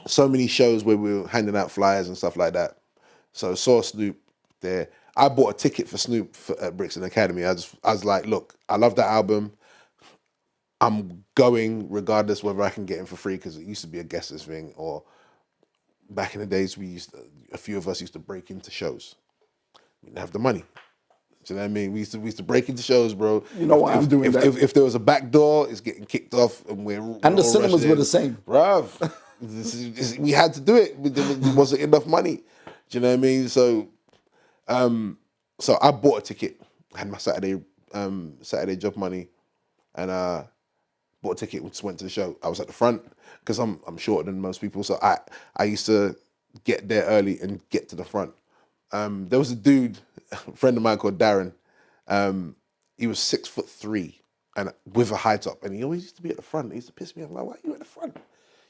so many shows where we were handing out flyers and stuff like that. So I saw Snoop there. I bought a ticket for Snoop at Brixton Academy. I was like, look, I love that album. I'm going regardless whether I can get in for free because it used to be a guestless thing, or back in the days a few of us used to break into shows. We didn't have the money. Do you know what I mean? We used to break into shows, bro. You know why I'm doing that? If there was a back door, it's getting kicked off, and and the cinemas were the same, bruv. We had to do it. There wasn't enough money. Do you know what I mean? So, so I bought a ticket. I had my Saturday job money, and bought a ticket. Just went to the show. I was at the front because I'm shorter than most people, so I used to get there early and get to the front. There was a dude, a friend of mine called Darren. He was 6'3" and with a high top, and he always used to be at the front. He used to piss me off. I'm like, why are you at the front?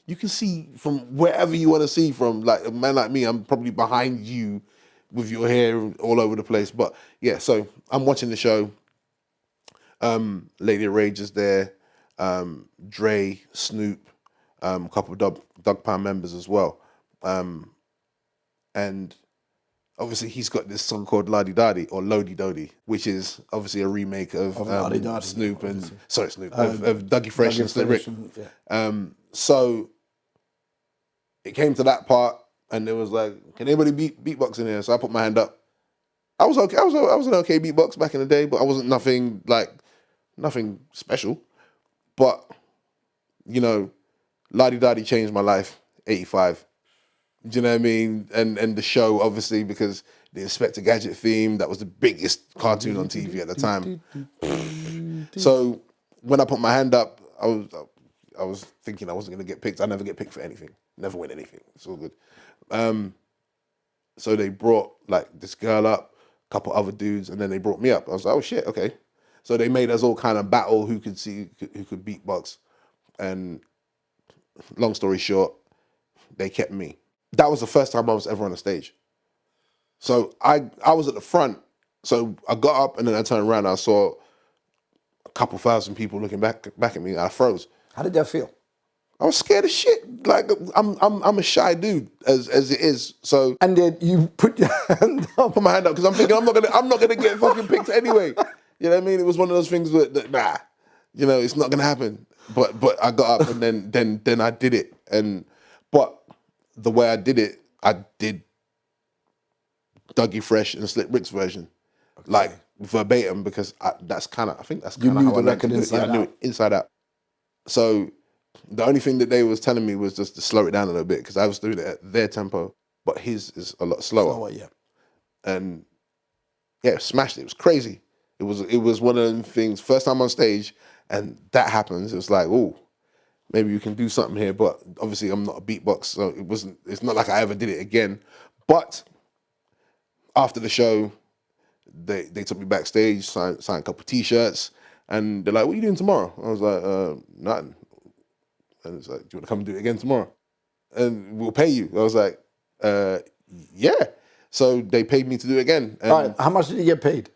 You can see from wherever you want to see from. Like a man like me, I'm probably behind you with your hair all over the place. But yeah, so I'm watching the show. Lady Rage is there. Dre, Snoop, a couple of Dog Pound members as well. And obviously he's got this song called La Di Dadi or Lodi Dodi, which is obviously a remake of Snoop and of Dougie Fresh and Slick Rick. Yeah. So it came to that part, and it was like, can anybody beatbox in here? So I put my hand up. I was okay. I was an okay beatbox back in the day, but I wasn't nothing special. But you know, La Di Dadi changed my life. 85. Do you know what I mean? And the show, obviously, because the Inspector Gadget theme, that was the biggest cartoon on TV at the time. So when I put my hand up, I was thinking I wasn't going to get picked. I never get picked for anything. Never win anything. It's all good. So they brought like this girl up, a couple other dudes, and then they brought me up. I was like, oh shit, okay. So they made us all kind of battle who could beatbox. And long story short, they kept me. That was the first time I was ever on a stage. So I was at the front. So I got up and then I turned around and I saw a couple thousand people looking back at me. And I froze. How did that feel? I was scared as shit. Like I'm a shy dude as it is. So and then you put your hand up. Put my hand up because I'm thinking I'm not gonna get fucking picked anyway. You know what I mean? It was one of those things that nah, you know, it's not gonna happen. But I got up and then I did it. But the way I did Dougie Fresh and Slick Rick's version, okay. Like verbatim, because I think that's kind of how I learned to do it. Yeah, I knew it inside out. So the only thing that they was telling me was just to slow it down a little bit because I was doing it at their tempo, but his is a lot slower. Yeah. And yeah, smashed it. It was crazy. It was one of them things. First time on stage, and that happens. It was like, oh, maybe you can do something here. But obviously, I'm not a beatbox, so it's not like I ever did it again. But after the show, they took me backstage, signed a couple T-shirts, and they're like, "What are you doing tomorrow?" I was like, "Nothing." And it's like, "Do you want to come and do it again tomorrow? And we'll pay you." I was like, "Yeah." So they paid me to do it again. And all right, how much did you get paid?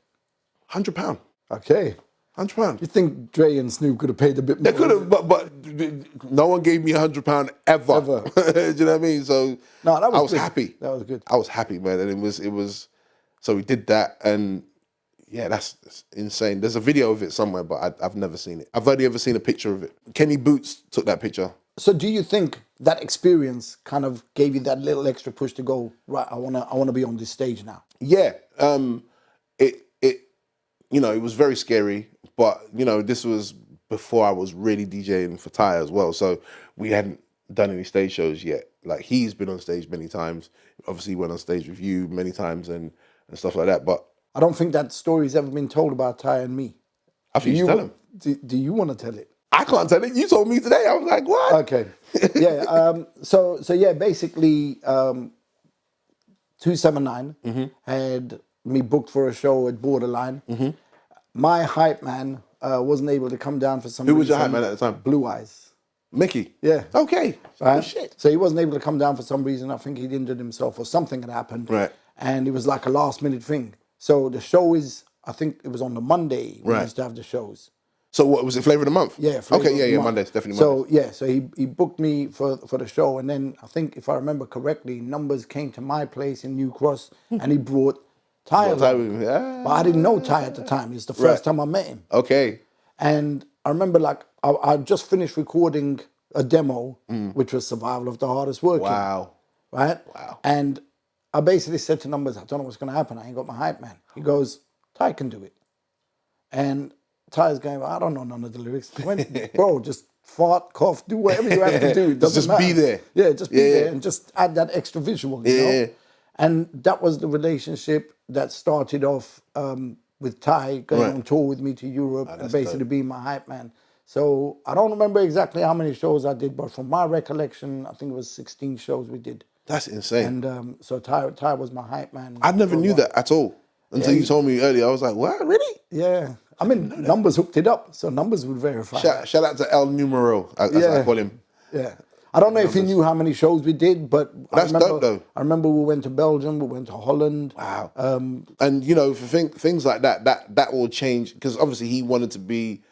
£100. Okay. £100. You think Dre and Snoop could have paid a bit more? They could have, but no one gave me £100 ever. Do you know what I mean? So no, I was happy. That was good. I was happy, man, and it was. So we did that, and yeah, that's insane. There's a video of it somewhere, but I've never seen it. I've only ever seen a picture of it. Kenny Boots took that picture. So do you think that experience kind of gave you that little extra push to go, right, I wanna be on this stage now? Yeah. It was very scary, but this was before I was really DJing for Ty as well. So we hadn't done any stage shows yet. Like he's been on stage many times. Obviously went on stage with you many times and stuff like that. But I don't think that story's ever been told about Ty and me. I think you should tell him. Do you want to tell it? I can't tell it. You told me today. I was like, what? Okay. Yeah. So yeah, basically, 279 had me booked for a show at Borderline. My hype man wasn't able to come down for some reason. Who was your hype man at the time? Blue Eyes. Mickey. Yeah. Okay. Right? Oh, shit. So he wasn't able to come down for some reason. I think he'd injured himself or something had happened. Right. And it was like a last minute thing. So the show is, I think it was on the Monday we Right. used to have the shows. So what was it? Flavor of the month? Yeah. Flavor Okay. of Yeah. the Yeah. Month. Mondays. Definitely So Mondays. yeah. So he booked me for the show, and then I think if I remember correctly, Numbers came to my place in New Cross, and he brought Ty along. But I didn't know Ty at the time. It's the first time I met him. Okay. And I remember like I just finished recording a demo, which was Survival of the Hardest Working. Wow. Right? Wow. And I basically said to Numbers, I don't know what's going to happen. I ain't got my hype man. He goes, Ty can do it. And Ty's going, I don't know none of the lyrics. I went, bro, just fart, cough, do whatever you have to do. It doesn't Just matter. be there. Yeah, just be Yeah. there and just add that extra visual, you know? And that was the relationship that started off with Ty going on tour with me to Europe and basically being my hype man. So I don't remember exactly how many shows I did, but from my recollection, I think it was 16 shows we did. That's insane. And so Ty was my hype man. I never knew that at all until you told me earlier. I was like, what? Really? Yeah. I mean, Numbers hooked it up, so Numbers would verify. Shout out to El Numero, as I call him. Yeah. I don't know if he knew how many shows we did, but That's dope, though. I remember we went to Belgium, we went to Holland. Wow. And you know, for things like that will change, because obviously he wanted to be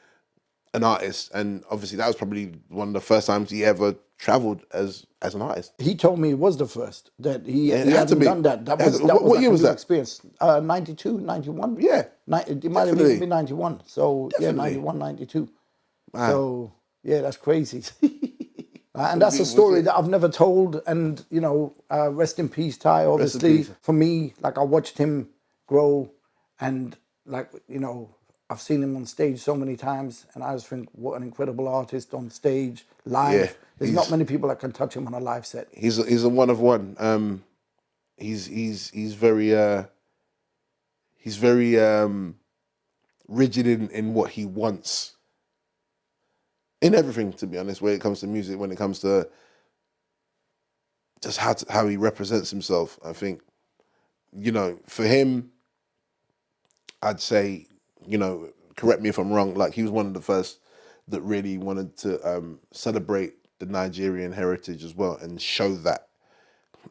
an artist, and obviously that was probably one of the first times he ever traveled as an artist. He told me it was the first that he had hadn't to be. done that. That It had was to- that what was like year a was new that? experience. 92, 91? Yeah. It might have Definitely. even been 91. So yeah, Definitely. 91, 92. Wow. So yeah, that's crazy. And that's a story that I've never told. And you know, rest in peace, Ty. Obviously, peace. for me, like I watched him grow, and like you know, I've seen him on stage so many times, and I just think, what an incredible artist on stage, live. Yeah, There's not many people that can touch him on a live set. He's a one of one. He's very rigid in what he wants. In everything, to be honest, when it comes to music, when it comes to just how he represents himself, I think, you know, for him, I'd say, you know, correct me if I'm wrong, like he was one of the first that really wanted to celebrate the Nigerian heritage as well and show that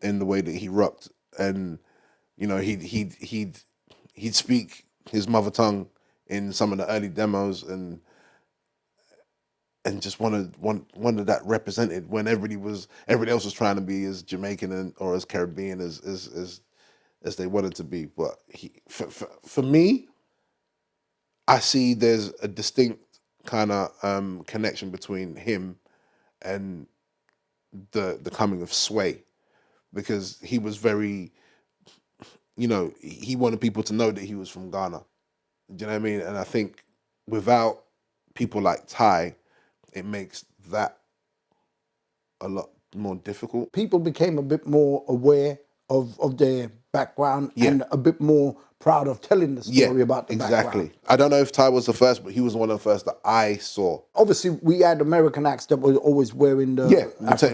in the way that he rocked. And you know, he'd speak his mother tongue in some of the early demos and just wanted that represented when everybody else was trying to be as Jamaican or as Caribbean as they wanted to be. But for me, I see there's a distinct kind of connection between him and the coming of Sway, because he was very, you know, he wanted people to know that he was from Ghana. Do you know what I mean? And I think without people like Ty, it makes that a lot more difficult. People became a bit more aware of their background and a bit more proud of telling the story about the background. I don't know if Ty was the first, but he was one of the first that I saw. Obviously, we had American acts that were always wearing the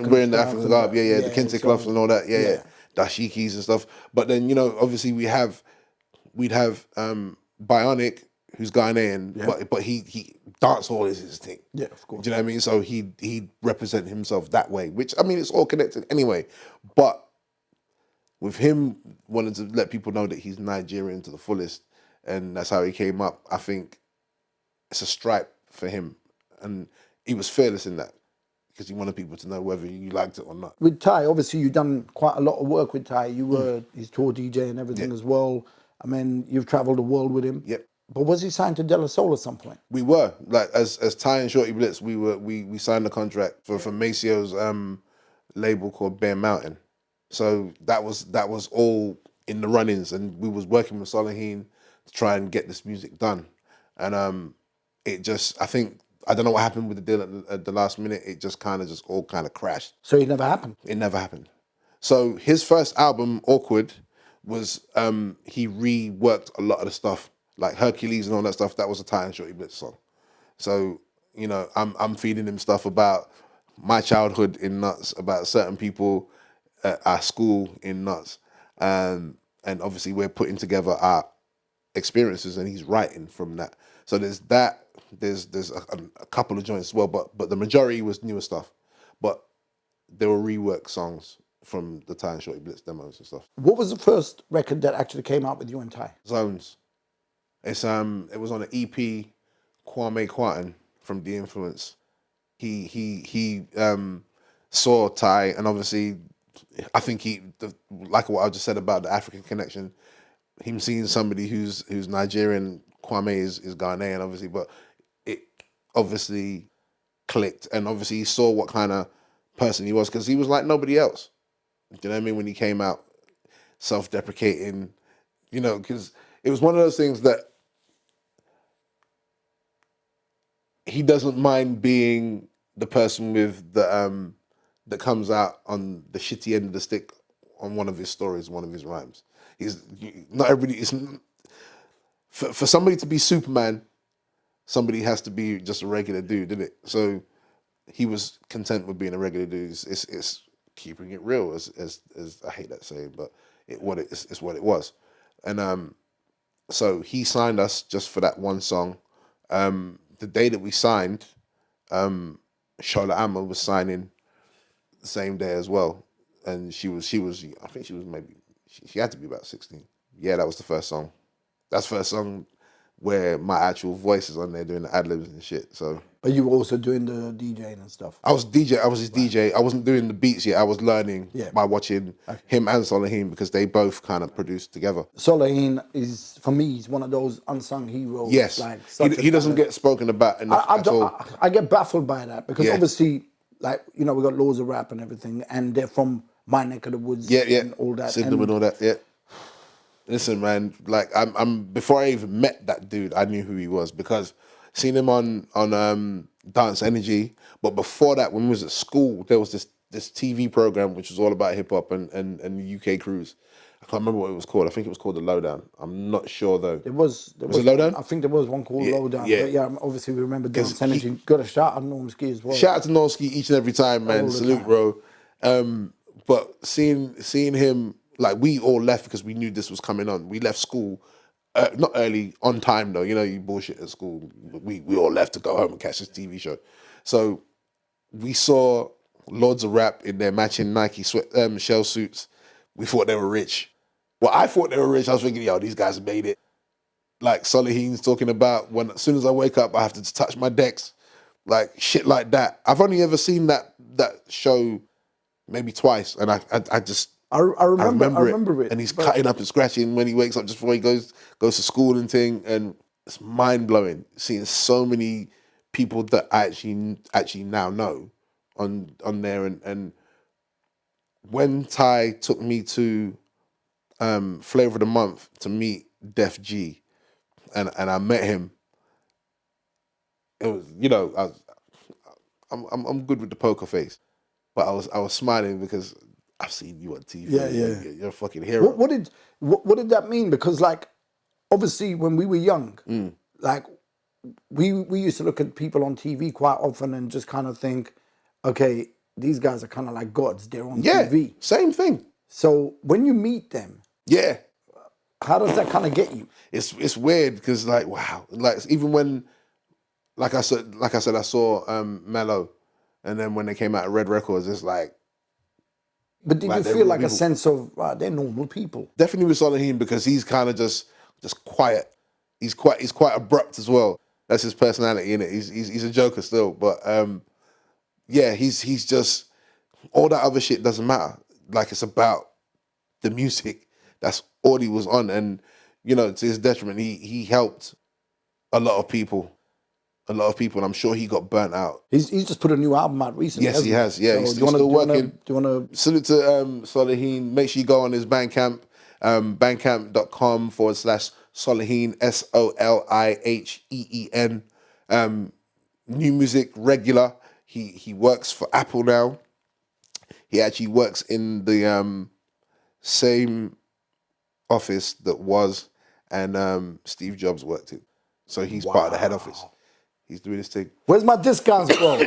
wearing the African garb, the kente cloths and all that, dashikis and stuff. But then, you know, obviously we'd have Bionic, who's Ghanaian, but he dancehall is his thing. Yeah, of course. Do you know what I mean? So he'd represent himself that way, which, I mean, it's all connected anyway. But with him wanting to let people know that he's Nigerian to the fullest, and that's how he came up, I think it's a stripe for him. And he was fearless in that, because he wanted people to know whether you liked it or not. With Ty, obviously you've done quite a lot of work with Ty. You were his tour DJ and everything as well. I mean, you've traveled the world with him. Yep. But was he signed to De La Soul at some point? We were, like, as Ty and Shortee Blitz, we signed the contract for Maceo's label called Bear Mountain. So that was all in the runnings, and we was working with Soliheen to try and get this music done. And it just, I don't know what happened with the deal at the last minute. It just all crashed. So it never happened? It never happened. So his first album, Awkward, was he reworked a lot of the stuff, like Hercules and all that stuff. That was a Ty and Shortee Blitz song. So You know, I'm feeding him stuff about my childhood in Nuts, about certain people at our school in Nuts, and obviously we're putting together our experiences, and he's writing from that. So there's that. There's a couple of joints as well, but the majority was newer stuff. But there were rework songs from the Ty and Shortee Blitz demos and stuff. What was the first record that actually came out with you and Ty? Zones. It's it was on an EP. Kwame Quanten from The Influence. He saw Ty, and obviously, I think like what I just said about the African connection. Him seeing somebody who's Nigerian, Kwame is Ghanaian, obviously, but it obviously clicked, and obviously he saw what kind of person he was, because he was like nobody else. Do you know what I mean? When he came out, self-deprecating, you know, because it was one of those things that he doesn't mind being the person with the that comes out on the shitty end of the stick on one of his stories, one of his rhymes. He's not everybody. It's for somebody to be Superman, somebody has to be just a regular dude, isn't it? So he was content with being a regular dude. It's keeping it real, as I hate that saying, but it's what it was. And so he signed us just for that one song. The day that we signed, Charlotte Amma was signing the same day as well, and she was I think she was maybe she had to be about 16. Yeah, that was the first song. That's the first song where my actual voice is on there doing the ad-libs and shit. So, but you were also doing the DJing and stuff. I was his DJ. I wasn't doing the beats yet. I was learning by watching him and Soliheen, because they both kind of produced together. Soliheen is, for me, he's one of those unsung heroes. Yes, like he doesn't get spoken about enough at all. I get baffled by that, because obviously, like, you know, we got loads of rap and everything, and they're from my neck of the woods and all that. Sydenham and all that, yeah. Listen, man, like I'm before I even met that dude, I knew who he was, because seen him on Dance Energy. But before that, when we was at school, there was this TV program which was all about hip hop and the UK crews. I can't remember what it was called. I think it was called The Lowdown. I'm not sure though. Was it Lowdown? I think there was one called Lowdown. Yeah. But yeah, obviously we remember Dance Energy. Got a shout out Normski as well. Shout out to Normski each and every time, man. Salute, bro. But seeing him, like, we all left because we knew this was coming on. We left school, not early, on time though. You know, you bullshit at school. We all left to go home and catch this TV show. So we saw loads of rap in their matching Nike shell suits. We thought they were rich. Well, I thought they were rich. I was thinking, yo, these guys made it. Like Soliheen's talking about, when as soon as I wake up, I have to touch my decks. Like shit like that. I've only ever seen that show maybe twice, and I just I remember it. And he's cutting up and scratching when he wakes up just before he goes to school and thing, and it's mind blowing seeing so many people that I actually now know on there. And when Ty took me to Flavor of the Month to meet Def G, and I met him, it was, you know, I'm good with the poker face, but I was smiling because I've seen you on TV. Yeah. You're a fucking hero. What did that mean? Because, like, obviously when we were young, like we used to look at people on TV quite often and just kind of think, okay, these guys are kind of like gods. They're on TV. Same thing. So when you meet them, how does that kind of get you? It's weird because, like, wow, like even when, like I said, I saw Mell'O, and then when they came out of Red Records, it's like. But did you feel like a sense of they're normal people? Definitely with Soliheen, because he's kind of just quiet. He's quite abrupt as well. That's his personality, innit? He's a joker still, but he's just, all that other shit doesn't matter. Like, it's about the music. That's all he was on, and you know, to his detriment, he helped a lot of people. And I'm sure he got burnt out. He's just put a new album out recently. Yes, he has. Yeah, so he's still working. Do you want to salute to Soliheen? Make sure you go on his Bandcamp, bandcamp.com/Soliheen, SOLIHEEN. New music regular. He works for Apple now. He actually works in the same office that and Steve Jobs worked in. So he's part of the head office. He's doing his thing. Where's my discounts, bro?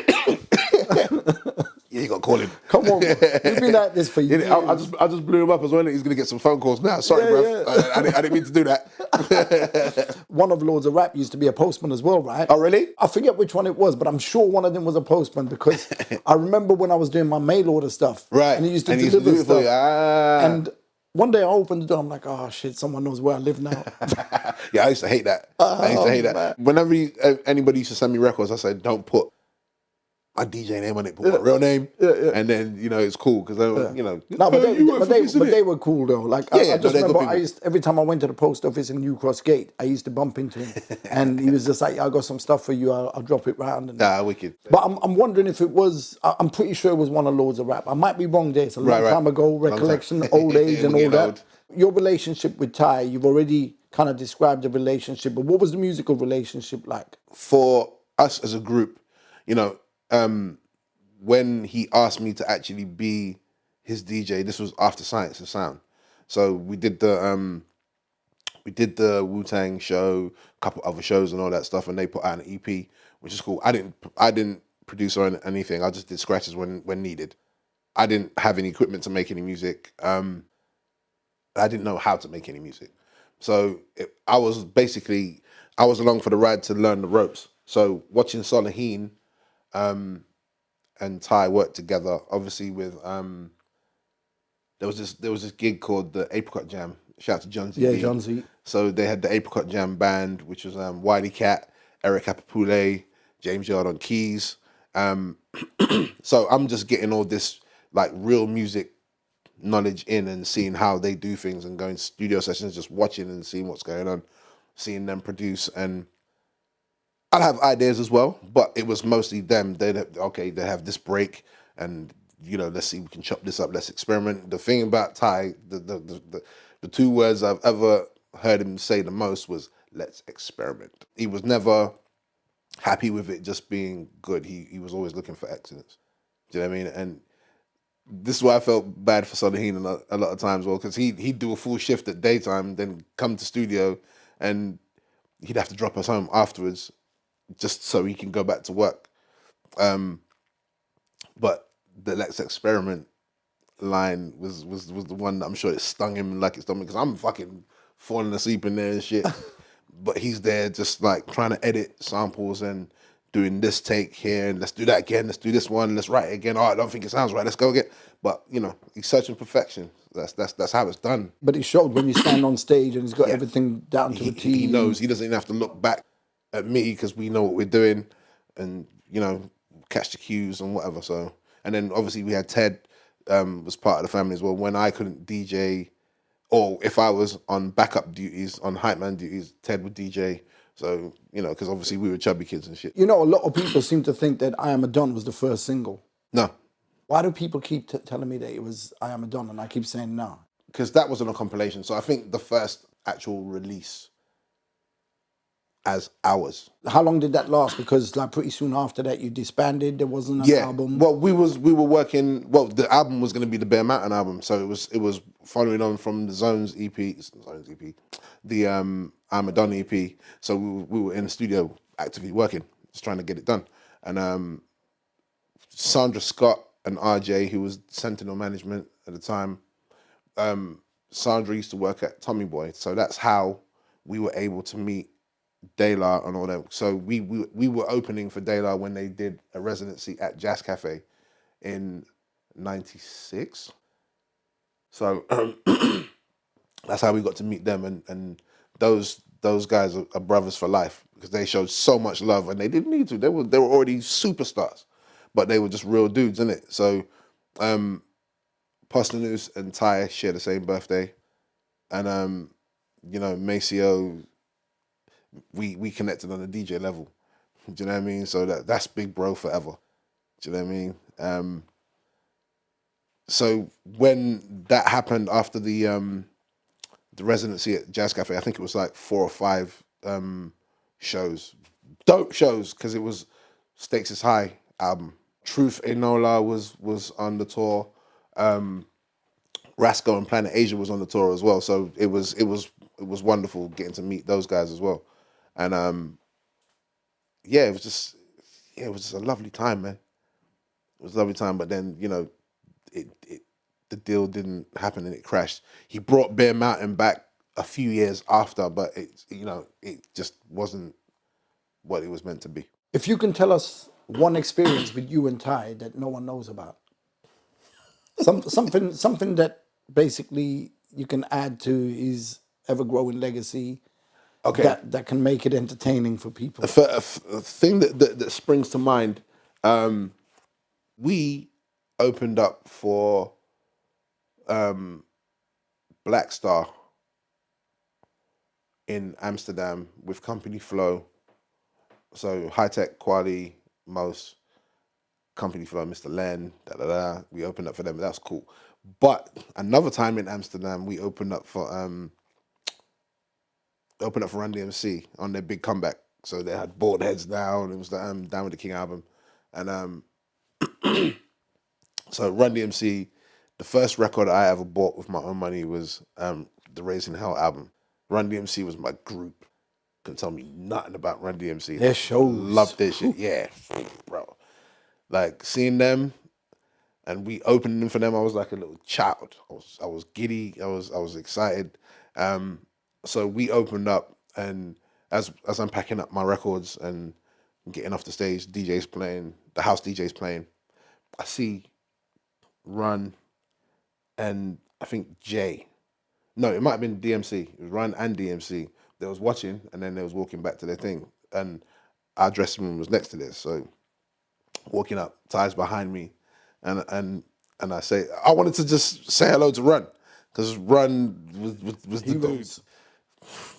Yeah, you got to call him. Come on, bro. We've been at this for years. I just blew him up as well. He's going to get some phone calls now. Sorry, bruv. Yeah. I didn't mean to do that. One of Lords of Rap used to be a postman as well, right? Oh, really? I forget which one it was, but I'm sure one of them was a postman because I remember when I was doing my mail order stuff. Right. And he used to do deliver it for stuff. you. Ah. And one day I opened the door, I'm like, oh shit, someone knows where I live now. Yeah, I used to hate that. I used to hate that. Man. Whenever anybody used to send me records, I said, don't put my DJ name on it, put my real name. And then, it's cool because, No, but they were cool though. Like I just remember every time I went to the post office in New Cross Gate, I used to bump into him, and he was just like, "I got some stuff for you. I'll drop it round." And, wicked. But I'm wondering if it was. I'm pretty sure it was one of Lords of Rap. I might be wrong there. It's a long time ago. Recollection, old age, and all that. Your relationship with Ty, you've already kind of described the relationship. But what was the musical relationship like? For us as a group, when he asked me to actually be his DJ, this was after Science of Sound. So we did the Wu-Tang show, a couple other shows and all that stuff, and they put out an EP, which is cool. I didn't produce or anything. I just did scratches when needed. I didn't have any equipment to make any music. I didn't know how to make any music. So I was along for the ride to learn the ropes. So watching Soliheen and Ty work together, obviously with there was this gig called the Apricot Jam. Shout out to John Z. Yeah, John Z. So they had the Apricot Jam band, which was Wiley Cat, Eric Apapule, James Yard on keys. So I'm just getting all this like real music knowledge in and seeing how they do things and going to studio sessions, just watching and seeing what's going on, seeing them produce. And I'd have ideas as well, but it was mostly them. They have this break and, let's see, we can chop this up, let's experiment. The thing about Ty, the two words I've ever heard him say the most was, let's experiment. He was never happy with it just being good. He was always looking for excellence. Do you know what I mean? And this is why I felt bad for Soliheen a lot of times, well, because he'd do a full shift at daytime, then come to studio, and he'd have to drop us home afterwards just so he can go back to work. But the let's experiment line was the one that I'm sure it stung him like it's done me, because I'm fucking falling asleep in there and shit. But he's there just like trying to edit samples and doing this take here, and let's do that again, let's do this one, let's write it again. Oh, I don't think it sounds right, let's go again. But he's searching perfection. That's how it's done. But it showed when you stand on stage and he's got everything down to a T. He knows. He doesn't even have to look back at me because we know what we're doing, and catch the cues and whatever. So, and then obviously we had Ted was part of the family as well. When I couldn't DJ, or if I was on backup duties, on hype man duties, Ted would DJ. So, because obviously we were chubby kids and shit. A lot of people seem to think that I Am a Don was the first single. No. Why do people keep telling me that it was I Am a Don, and I keep saying no? Because that wasn't a compilation. So I think the first actual release as ours. How long did that last? Because like pretty soon after that you disbanded. There wasn't an album. Well, we were working. Well, the album was going to be the Bear Mountain album, so it was following on from the Zones EP, the I'm a Don EP. So we were in the studio actively working, just trying to get it done. And Sandra Scott and RJ, who was Sentinel Management at the time, Sandra used to work at Tommy Boy, so that's how we were able to meet De La and all that. So we were opening for De La when they did a residency at Jazz Cafe in '96. So that's how we got to meet them, and those guys are brothers for life because they showed so much love, and they didn't need to. They were already superstars, but they were just real dudes, innit? So Postlanoos and Ty share the same birthday, and Maceo, we connected on a DJ level. Do you know what I mean? So that's big bro forever. Do you know what I mean? So when that happened after the residency at Jazz Cafe, I think it was like 4 or 5 shows. Dope shows, because it was Stakes is High album. Truth Enola was on the tour. Rasco and Planet Asia was on the tour as well. So it was wonderful getting to meet those guys as well. And yeah, it was just a lovely time, man. It was a lovely time, but then, you know, the deal didn't happen and it crashed. He brought Bear Mountain back a few years after, but it just wasn't what it was meant to be. If you can tell us one experience with you and Ty that no one knows about, something that basically you can add to his ever-growing legacy, Okay. that can make it entertaining for people. A thing that springs to mind, we opened up for Black Star in Amsterdam with Company Flow. So High Tech, Kweli, Most, Company Flow, Mr. Len, We opened up for them. That's cool. But another time in Amsterdam, we opened up for Run DMC on their big comeback. So they had Bald Heads Down. It was the Down with the King album, and so Run DMC. The first record I ever bought with my own money was the Raising Hell album. Run DMC was my group. Couldn't tell me nothing about Run DMC. Their shows. Loved their shit. Yeah, bro. Like seeing them and we opening for them, I was like a little child. I was giddy. I was excited. So we opened up, and as I'm packing up my records and getting off the stage, DJ's playing, the house DJ's playing. I see Run and I think Jay. No, it might have been DMC. It was Run and DMC. They was watching, and then they was walking back to their thing. And our dressing room was next to this. So walking up, Ty's behind me, and I say, I wanted to just say hello to Run, because Run was the dude.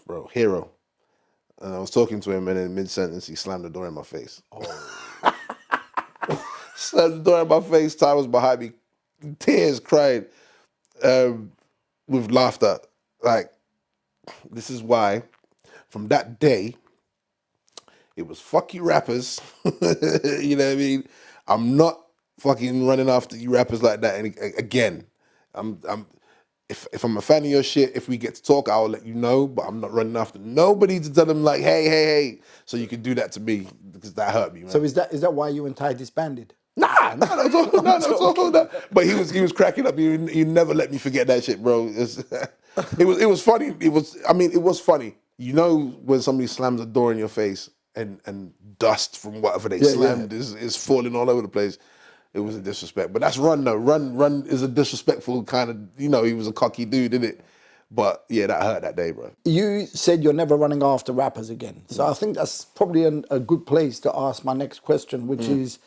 Bro, hero. And I was talking to him, and in mid-sentence, he slammed the door in my face. Oh. Slammed the door in my face. Ty was behind me, tears, crying, with laughter. Like, this is why, from that day, it was fuck you rappers. You know what I mean? I'm not fucking running after you rappers like that. And again, if I'm a fan of your shit, if we get to talk, I'll let you know, but I'm not running after nobody to tell them like, hey. So you can do that to me, because that hurt me, man. So is that why you and Ty disbanded? Nah, no. But he was cracking up. He never let me forget that shit, bro. It was funny. It was funny. You know when somebody slams a door in your face and dust from whatever they slammed is falling all over the place. It was a disrespect. But that's Run though. Run is a disrespectful kind of, he was a cocky dude, didn't it? But yeah, that hurt that day, bro. You said you're never running after rappers again. So I think that's probably a good place to ask my next question, which is,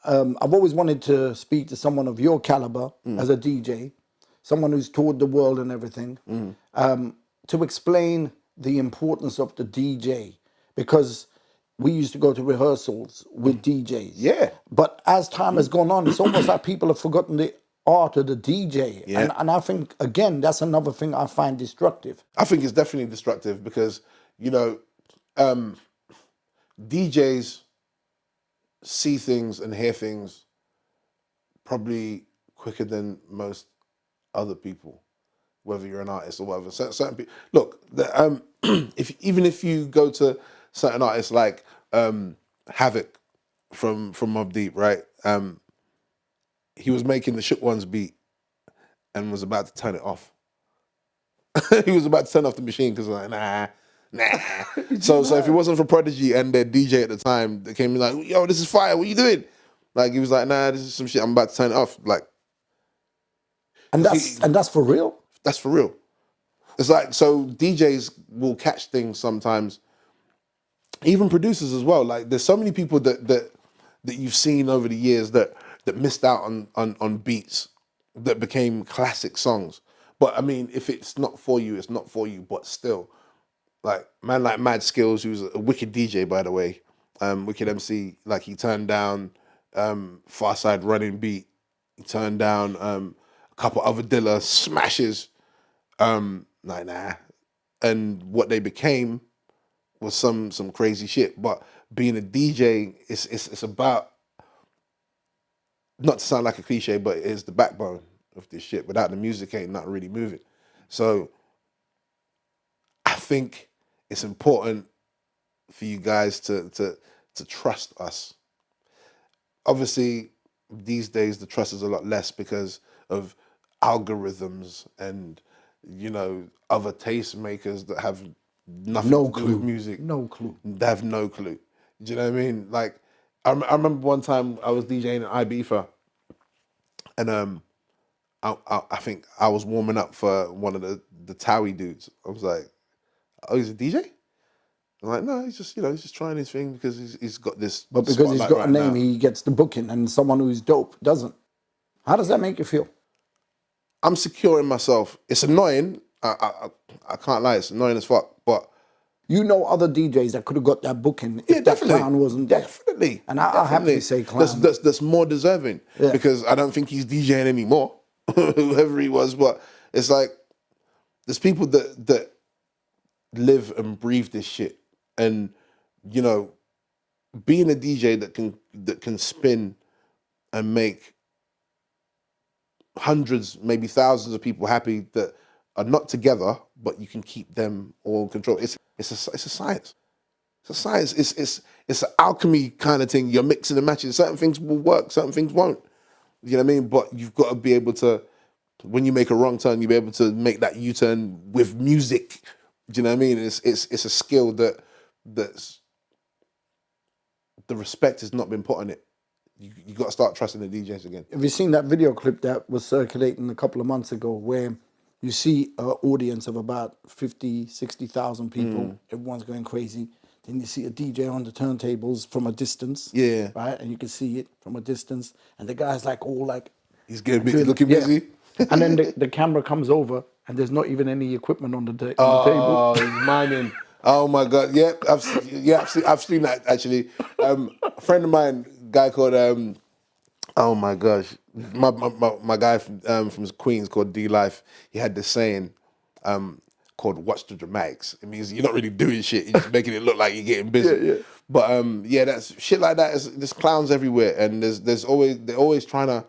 I've always wanted to speak to someone of your caliber as a DJ, someone who's toured the world and everything, to explain the importance of the DJ, because we used to go to rehearsals with DJs. Yeah. But as time has gone on, it's almost like people have forgotten the art of the DJ. Yeah. And I think, again, that's another thing I find destructive. I think it's definitely destructive because, DJs see things and hear things probably quicker than most other people, whether you're an artist or whatever. Certain people, look, even if you go to certain artists like Havoc from Mobb Deep, right? He was making the Shook Ones beat and was about to turn it off. He was about to turn off the machine because like, nah. So if it wasn't for Prodigy and their DJ at the time, they came in like, yo, this is fire, what you doing? Like, he was like, nah, this is some shit, I'm about to turn it off. Like, and that's for real? That's for real. It's like, so DJs will catch things sometimes, even producers as well. Like, there's so many people that you've seen over the years that missed out on beats that became classic songs. But I mean, if it's not for you, it's not for you, but still. Like Mad Skills, who's a wicked DJ, by the way, wicked MC. Like, he turned down Far Side Running Beat. He turned down a couple other Dilla smashes. Like, nah. And what they became was some crazy shit. But being a DJ, it's about, not to sound like a cliche, but it's the backbone of this shit. Without the music, ain't not really moving. So I think it's important for you guys to to trust us. Obviously, these days the trust is a lot less because of algorithms and, you know, other tastemakers that have nothing No to do clue. with music. No clue. They have no clue. Do you know what I mean? Like, I remember one time I was DJing in Ibiza, and I think I was warming up for one of the Towie dudes. I was like, "Oh, he's a DJ?" I'm like, "No, he's just, you know, he's just trying his thing because he's got this But because he's spotlight got right a name, now." he gets the booking, and someone who's dope doesn't. How does that make you feel? I'm secure in myself. It's annoying. I can't lie. It's annoying as fuck. But You know other DJs that could have got that booking if yeah, that definitely, clown wasn't there. definitely. And I definitely. happily say clown. That's more deserving because I don't think he's DJing anymore, whoever he was. But it's like there's people that live and breathe this shit, and you know, being a DJ that can spin and make hundreds, maybe thousands of people happy that are not together, but you can keep them all in control. It's a science. It's a science. It's an alchemy kind of thing. You're mixing and matching. Certain things will work, certain things won't. You know what I mean? But you've got to be able to, when you make a wrong turn, you'll be able to make that U-turn with music. Do you know what I mean? It's a skill that's the respect has not been put on it. You got to start trusting the DJs again. Have you seen that video clip that was circulating a couple of months ago where you see an audience of about 50, 60,000 people, everyone's going crazy. Then you see a DJ on the turntables from a distance. Yeah. Right? And you can see it from a distance. And the guy's like all like... He's looking busy. And then the camera comes over and there's not even any equipment on the table. Oh, he's miming. Oh my God! Yeah, I've seen that actually. A friend of mine, guy called oh my gosh, my guy from Queens called D Life. He had this saying called "Watch the dramatics." It means you're not really doing shit; you're just making it look like you're getting busy. Yeah. But yeah, that's shit like that. There's clowns everywhere, and they're always trying to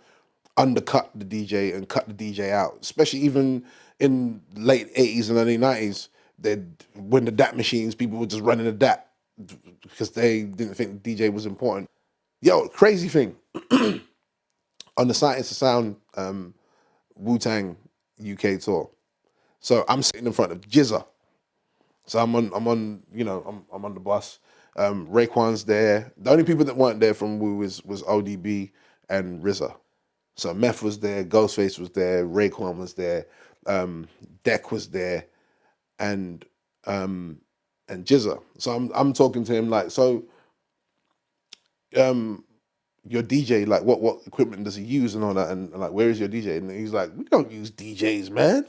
undercut the DJ and cut the DJ out, especially even in late 80s and early 90s. When the DAT machines, people were just running the DAT because they didn't think the DJ was important. Yo, crazy thing. On the Science of Sound Wu-Tang UK tour. So I'm sitting in front of Jizza. So I'm on the bus. Raekwon's there. The only people that weren't there from Wu was ODB and RZA. So Meth was there, Ghostface was there, Raekwon was there, Deck was there, and Jizza. So I'm talking to him like, so your DJ, like what equipment does he use and all that, and like, where is your DJ? And he's like, we don't use DJs, man.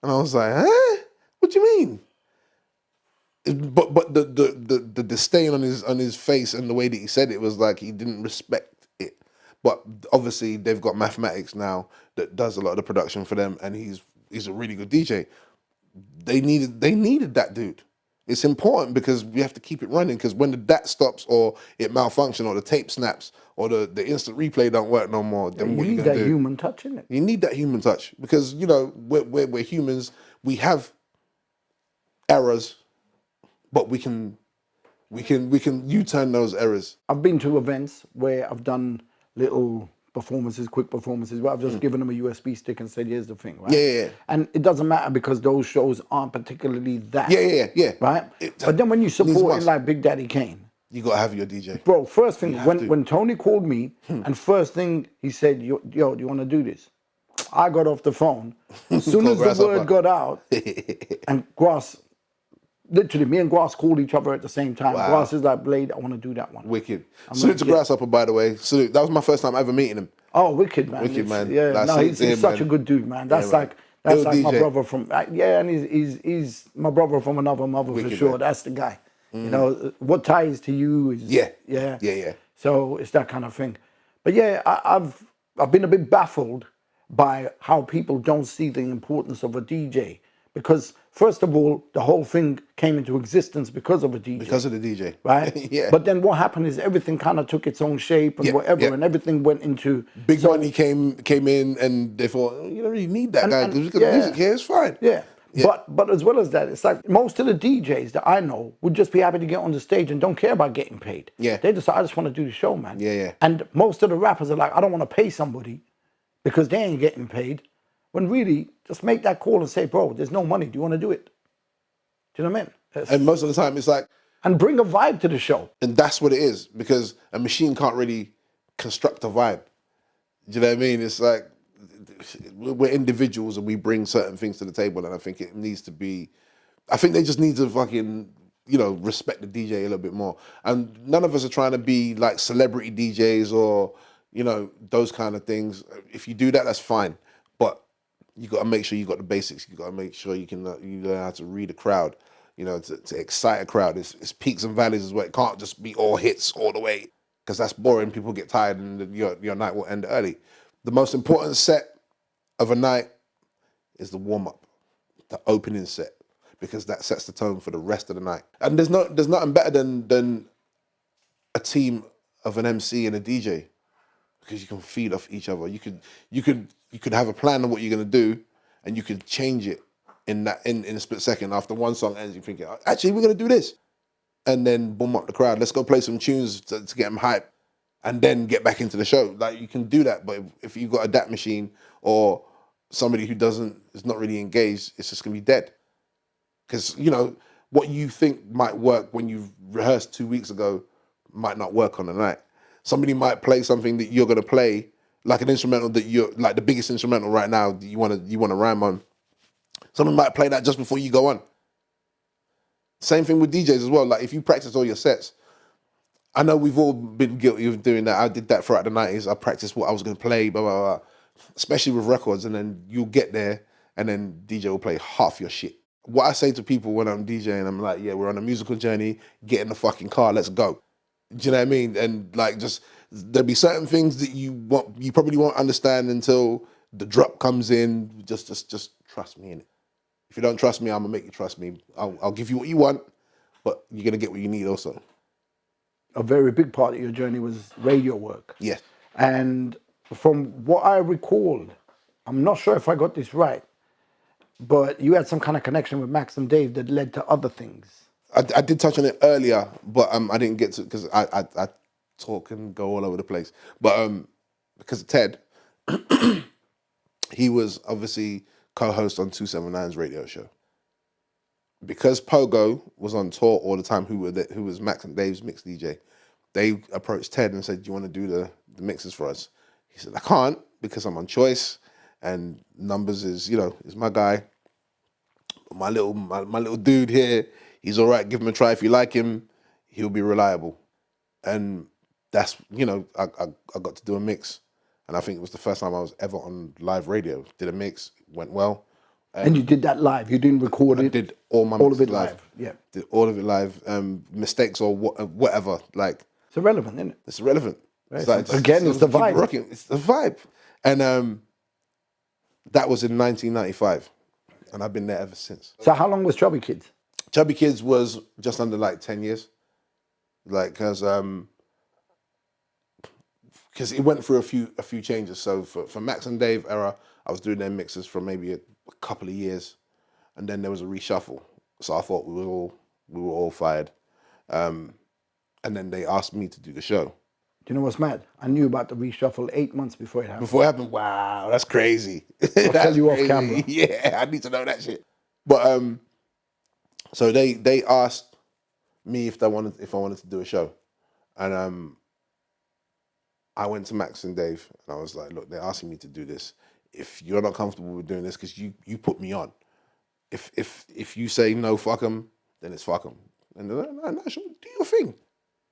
And I was like, huh? What do you mean? But the disdain on his face and the way that he said it was like he didn't respect it. But obviously they've got Mathematics now that does a lot of the production for them, and he's a really good DJ. They needed that dude. It's important because we have to keep it running, because when the DAT stops or it malfunctions or the tape snaps or the instant replay don't work no more, then what you you need gonna that do? human touch in it. You need that human touch because, you know, we're humans. We have errors, but we can U-turn those errors. I've been to events where I've done little performances, quick performances, where I've just given them a USB stick and said, here's the thing, right? Yeah. And it doesn't matter because those shows aren't particularly that. Yeah. Right? But then when you support it like Big Daddy Kane, you gotta have your DJ. bro, first thing, when Tony called me, and first thing he said, yo, do you want to do this? I got off the phone. As soon as the word got out, and Grass, literally, me and Grass called each other at the same time. Wow. Grass is like, Blade, I want to do that one. Wicked. Salute to Grasshopper, by the way. Salute. That was my first time ever meeting him. Oh, wicked, man. Wicked, man. Yeah, Like, no, salute to him, he's such man. a good dude, man. That's Yeah, like Ill my DJ. brother from, yeah, and he's my brother from another mother Wicked, for sure. man. That's the guy. You know, what ties to you is... Yeah. So it's that kind of thing. But yeah, I've been a bit baffled by how people don't see the importance of a DJ. Because first of all, the whole thing came into existence because of a DJ. Because of the DJ. Right? Yeah. But then what happened is everything kind of took its own shape and whatever, and everything went into... Big Money came in and they thought, oh, you don't really need that guy because we've got music here, it's fine. Yeah. But as well as that, it's like most of the DJs that I know would just be happy to get on the stage and don't care about getting paid. Yeah. They just, I just want to do the show, man. Yeah. And most of the rappers are like, I don't want to pay somebody because they ain't getting paid. When really, just make that call and say, bro, there's no money. Do you want to do it? Do you know what I mean? And most of the time it's like, and bring a vibe to the show. and that's what it is, because a machine can't really construct a vibe. Do you know what I mean? It's like, we're individuals and we bring certain things to the table, and I think it needs to be, I think they just need to fucking, respect the DJ a little bit more. And none of us are trying to be like celebrity DJs or, those kind of things. If you do that, that's fine. But you got to make sure you got the basics. You got to make sure you know how to read a crowd, to excite a crowd. It's peaks and valleys as well. It can't just be all hits all the way, because that's boring. People get tired and your night will end early. The most important set of a night is the warm-up, the opening set, because that sets the tone for the rest of the night. And there's nothing better than a team of an MC and a DJ, because you can feed off each other. You could have a plan on what you're gonna do, and you could change it in a split second. After one song ends, you're thinking, actually, we're gonna do this, and then boom up the crowd. Let's go play some tunes to get them hyped, and then get back into the show. Like, you can do that, but if you've got a DAT machine or somebody who is not really engaged, it's just gonna be dead. Because what you think might work when you've rehearsed 2 weeks ago might not work on the night. Somebody might play something that you're gonna play, like an instrumental that you're like the biggest instrumental right now that you wanna rhyme on. Someone might play that just before you go on. Same thing with DJs as well. Like, if you practice all your sets, I know we've all been guilty of doing that. I did that throughout the 90s. I practiced what I was going to play, blah, blah, blah. Especially with records, and then you'll get there, and then DJ will play half your shit. What I say to people when I'm DJing, I'm like, yeah, we're on a musical journey, get in the fucking car, let's go. Do you know what I mean? And like, just, there'll be certain things that you probably won't understand until the drop comes in. Just trust me in it. If you don't trust me, I'm gonna make you trust me. I'll give you what you want, but you're gonna get what you need also. A very big part of your journey was radio work. Yes. And from what I recall, I'm not sure if I got this right, but you had some kind of connection with Max and Dave that led to other things. I did touch on it earlier, but I didn't get to, because I talk and go all over the place. But because of Ted, he was obviously co-host on 279's radio show. Because Pogo was on tour all the time, who was Max and Dave's mix DJ, they approached Ted and said, do you want to do the mixes for us? He said, I can't, because I'm on Choice, and Numbers is my guy. My little dude here, he's all right, give him a try. If you like him, he'll be reliable. And that's, I got to do a mix. And I think it was the first time I was ever on live radio. Did a mix, went well. And you did that live. You didn't record it. I did all of it live. Yeah. Did all of it live. Mistakes or whatever. Like, it's irrelevant, isn't it? It's irrelevant. Right. It's like, again, it's the vibe. Rocking. It's the vibe. And that was in 1995, and I've been there ever since. So how long was Chubby Kids? Chubby Kids was just under like 10 years, like because it went through a few changes. So for Max and Dave era, I was doing their mixes for maybe a couple of years, and then there was a reshuffle. So I thought we were all fired, and then they asked me to do the show. Do you know what's mad? I knew about the reshuffle 8 months before it happened. Before it happened? Wow, that's crazy. I'll tell you off camera. Yeah, I need to know that shit. But so they asked me if I wanted to do a show, and I went to Max and Dave, and I was like, look, they're asking me to do this. If you're not comfortable with doing this, because you put me on. If you say no, fuck them, then it's fuck them. And they're like, no, sure, do your thing.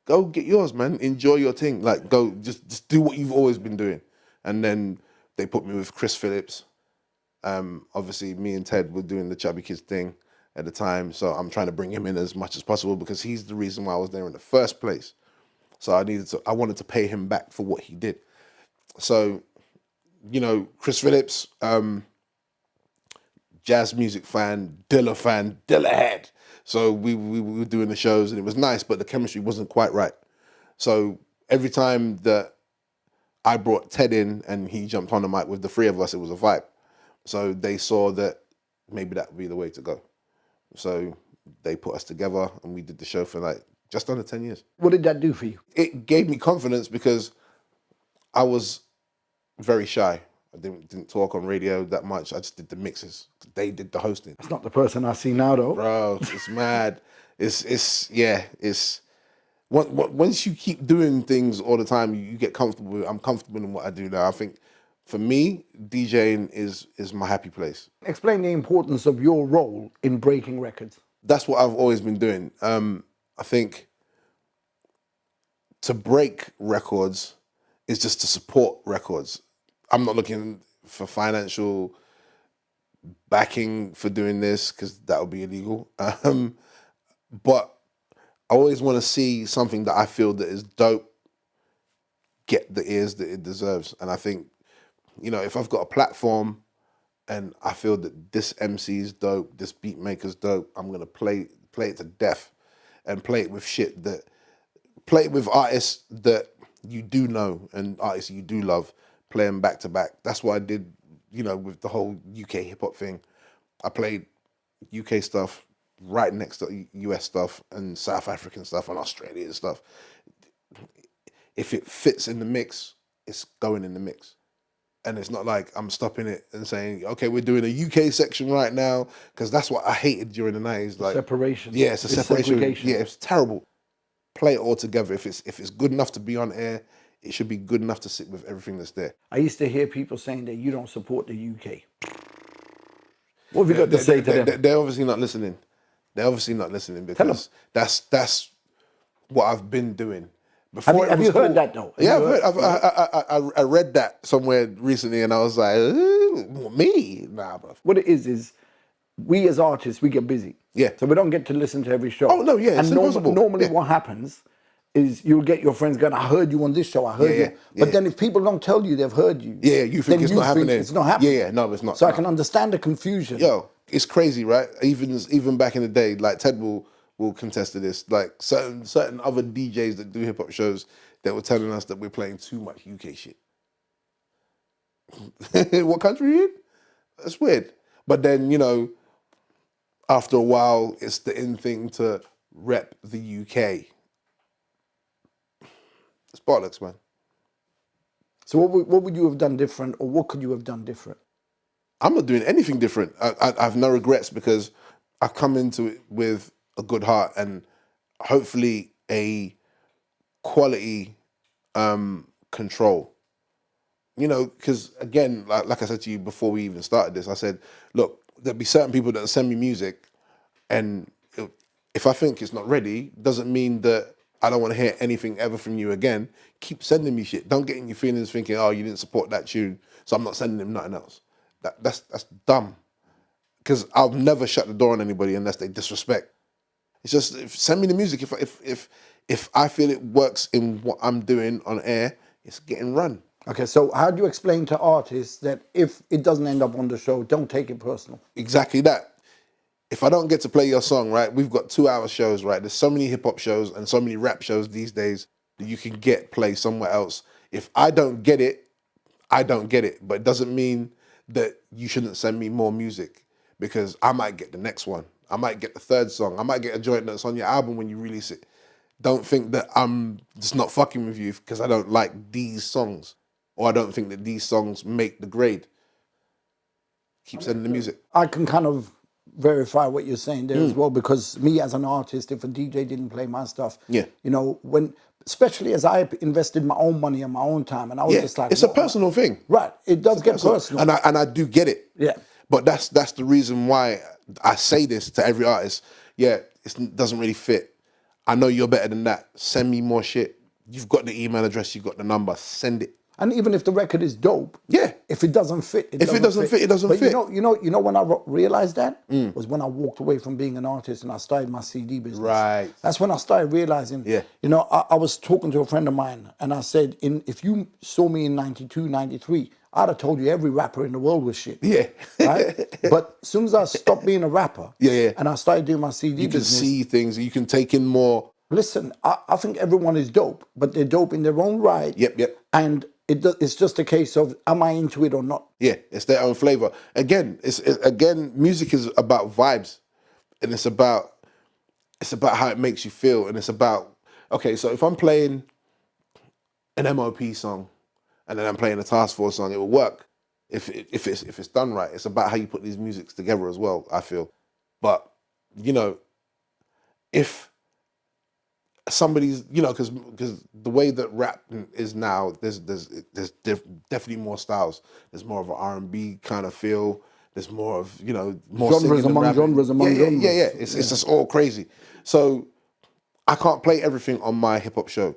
Go get yours, man. Enjoy your thing. Like, go, just do what you've always been doing. And then they put me with Chris Phillips. Obviously, me and Ted were doing the Chubby Kids thing at the time, so I'm trying to bring him in as much as possible because he's the reason why I was there in the first place. So I wanted to pay him back for what he did. So, Chris Phillips, jazz music fan, Dilla head. So we were doing the shows and it was nice, but the chemistry wasn't quite right. So every time that I brought Ted in and he jumped on the mic with the three of us, it was a vibe. So they saw that maybe that would be the way to go. So they put us together and we did the show for like just under 10 years. What did that do for you? It gave me confidence because I was very shy. I didn't talk on radio that much. I just did the mixes. They did the hosting. That's not the person I see now, though. Bro, it's mad. It's once you keep doing things all the time, you get comfortable. I'm comfortable in what I do now. I think for me, DJing is my happy place. Explain the importance of your role in breaking records. That's what I've always been doing. I think to break records is just to support records. I'm not looking for financial backing for doing this because that would be illegal. But I always want to see something that I feel that is dope get the ears that it deserves. And I think, you know, if I've got a platform and I feel that this MC is dope, this beat maker's dope, I'm gonna play it to death and play it with play it with artists that you do know and artists you do love, play them back to back. That's what I did, you know, with the whole UK hip hop thing. I played UK stuff right next to US stuff and South African stuff and Australian stuff. If it fits in the mix, it's going in the mix. And it's not like I'm stopping it and saying, okay, we're doing a UK section right now, because that's what I hated during the 90s. Like Separation. Yeah, it's a separation. Segregation. Yeah, it's terrible. Play it all together. If it's good enough to be on air, it should be good enough to sit with everything that's there. I used to hear people saying that you don't support the UK. What have you got to say to them? They're obviously not listening. They're obviously not listening because that's what I've been doing. Before Have you heard that though? Yeah, I read that somewhere recently and I was like, me? Nah, bro. What it is we as artists, we get busy. Yeah. So we don't get to listen to every show. Oh, no, yeah, it's impossible. Normally Yeah. what happens is you'll get your friends going, I heard you on this show, I heard you. But then if people don't tell you they've heard you, Yeah, you think it's not happening. It's not happening. Yeah, no, it's not. So I can understand the confusion. Yo, it's crazy, right? Even back in the day, like Ted will contest to this. Like certain other DJs that do hip hop shows, they were telling us that we're playing too much UK shit. What country are you in? That's weird. But then, you know, after a while, it's the in thing to rep the UK. It's bollocks, man. So what would you have done different, or what could you have done different? I'm not doing anything different. I have no regrets because I've come into it with a good heart and hopefully a quality control. You know, because again, like I said to you before we even started this, I said, look, there'll be certain people that send me music and if I think it's not ready, doesn't mean that I don't want to hear anything ever from you again. Keep sending me shit. Don't get in your feelings thinking, oh, you didn't support that tune, so I'm not sending him nothing else. That's dumb. Because I'll never shut the door on anybody unless they disrespect. It's just send me the music. If I feel it works in what I'm doing on air, it's getting run. Okay, so how do you explain to artists that if it doesn't end up on the show, don't take it personal? Exactly that. If I don't get to play your song, right, we've got 2-hour shows, right? There's so many hip hop shows and so many rap shows these days that you can get play somewhere else. If I don't get it, I don't get it. But it doesn't mean that you shouldn't send me more music because I might get the next one. I might get the third song. I might get a joint that's on your album when you release it. Don't think that I'm just not fucking with you because I don't like these songs or I don't think that these songs make the grade. Keep sending the music. I can kind of verify what you're saying there as well, because me as an artist, if a DJ didn't play my stuff, you know, especially as I invested my own money and my own time, and I was just like, it's a personal thing, right? It does get personal, and I do get it, but that's the reason why I say this to every artist. Yeah, it doesn't really fit. I know you're better than that. Send me more shit. You've got the email address, you've got the number. Send it. And even if the record is dope, if it doesn't fit, it doesn't fit. You know when I realized that was when I walked away from being an artist and I started my CD business. Right. That's when I started realizing. You know, I was talking to a friend of mine and I said, if you saw me in 92, 93, I'd have told you every rapper in the world was shit. Yeah. Right? But as soon as I stopped being a rapper, and I started doing my CD business, you can see things. You can take in more. Listen, I think everyone is dope, but they're dope in their own right. Yep. And It's just a case of, am I into it or not? Yeah, it's their own flavor. Again, music is about vibes, and it's about how it makes you feel, and it's about, okay, so if I'm playing an MOP song, and then I'm playing a Task Force song, it will work if it's done right. It's about how you put these musics together as well, I feel. But you know, if somebody's, you know, because the way that rap is now, there's definitely more styles. There's more of an R&B kind of feel. There's more of, you know, more Genres among genres among genres. Yeah. It's just all crazy. So I can't play everything on my hip hop show.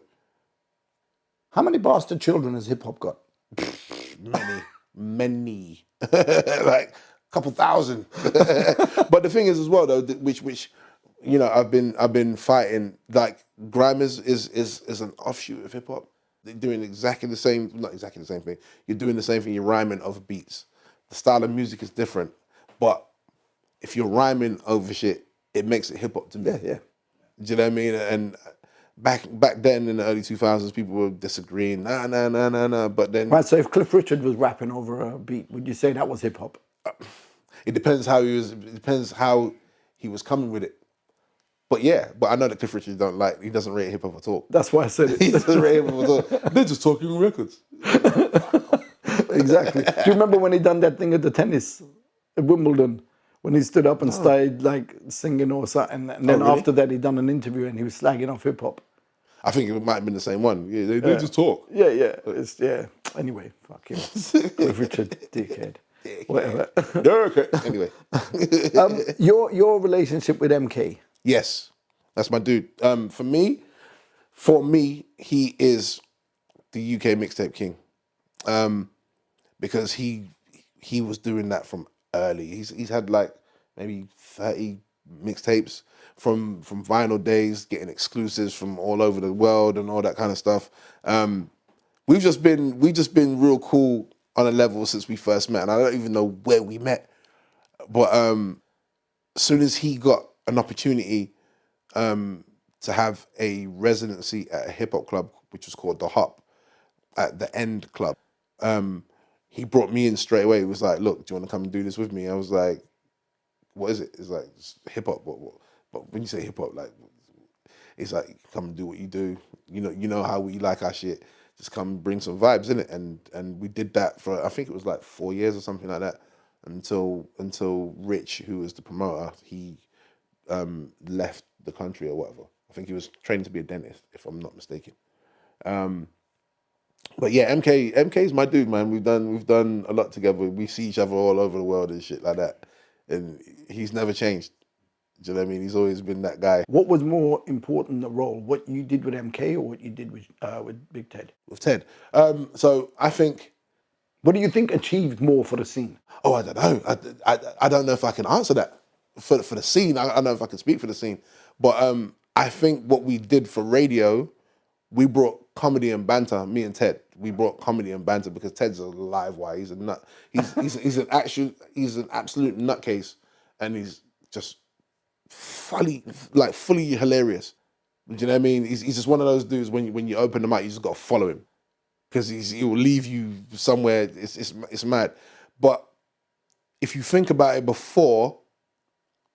How many bastard children has hip hop got? Many, like a couple thousand. But the thing is as well though, which you know, I've been fighting, like grime is an offshoot of hip hop. They're doing exactly the same, not exactly the same thing. You're doing the same thing. You're rhyming over beats. The style of music is different, but if you're rhyming over shit, it makes it hip hop to me. Yeah. Do you know what I mean? And back then in the early 2000s, people were disagreeing. Nah. But then, Right. So if Cliff Richard was rapping over a beat, would you say that was hip hop? it depends how he was. It depends how he was coming with it. But yeah, I know that Cliff Richard he doesn't rate hip hop at all. That's why I said it. He doesn't rate hip hop at all. They're just talking records. Exactly. Do you remember when he done that thing at the tennis at Wimbledon? When he stood up and started like singing or something, and then really? after that he done an interview and he was slagging off hip hop. I think it might have been the same one. Yeah, they just talk. Yeah. Yeah. Anyway, fuck him. Cliff Richard, dickhead. Whatever. Okay. Anyway. Your relationship with MK. Yes, that's my dude. For me, he is the UK mixtape king, because he was doing that from early. He's had like maybe 30 mixtapes from vinyl days, getting exclusives from all over the world and all that kind of stuff. We've just been real cool on a level since we first met, and I don't even know where we met, but as soon as he got an opportunity to have a residency at a hip hop club, which was called The Hop, at the End Club. He brought me in straight away. He was like, "Look, do you want to come and do this with me?" I was like, "What is it?" It's like hip hop. But when you say hip hop, like, it's like, come and do what you do. You know how we like our shit. Just come and bring some vibes in it. And we did that for, I think it was like 4 years or something like that, until Rich, who was the promoter, he left the country or whatever. I think he was training to be a dentist, if I'm not mistaken. But yeah, MK's my dude, man. We've done a lot together. We see each other all over the world and shit like that. And he's never changed. Do you know what I mean? He's always been that guy. What was more important, the role, what you did with MK or what you did with Big Ted? With Ted. So I think, what do you think achieved more for the scene? oh, I don't know. I don't know if I can answer that for the scene. I don't know if I can speak for the scene. But I think what we did for radio, we brought comedy and banter. Me and Ted, we brought comedy and banter because Ted's a live wire. He's a nut. He's an absolute nutcase, and he's just fully hilarious. Do you know what I mean? He's just one of those dudes. When you open the mic, you just got to follow him because he will leave you somewhere. It's mad. But if you think about it, before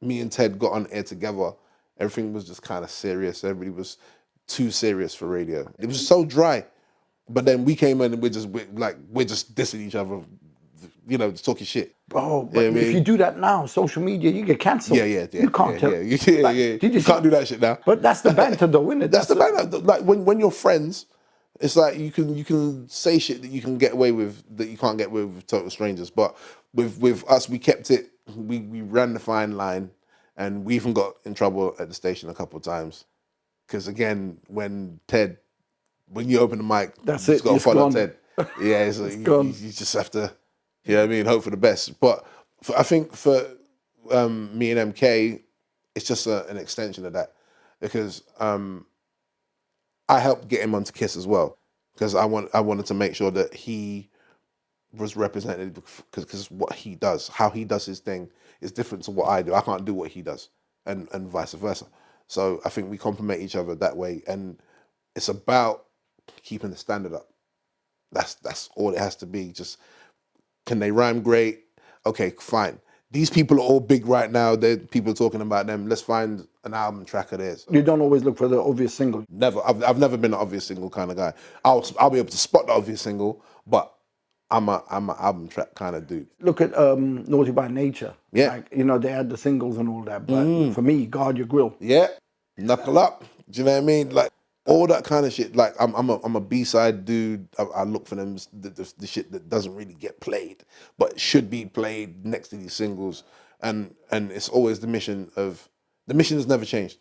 me and Ted got on air together, everything was just kind of serious. Everybody was too serious for radio. It was so dry. But then we came in and we're just dissing each other, just talking shit. Bro, but if you do that now, social media, you get cancelled. Yeah. You can't tell. You can't do that shit now. But that's the banter though, isn't it? That's the banter. Like when you're friends, it's like you can say shit that you can get away with that you can't get away with total strangers. But with us, we kept it. We ran the fine line, and we even got in trouble at the station a couple of times. Because again, when you open the mic, that's you it. just got to follow gone. Ted. Yeah, it's like, you just have to, you know what I mean, hope for the best. But I think for me and MK, it's just an extension of that. Because I helped get him onto Kiss as well. Because I wanted to make sure that he was represented, because what he does, how he does his thing is different to what I do. I can't do what he does, and vice versa. So I think we complement each other that way, and it's about keeping the standard up. That's all it has to be. Just, can they rhyme great? Okay, fine. These people are all big right now. People are talking about them. Let's find an album track of theirs. You don't always look for the obvious single. Never. I've never been an obvious single kind of guy. I'll be able to spot the obvious single, but I'm an album track kind of dude. Look at Naughty by Nature. Yeah. Like, you know, they had the singles and all that, but for me, Guard Your Grill. Yeah, Knuckle Up. Do you know what I mean? Like all that kind of shit. Like I'm a B-side dude. I look for them the shit that doesn't really get played, but should be played next to these singles. And it's always the mission has never changed.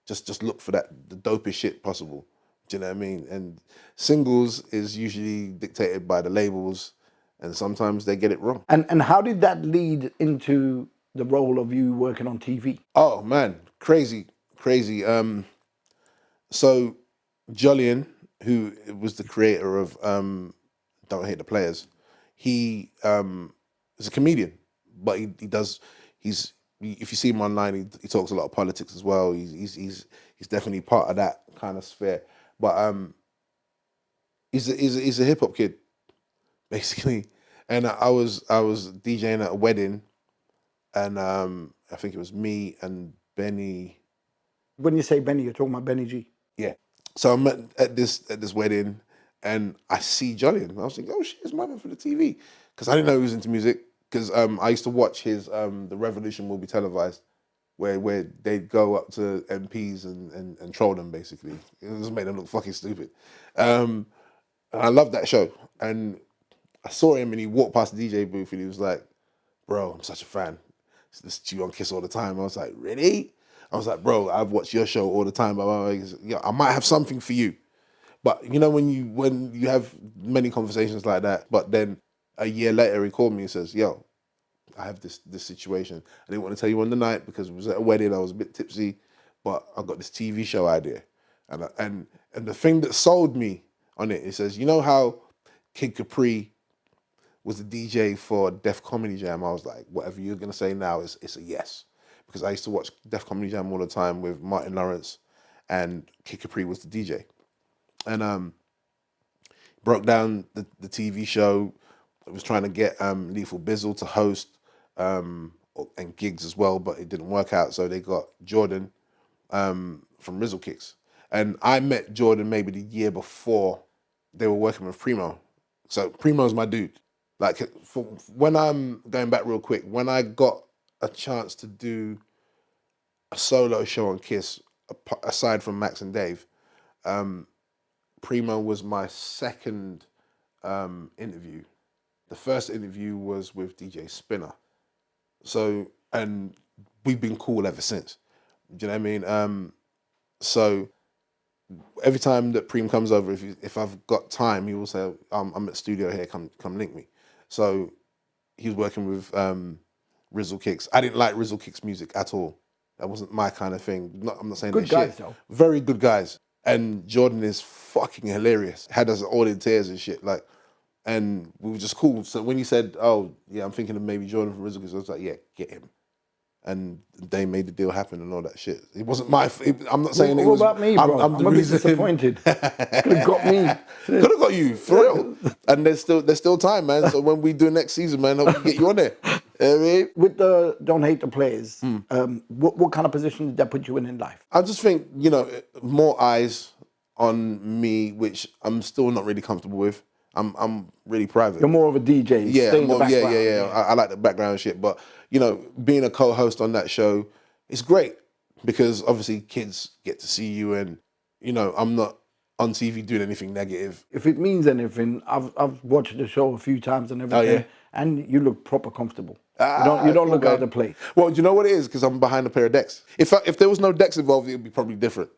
Just look for the dopest shit possible. Do you know what I mean? And singles is usually dictated by the labels, and sometimes they get it wrong. And how did that lead into the role of you working on TV? Oh man, crazy. So Jolyon, who was the creator of Don't Hate The Playaz, he is a comedian, but if you see him online, he talks a lot of politics as well. He's definitely part of that kind of sphere. But he's a hip hop kid, basically. And I was DJing at a wedding, and I think it was me and Benny. When you say Benny, you're talking about Benny G. Yeah. So I'm at this wedding, and I see Jolyon. I was like, oh shit, it's my man for the TV, because I didn't know he was into music. Because I used to watch his The Revolution Will Be Televised, where they'd go up to MPs and troll them, basically. It just made them look fucking stupid. And I loved that show. And I saw him, and he walked past the DJ booth, and he was like, bro, I'm such a fan. I listen to you on Kiss all the time. I was like, really? I was like, bro, I've watched your show all the time. Yeah, I might have something for you. But you know, when you have many conversations like that, but then a year later he called me and says, yo, I have this situation. I didn't want to tell you on the night because it was at a wedding. I was a bit tipsy, but I got this TV show idea. And the thing that sold me on it, it says, you know how Kid Capri was the DJ for Def Comedy Jam? I was like, whatever you're going to say now, it's a yes. Because I used to watch Def Comedy Jam all the time with Martin Lawrence, and Kid Capri was the DJ. And broke down the TV show. I was trying to get Lethal Bizzle to host, and Gigs as well, but it didn't work out. So they got Jordan from Rizzle Kicks. And I met Jordan maybe the year before they were working with Primo. So Primo's my dude. Like, when I'm going back real quick, when I got a chance to do a solo show on Kiss, aside from Max and Dave, Primo was my second interview. The first interview was with DJ Spinner. So, and we've been cool ever since. Do you know what I mean? So every time that Preem comes over, if I've got time, he will say, I'm at the studio here, come link me. So he was working with Rizzle Kicks. I didn't like Rizzle Kicks music at all. That wasn't my kind of thing. I'm not saying Good that guys, shit. though. Very good guys. And Jordan is fucking hilarious. Had us all in tears and shit. Like, and we were just cool. So when he said, oh, yeah, I'm thinking of maybe Jordan from Rizzle Kicks, I was like, yeah, get him. And they made the deal happen and all that shit. It wasn't my... I'm not saying what it was... What about me, bro? I'm a bit disappointed. Could have got me. Could have got you, for real. And there's still time, man. So when we do next season, man, hope we get you on there. You know what I mean? With the Don't Hate The Playaz, what kind of position did that put you in life? I just think, you know, more eyes on me, which I'm still not really comfortable with. I'm really private. You're more of a DJ. Yeah, stay in the background. yeah. I like the background shit, but you know, being a co-host on that show is great because obviously kids get to see you, and you know, I'm not on TV doing anything negative. If it means anything, I've watched the show a few times and everything, yeah? and you look proper comfortable. You don't look out of place. Well, do you know what it is? Because I'm behind a pair of decks. If there was no decks involved, it would be probably different.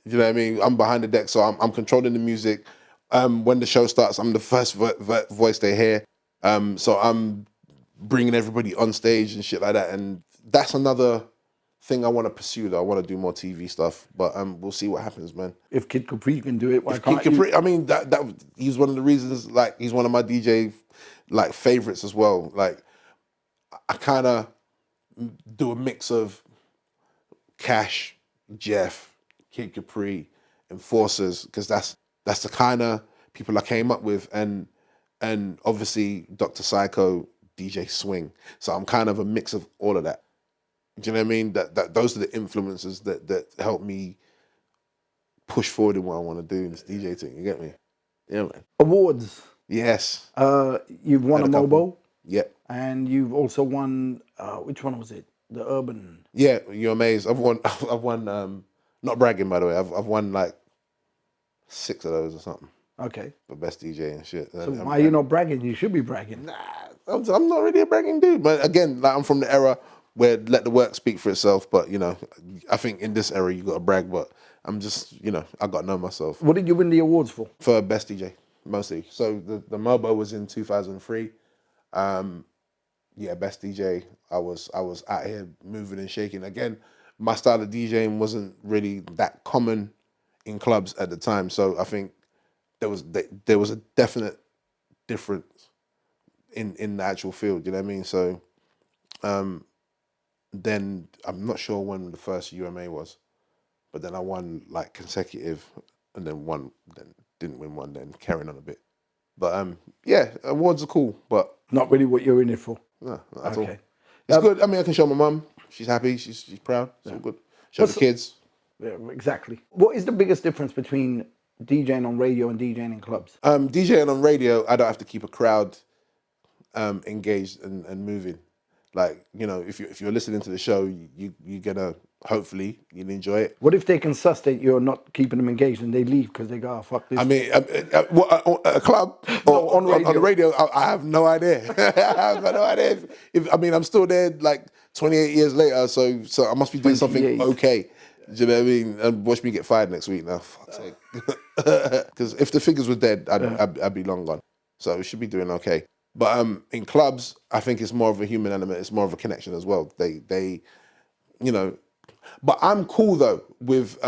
You know what I mean? I'm behind the deck, so I'm controlling the music. When the show starts, I'm the first voice they hear. So I'm bringing everybody on stage and shit like that. And that's another thing I want to pursue, though. I want to do more TV stuff, but we'll see what happens, man. If Kid Capri can do it, why can't Kid Capri, you? I mean, that he's one of the reasons. Like, he's one of my DJ like favorites as well. Like, I kind of do a mix of Cash, Jeff, Kid Capri, Enforcers, because that's the kind of people I came up with, and obviously Dr. Psycho, DJ Swing. So I'm kind of a mix of all of that. Do you know what I mean? That those are the influences that help me push forward in what I want to do in this DJ thing. You get me? Yeah, man. Awards. Yes. You've won a MOBO. Yep. And you've also won, which one was it? The Urban. Yeah, you're amazed. I've won, not bragging by the way, I've won like 6 of those or something. Okay. For best DJ and shit. So why are you not bragging? You should be bragging. Nah, I'm not really a bragging dude. But again, like I'm from the era where let the work speak for itself. But you know, I think in this era you got to brag. But I'm just, you know, I got to know myself. What did you win the awards for? For best DJ, mostly. So the MOBO was in 2003. Yeah, best DJ. I was out here moving and shaking. Again, my style of DJing wasn't really that common in clubs at the time. So I think there was a definite difference in the actual field. You know what I mean? So then I'm not sure when the first UMA was, but then I won like consecutive, and then didn't win one, then carrying on a bit. But yeah, awards are cool, but not really what you're in it for. No, not at all. It's good. I mean, I can show my mum. She's happy. She's proud. It's all good. Show the kids. Yeah, exactly. What is the biggest difference between DJing on radio and DJing in clubs? DJing on radio, I don't have to keep a crowd engaged and moving. Like, you know, if you're listening to the show, you're gonna, hopefully you'll enjoy it. What if they can suss that you're not keeping them engaged and they leave because they go, oh, fuck this? I mean, a club or on the radio, I have no idea. I have no idea. If I mean, I'm still there like 28 years later, so I must be doing something okay. Do you know what I mean? And watch me get fired next week now. Fuck's sake. Because if the figures were dead, I'd be long gone. So we should be doing okay. But in clubs, I think it's more of a human element. It's more of a connection as well. They, you know. But I'm cool though with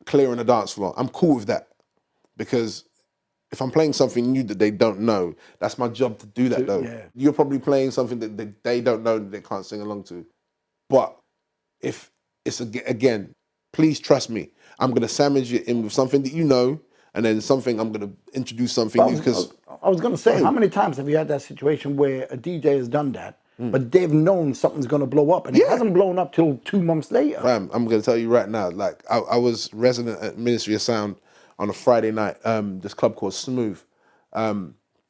clearing the dance floor. I'm cool with that because if I'm playing something new that they don't know, that's my job to do that though. Yeah. You're probably playing something that they don't know that they can't sing along to. But if it's again, please trust me. I'm gonna sandwich it in with something that you know, and then something I'm gonna introduce something new because I was gonna say, how many times have you had that situation where a DJ has done that? But they've known something's going to blow up, and it hasn't blown up till 2 months later. Fam, I'm going to tell you right now, like, I was resident at Ministry of Sound on a Friday night, this club called Smooth.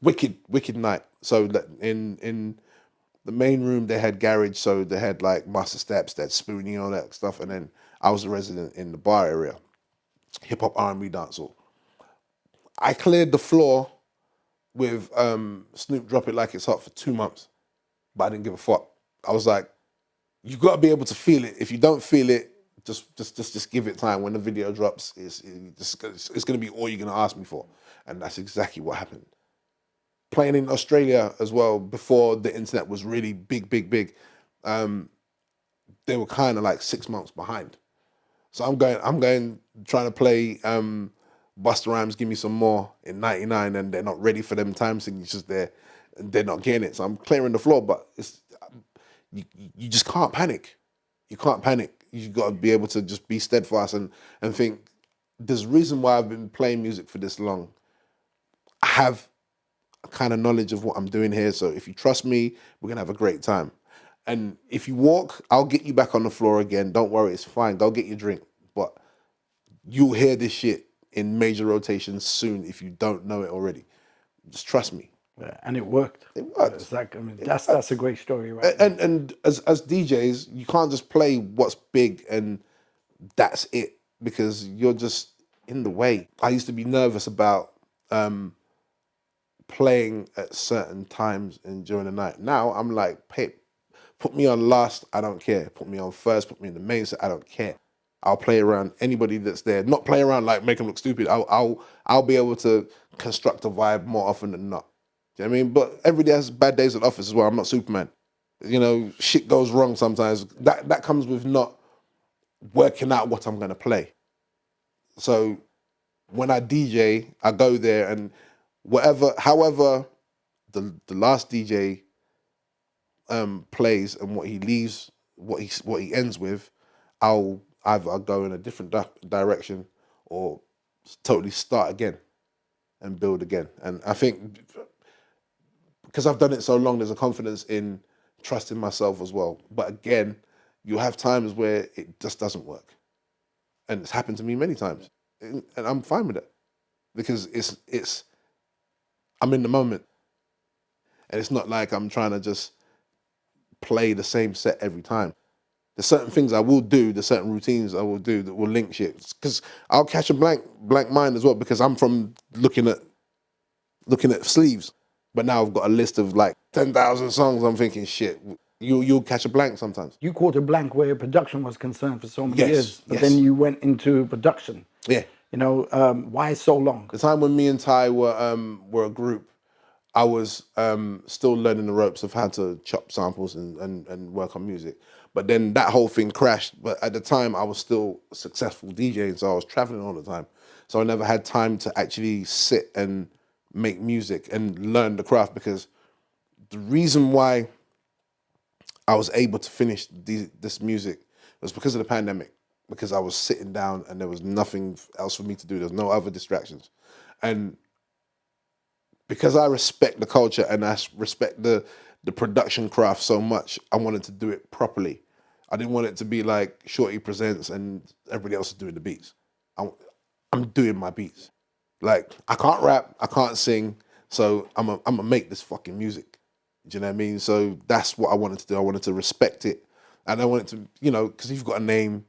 Wicked night. So in the main room, they had garage, so they had, like, master steps, they had spooning, all that stuff, and then I was a resident in the bar area, hip-hop, R&B, dancehall. I cleared the floor with Snoop Drop It Like It's Hot for 2 months. But I didn't give a fuck. I was like, you got to be able to feel it. If you don't feel it, just give it time. When the video drops, it's going to be all you're going to ask me for. And that's exactly what happened. Playing in Australia as well, before the internet was really big, they were kind of like 6 months behind. So I'm going, trying to play Busta Rhymes, Give Me Some More in 99, and they're not ready for them time signatures there. They're not getting it, so I'm clearing the floor. But it's you just can't panic. You can't panic. You got to be able to just be steadfast and think. There's a reason why I've been playing music for this long. I have a kind of knowledge of what I'm doing here. So if you trust me, we're gonna have a great time. And if you walk, I'll get you back on the floor again. Don't worry, it's fine. Go get your drink. But you'll hear this shit in major rotations soon if you don't know it already. Just trust me. Yeah, and it worked. It worked. It's like, I mean, that's a great story, right? And as DJs, you can't just play what's big and that's it because you're just in the way. I used to be nervous about playing at certain times and during the night. Now I'm like, hey, put me on last, I don't care. Put me on first, put me in the main set, I don't care. I'll play around anybody that's there. Not play around like make them look stupid. I'll be able to construct a vibe more often than not. Do you know what I mean? But every day has bad days at the office as well. I'm not Superman. You know, shit goes wrong sometimes. That comes with not working out what I'm going to play. So when I DJ, I go there and however the last DJ plays and what he leaves, what he ends with, I'll either go in a different direction or totally start again. and build again. And I think because I've done it so long, there's a confidence in trusting myself as well. But again, you have times where it just doesn't work. And it's happened to me many times. And I'm fine with it. Because I'm in the moment. And it's not like I'm trying to just play the same set every time. There's certain things I will do, there's certain routines I will do that will link shit. Because I'll catch a blank mind as well, because I'm from looking at sleeves. But now I've got a list of like 10,000 songs. I'm thinking, shit, you'll catch a blank sometimes. You caught a blank where production was concerned for so many years, but yes. then you went into production. Yeah. You know, why so long? The time when me and Ty were a group, I was still learning the ropes of how to chop samples and work on music. But then that whole thing crashed. But at the time, I was still a successful DJ, so I was traveling all the time. So I never had time to actually sit and make music and learn the craft, because the reason why I was able to finish this music was because of the pandemic, because I was sitting down and there was nothing else for me to do. There was no other distractions. And because I respect the culture and I respect the production craft so much, I wanted to do it properly. I didn't want it to be like Shortee presents and everybody else is doing the beats. I'm doing my beats. Like, I can't rap, I can't sing, so I'm gonna make this fucking music. Do you know what I mean? So that's what I wanted to do. I wanted to respect it. And I wanted to, you know, because if you've got a name,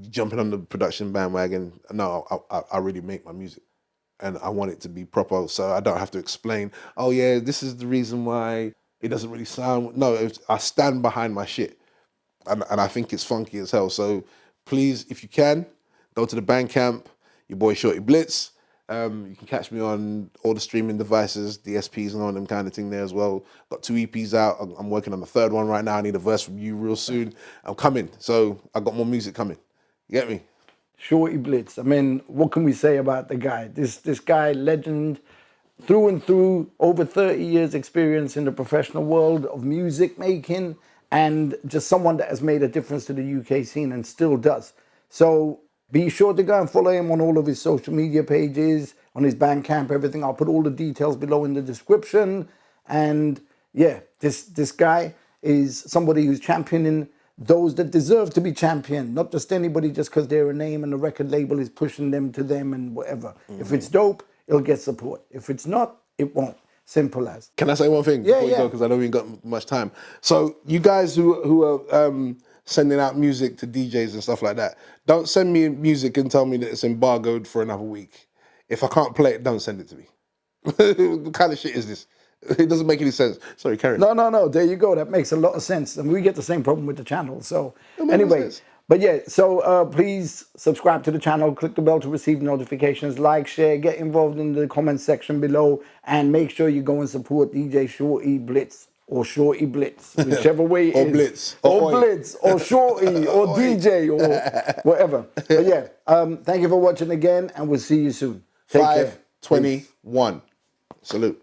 jumping on the production bandwagon, no, I really make my music. And I want it to be proper, so I don't have to explain, oh yeah, this is the reason why it doesn't really sound. No, I stand behind my shit. And I think it's funky as hell. So please, if you can, go to the Bandcamp, your boy Shortee Blitz. You can catch me on all the streaming devices, DSPs and all them kind of thing there as well. Got 2 EPs out. I'm working on the 3rd one right now. I need a verse from you real soon. I'm coming. So I got more music coming. You get me? Shortee Blitz. I mean, what can we say about the guy? This guy, legend through and through, over 30 years experience in the professional world of music making, and just someone that has made a difference to the UK scene and still does. So be sure to go and follow him on all of his social media pages, on his Bandcamp, everything. I'll put all the details below in the description. And yeah, this guy is somebody who's championing those that deserve to be championed, not just anybody just because they're a name and the record label is pushing them to them and whatever. If it's dope, it'll get support. If it's not, it won't. Simple as. Can I say one thing before you go? Because I know we ain't got much time. So you guys who are sending out music to DJs and stuff like that, don't send me music and tell me that it's embargoed for another week. If I can't play it, don't send it to me. What kind of shit is this? It doesn't make any sense. Sorry, Carrie. No. There you go. That makes a lot of sense. And we get the same problem with the channel. So anyway, but yeah, so please subscribe to the channel, click the bell to receive notifications, like, share, get involved in the comment section below, and make sure you go and support DJ Shortee Blitz or Shortee Blitz, whichever way it or is. Blitz. Or Blitz, or Shortee, or DJ, or whatever. But yeah, thank you for watching again, and we'll see you soon. Take care. 521. Salute.